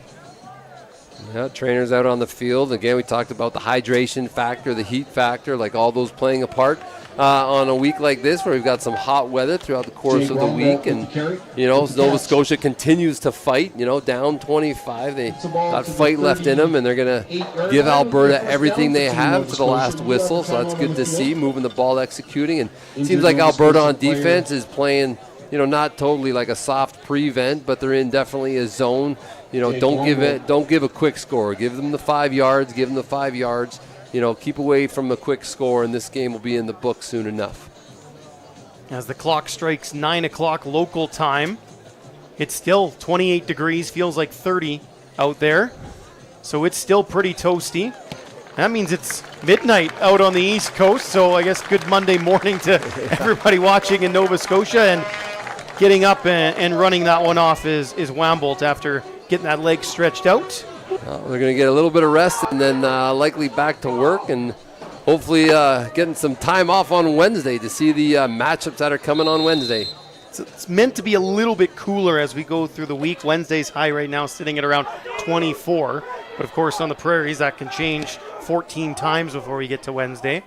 S2: Yeah, trainers out on the field. Again, we talked about the hydration factor, the heat factor, like all those playing a part on a week like this where we've got some hot weather throughout the course of the week. And, Nova Scotia continues to fight, down 25. They got fight left in them, and they're going to give Alberta everything they have to the last whistle. So that's good to see, moving the ball, executing. And it seems like Alberta on defense is playing, not totally like a soft prevent, but they're in definitely a zone. Don't give a quick score. Give them the 5 yards. Give them the 5 yards. Keep away from a quick score, and this game will be in the book soon enough.
S1: As the clock strikes 9 o'clock local time, it's still 28 degrees, feels like 30 out there. So it's still pretty toasty. That means it's midnight out on the East Coast, so I guess good Monday morning to everybody watching in Nova Scotia. And getting up and running that one off is Wambolt after getting that leg stretched out.
S2: They're going to get a little bit of rest and then likely back to work and hopefully getting some time off on Wednesday to see the matchups that are coming on Wednesday.
S1: So it's meant to be a little bit cooler as we go through the week. Wednesday's high right now sitting at around 24. But, of course, on the prairies, that can change 14 times before we get to Wednesday.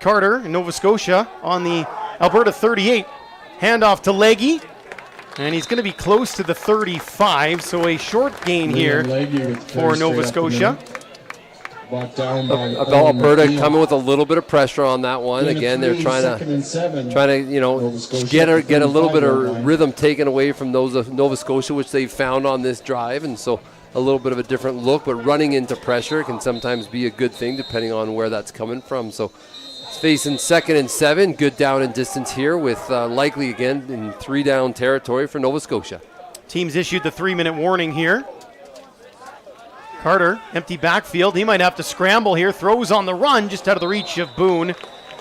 S1: Carter in Nova Scotia on the Alberta 38. Handoff to Leggy. And he's going to be close to the 35, so a short gain here for Nova Scotia.
S2: Alberta coming with a little bit of pressure on that one. Again, they're trying to get a little bit of rhythm taken away from those of Nova Scotia, which they've found on this drive, and so a little bit of a different look. But running into pressure can sometimes be a good thing depending on where that's coming from. So it's facing 2nd and 7, good down and distance here with likely again in 3 down territory for Nova Scotia.
S1: Teams issued the 3-minute warning here. Carter, empty backfield. He might have to scramble here. Throws on the run just out of the reach of Boone.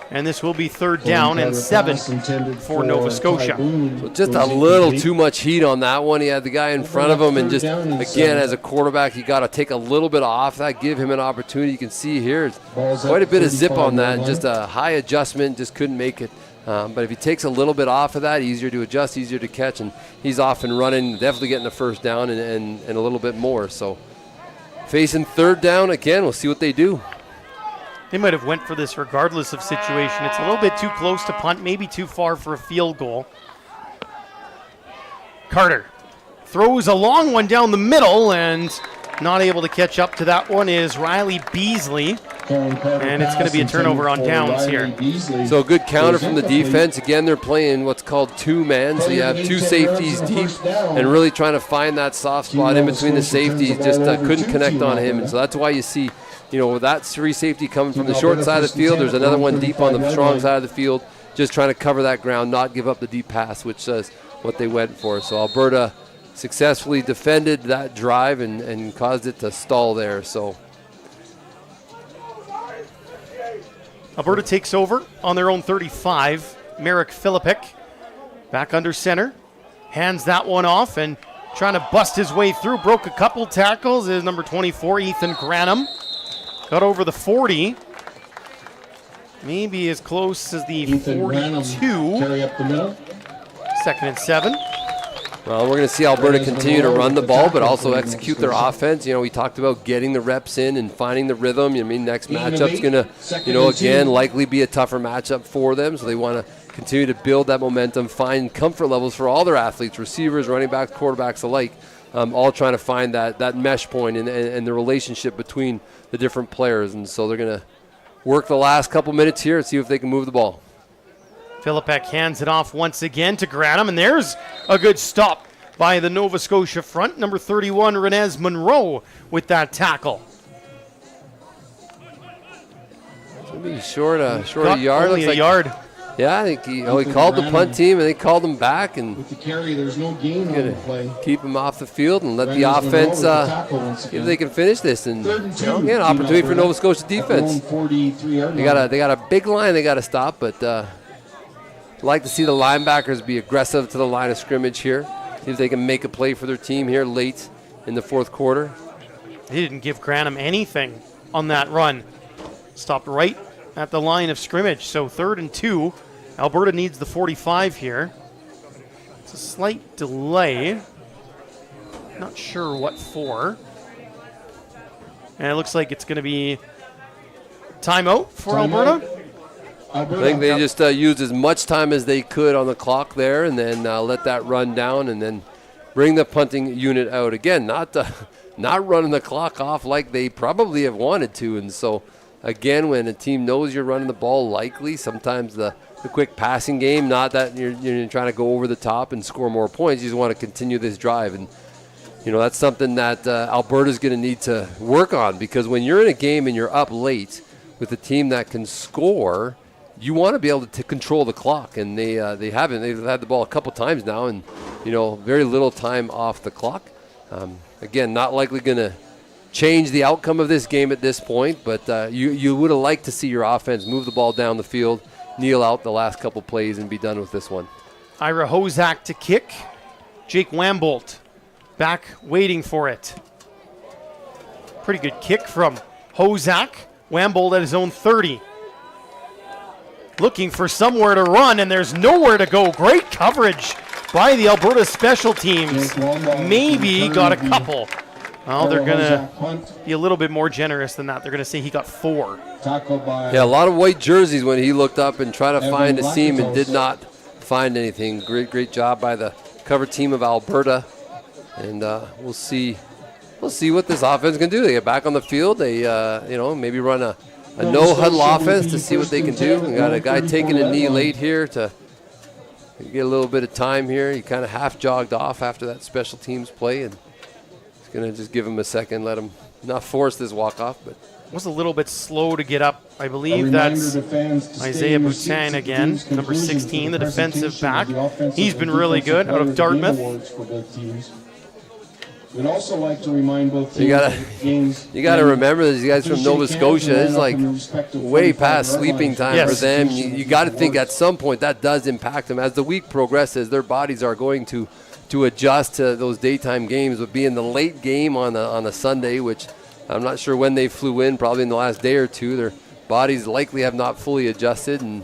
S1: And this will be 3rd down and 7 for Nova Scotia.
S2: So just a little too much heat on that one. He had the guy in front of him, and just, again, as a quarterback, you got to take a little bit off that, give him an opportunity. You can see here, quite a bit of zip on that, just a high adjustment, just couldn't make it. But if he takes a little bit off of that, easier to adjust, easier to catch, and he's off and running, definitely getting the 1st down and a little bit more. So facing 3rd down again, we'll see what they do.
S1: They might have went for this regardless of situation. It's a little bit too close to punt, maybe too far for a field goal. Carter throws a long one down the middle, and not able to catch up to that one is Riley Beasley. And it's going to be a turnover on downs here.
S2: So a good counter from the defense. Again, they're playing what's called 2-man. So you have 2 safeties deep and really trying to find that soft spot in between the safeties. Just couldn't connect on him. And so that's why you see, that 3 safety coming from the short side of the field. There's another one deep on the strong side of the field, just trying to cover that ground, not give up the deep pass, which is what they went for. So Alberta successfully defended that drive and caused it to stall there. So
S1: Alberta takes over on their own 35. Merrick Philippik back under center. Hands that one off and trying to bust his way through. Broke a couple tackles is number 24, Ethan Granum. Got over the 40. Maybe as close as the 42.
S3: Carry up the middle.
S1: 2nd and 7.
S2: Well, we're going to see Alberta continue to run the ball, but also execute their offense. We talked about getting the reps in and finding the rhythm. Next matchup's going to, again, likely be a tougher matchup for them. So they want to continue to build that momentum, find comfort levels for all their athletes, receivers, running backs, quarterbacks alike, all trying to find that mesh point and the relationship between the different players. And so they're going to work the last couple minutes here and see if they can move the ball.
S1: Philippek hands it off once again to Granum, and there's a good stop by the Nova Scotia front. Number 31, Renez Monroe, with that tackle.
S2: Maybe short a yard.
S1: Only a yard.
S2: Yeah, I think he called the punt team, and they called him back. And
S3: with the carry, there's no gain on the play.
S2: Keep him off the field and let the offense see if they can finish this. And again, opportunity for Nova Scotia defense. They got a big line they got to stop, but like to see the linebackers be aggressive to the line of scrimmage here. See if they can make a play for their team here late in the 4th quarter.
S1: They didn't give Granham anything on that run. Stopped right at the line of scrimmage. So 3rd and 2. Alberta needs the 45 here. It's a slight delay. Not sure what for. And it looks like it's going to be timeout for Alberta.
S2: I think they just used as much time as they could on the clock there, and then let that run down, and then bring the punting unit out again. Not running the clock off like they probably have wanted to. And so, again, when a team knows you're running the ball, likely sometimes the quick passing game, not that you're trying to go over the top and score more points. You just want to continue this drive. And, that's something that Alberta's going to need to work on, because when you're in a game and you're up late with a team that can score, you want to be able to control the clock, and they haven't. They've had the ball a couple times now, and very little time off the clock. Again, not likely going to change the outcome of this game at this point, but you would have liked to see your offense move the ball down the field, kneel out the last couple plays, and be done with this one.
S1: Ira Hozak to kick. Jake Wambolt back waiting for it. Pretty good kick from Hozak. Wambolt at his own 30. Looking for somewhere to run, and there's nowhere to go. Great coverage by the Alberta special teams. Maybe got a couple. Well, they're going to be a little bit more generous than that. They're going to say he got 4.
S2: Yeah, a lot of white jerseys when he looked up and tried to find a seam and did not find anything. Great job by the cover team of Alberta. And we'll see what this offense can do. They get back on the field. They, maybe run a no-huddle offense to see what they can do. We got a guy taking a knee late here to get a little bit of time here. He kind of half-jogged off after that special teams play, and he's going to just give him a second, let him not force this walk-off. But
S1: was a little bit slow to get up. I believe that's Isaiah Boutin again, number 16, the defensive back. He's been really good out of Dartmouth.
S3: We'd also like to remind both
S2: teams you gotta remember these guys from Nova Scotia. It's like way past sleeping time for them. You got to think at some point that does impact them. As the week progresses, their bodies are going to adjust to those daytime games. But being the late game on a Sunday, which I'm not sure when they flew in, probably in the last day or two, their bodies likely have not fully adjusted. And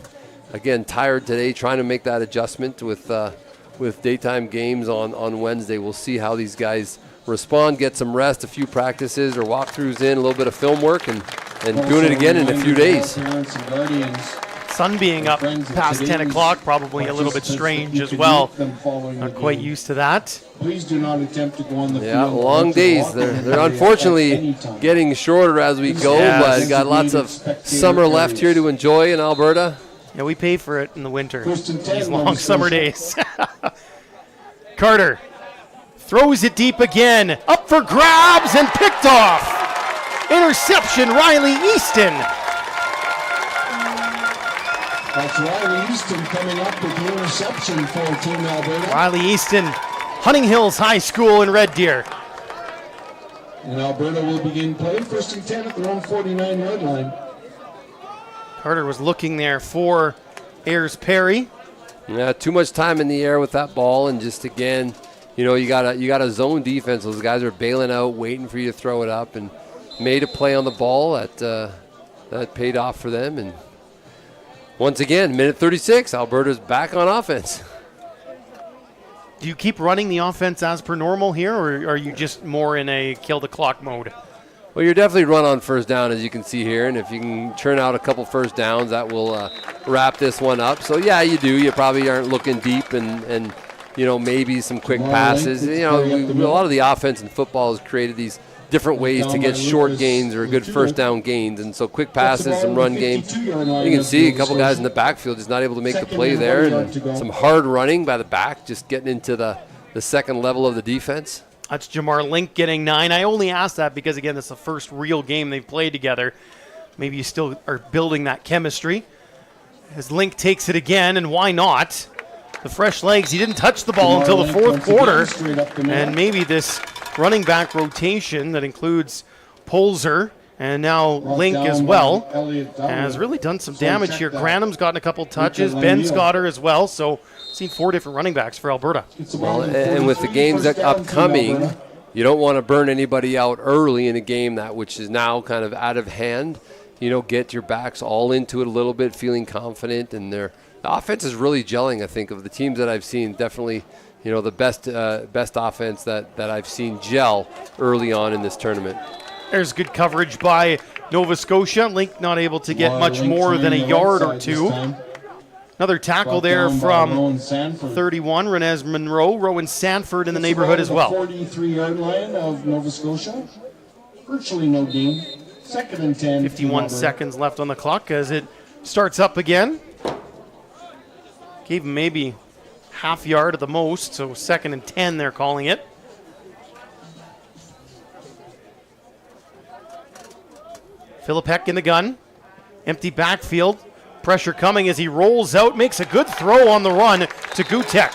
S2: again, tired today, trying to make that adjustment with daytime games on Wednesday. We'll see how these guys respond, get some rest, a few practices or walkthroughs in, a little bit of film work, and doing it again in a few days.
S1: Sun being up past 10 o'clock, probably a little bit strange as well. Not quite used to that.
S3: Please do not attempt to go on the field.
S2: Yeah, long days. They're unfortunately getting shorter as we go, but got lots of summer left here to enjoy in Alberta.
S1: Yeah, we pay for it in the winter, these long summer days. Carter throws it deep again. Up for grabs and picked off. Interception, Riley Easton.
S3: That's Riley Easton coming up with the interception for Team Alberta.
S1: Riley Easton, Hunting Hills High School in Red Deer.
S3: And Alberta will begin play 1st and 10 at their own 49-yard line.
S1: Carter was looking there for Ayers Perry.
S2: Yeah, too much time in the air with that ball, and just again, you got a zone defense. Those guys are bailing out, waiting for you to throw it up, and made a play on the ball that paid off for them. And once again, minute 36, Alberta's back on offense.
S1: Do you keep running the offense as per normal here, or are you just more in a kill the clock mode?
S2: Well, you're definitely run on first down, as you can see here, and if you can churn out a couple first downs, that will wrap this one up. So, yeah, you do. You probably aren't looking deep and maybe some quick passes. A lot of the offense in football has created these different ways to get short gains or good first down gains, and so quick passes and run game. You can see a couple guys in the backfield just not able to make the play there, and some hard running by the back, just getting into the second level of the defense.
S1: That's Jamar Link getting 9. I only asked that because, again, this is the first real game they've played together. Maybe you still are building that chemistry. As Link takes it again, and why not? The fresh legs. He didn't touch the ball until the fourth quarter. And maybe this running back rotation that includes Polzer and now Link as well has really done some damage here. Granham's gotten a couple touches. Ben's got her as well. So seen 4 different running backs for Alberta.
S2: Well, and with the games upcoming, you don't want to burn anybody out early in a game which is now kind of out of hand. Get your backs all into it a little bit, feeling confident, and the offense is really gelling. I think of the teams that I've seen, definitely, the best offense that I've seen gel early on in this tournament.
S1: There's good coverage by Nova Scotia. Link not able to get much more than a yard or two. Another tackle there from 31, Renez Monroe. Rowan Sanford in the neighborhood as well.
S3: 43-yard line of Nova Scotia. Virtually no gain. 2nd and 10.
S1: 51 seconds left on the clock as it starts up again. Gave him maybe half yard at the most, so 2nd and 10 they're calling it. Philippek in the gun. Empty backfield. Pressure coming as he rolls out. Makes a good throw on the run to Gutek.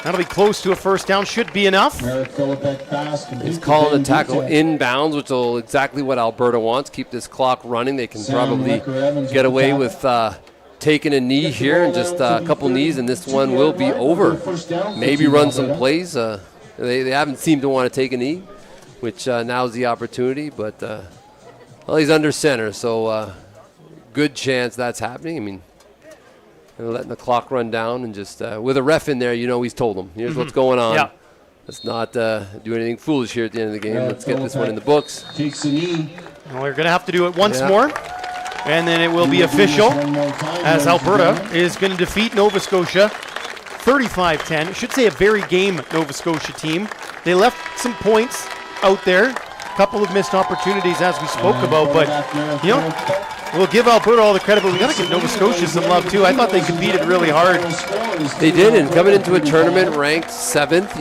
S1: That'll be close to a first down. Should be enough.
S2: He's calling the tackle inbounds, which will exactly what Alberta wants. Keep this clock running. They can probably get away with taking a knee here and just a couple knees, and this one will be over. Maybe run some plays. They haven't seemed to want to take a knee, which now's the opportunity, but he's under center, so good chance that's happening. I mean, they're letting the clock run down, and just with a ref in there, he's told them, here's what's going on.
S1: Yeah.
S2: Let's not do anything foolish here at the end of the game. Let's get this one in the books.
S3: Takes a knee.
S1: Well, they're going to have to do it once more, and then it will be official as Alberta is going to defeat Nova Scotia 35-10. I should say a very game Nova Scotia team. They left some points out there, a couple of missed opportunities as we spoke about, but we'll give Alberta all the credit, but we got to give Nova Scotia some love too. I thought they competed really hard.
S2: They did, and coming into a tournament ranked 7th,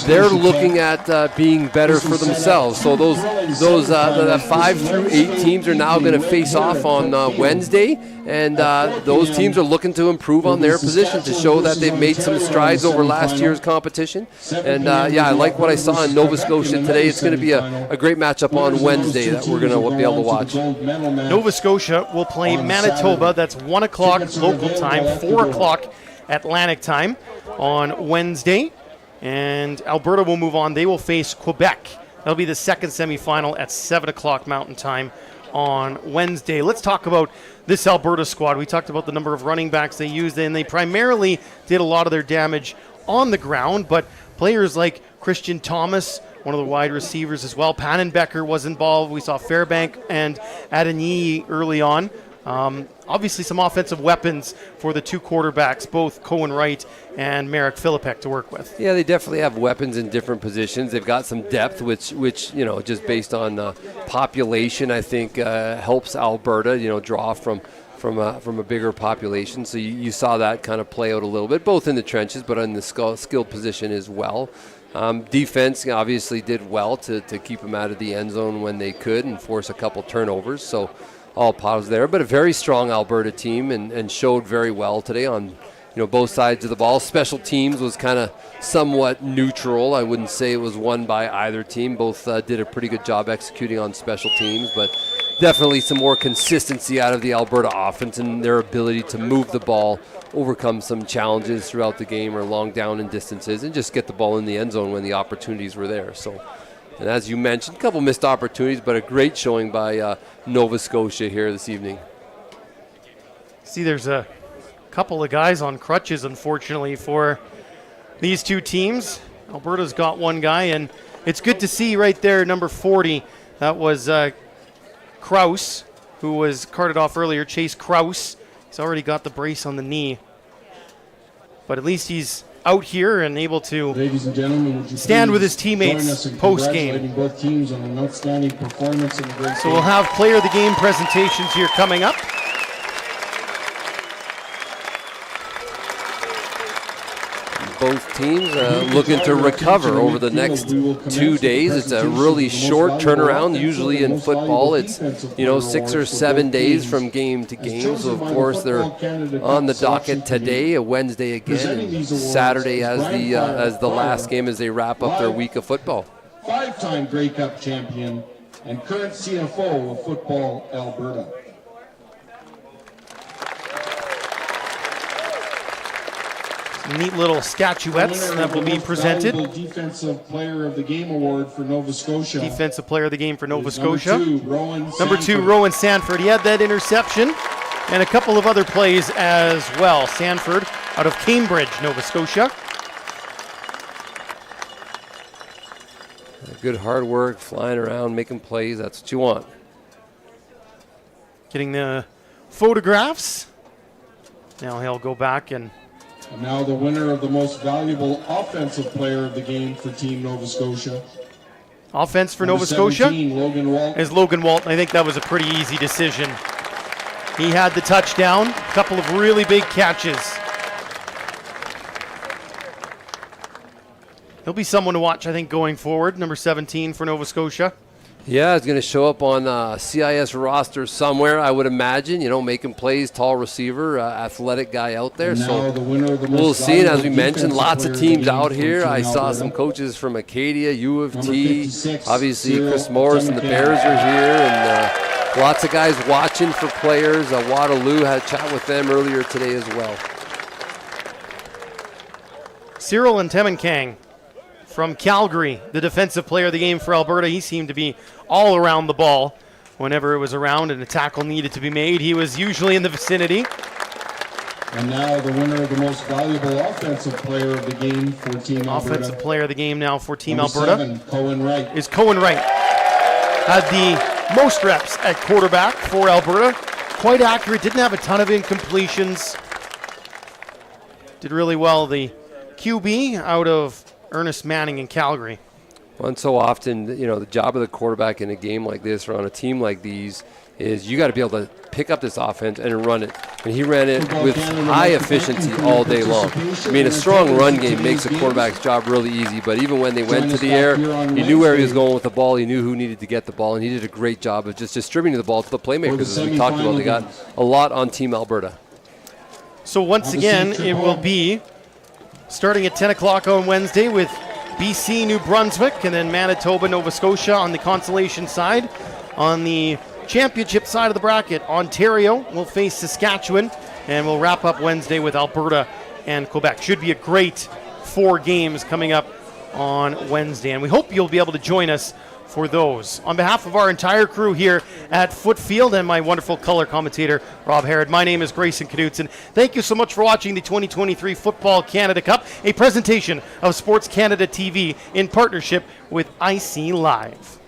S2: they're looking at being better for themselves. So those 5 through 8 teams are now going to face off on Wednesday, and those teams are looking to improve on their position to show that they've made some strides over last year's competition. And I like what I saw in Nova Scotia today. It's going to be a great matchup on Wednesday that we're going to be able to watch.
S1: Nova Scotia will play Manitoba. That's 1 o'clock local time, 4 o'clock Atlantic time on Wednesday. And Alberta will move on. They will face Quebec. That'll be the second semifinal at 7 o'clock Mountain time on Wednesday. Let's talk about this Alberta squad. We talked about the number of running backs they used, and they primarily did a lot of their damage on the ground, but players like Christian Thomas, one of the wide receivers as well. Pannenbecker was involved. We saw Fairbank and Adeniyi early on. Obviously some offensive weapons for the two quarterbacks, both Cohen Wright and Marek Philippek to work with.
S2: Yeah, they definitely have weapons in different positions. They've got some depth, which just based on population, I think helps Alberta, draw from a bigger population. So you saw that kind of play out a little bit, both in the trenches, but in the skilled position as well. Defense obviously did well to keep them out of the end zone when they could and force a couple turnovers. So all positives there, but a very strong Alberta team and showed very well today on both sides of the ball. Special teams was kind of somewhat neutral. I wouldn't say it was won by either team. Both did a pretty good job executing on special teams, but definitely some more consistency out of the Alberta offense and their ability to move the ball, overcome some challenges throughout the game or long down in distances, and just get the ball in the end zone when the opportunities were there. So, and as you mentioned, a couple missed opportunities, but a great showing by Nova Scotia here this evening.
S1: See, there's a couple of guys on crutches, unfortunately, for these two teams. Alberta's got one guy, and it's good to see right there, number 40. That was Kraus, who was carted off earlier, Chase Kraus. He's already got the brace on the knee. But at least he's out here and able to
S3: Ladies and gentlemen,
S1: stand with his teammates post-game.
S3: Both teams on an outstanding performance and a great
S1: So we'll have player of the game presentations here coming up.
S2: Both teams looking to recover over the next 2 days. It's a really short turnaround. Usually in football, it's 6 or 7 days from game to game. So of course they're on the docket today, a Wednesday again, and Saturday as the last game as they wrap up their week of football.
S3: 5-time Grey Cup champion and current CFO of Football Alberta.
S1: neat little statuettes that will be presented.
S3: Defensive Player of the Game award for Nova Scotia.
S1: Defensive Player of the Game for Nova Scotia.
S3: Number
S1: 2, Rowan Sanford. He had that interception and a couple of other plays as well. Sanford out of Cambridge, Nova Scotia.
S2: Good hard work, flying around, making plays. That's what you want.
S1: Getting the photographs. Now he'll go back and
S3: now the winner of the most valuable offensive player of the game for Team Nova Scotia.
S1: Offense for Nova Scotia is Logan Walton. I think that was a pretty easy decision. He had the touchdown, a couple of really big catches. He'll be someone to watch, I think, going forward. Number 17 for Nova Scotia.
S2: Yeah, it's going to show up on CIS roster somewhere, I would imagine. You know, making plays, tall receiver, athletic guy out there. So we'll see. And as we mentioned, lots of teams out here. I saw some coaches from Acadia, U of T. Obviously, Chris Morris and the Bears are here. And lots of guys watching for players. Waterloo had a chat with them earlier today as well.
S1: Cyril and Temenkang from Calgary, the defensive player of the game for Alberta. He seemed to be all around the ball whenever it was around and a tackle needed to be made. He was usually in the vicinity.
S3: And now the winner of the most valuable offensive player of the game for Team Alberta.
S1: Offensive player of the game now for Team
S3: Number
S1: Alberta
S3: 7, Cohen Wright.
S1: Is Cohen Wright. Had the most reps at quarterback for Alberta. Quite accurate, didn't have a ton of incompletions. Did really well. The QB out of Ernest Manning in Calgary.
S2: Well, and so often, you know, the job of the quarterback in a game like this or on a team like these is you got to be able to pick up this offense and run it. And he ran it with high efficiency all day long. I mean, a strong run game makes a quarterback's job really easy, but even when they went to the air, he knew where he was going with the ball. He knew who needed to get the ball, and he did a great job of just distributing the ball to the playmakers. As we talked about, they got a lot on Team Alberta.
S1: So once again, it will be starting at 10 o'clock on Wednesday with BC, New Brunswick, and then Manitoba, Nova Scotia on the consolation side. On the championship side of the bracket, Ontario will face Saskatchewan, and we'll wrap up Wednesday with Alberta and Quebec. Should be a great 4 games coming up on Wednesday, and we hope you'll be able to join us for those. On behalf of our entire crew here at Foote Field and my wonderful color commentator, Rob Harrod, my name is Grayson Knudsen. Thank you so much for watching the 2023 Football Canada Cup, a presentation of Sports Canada TV in partnership with IC Live.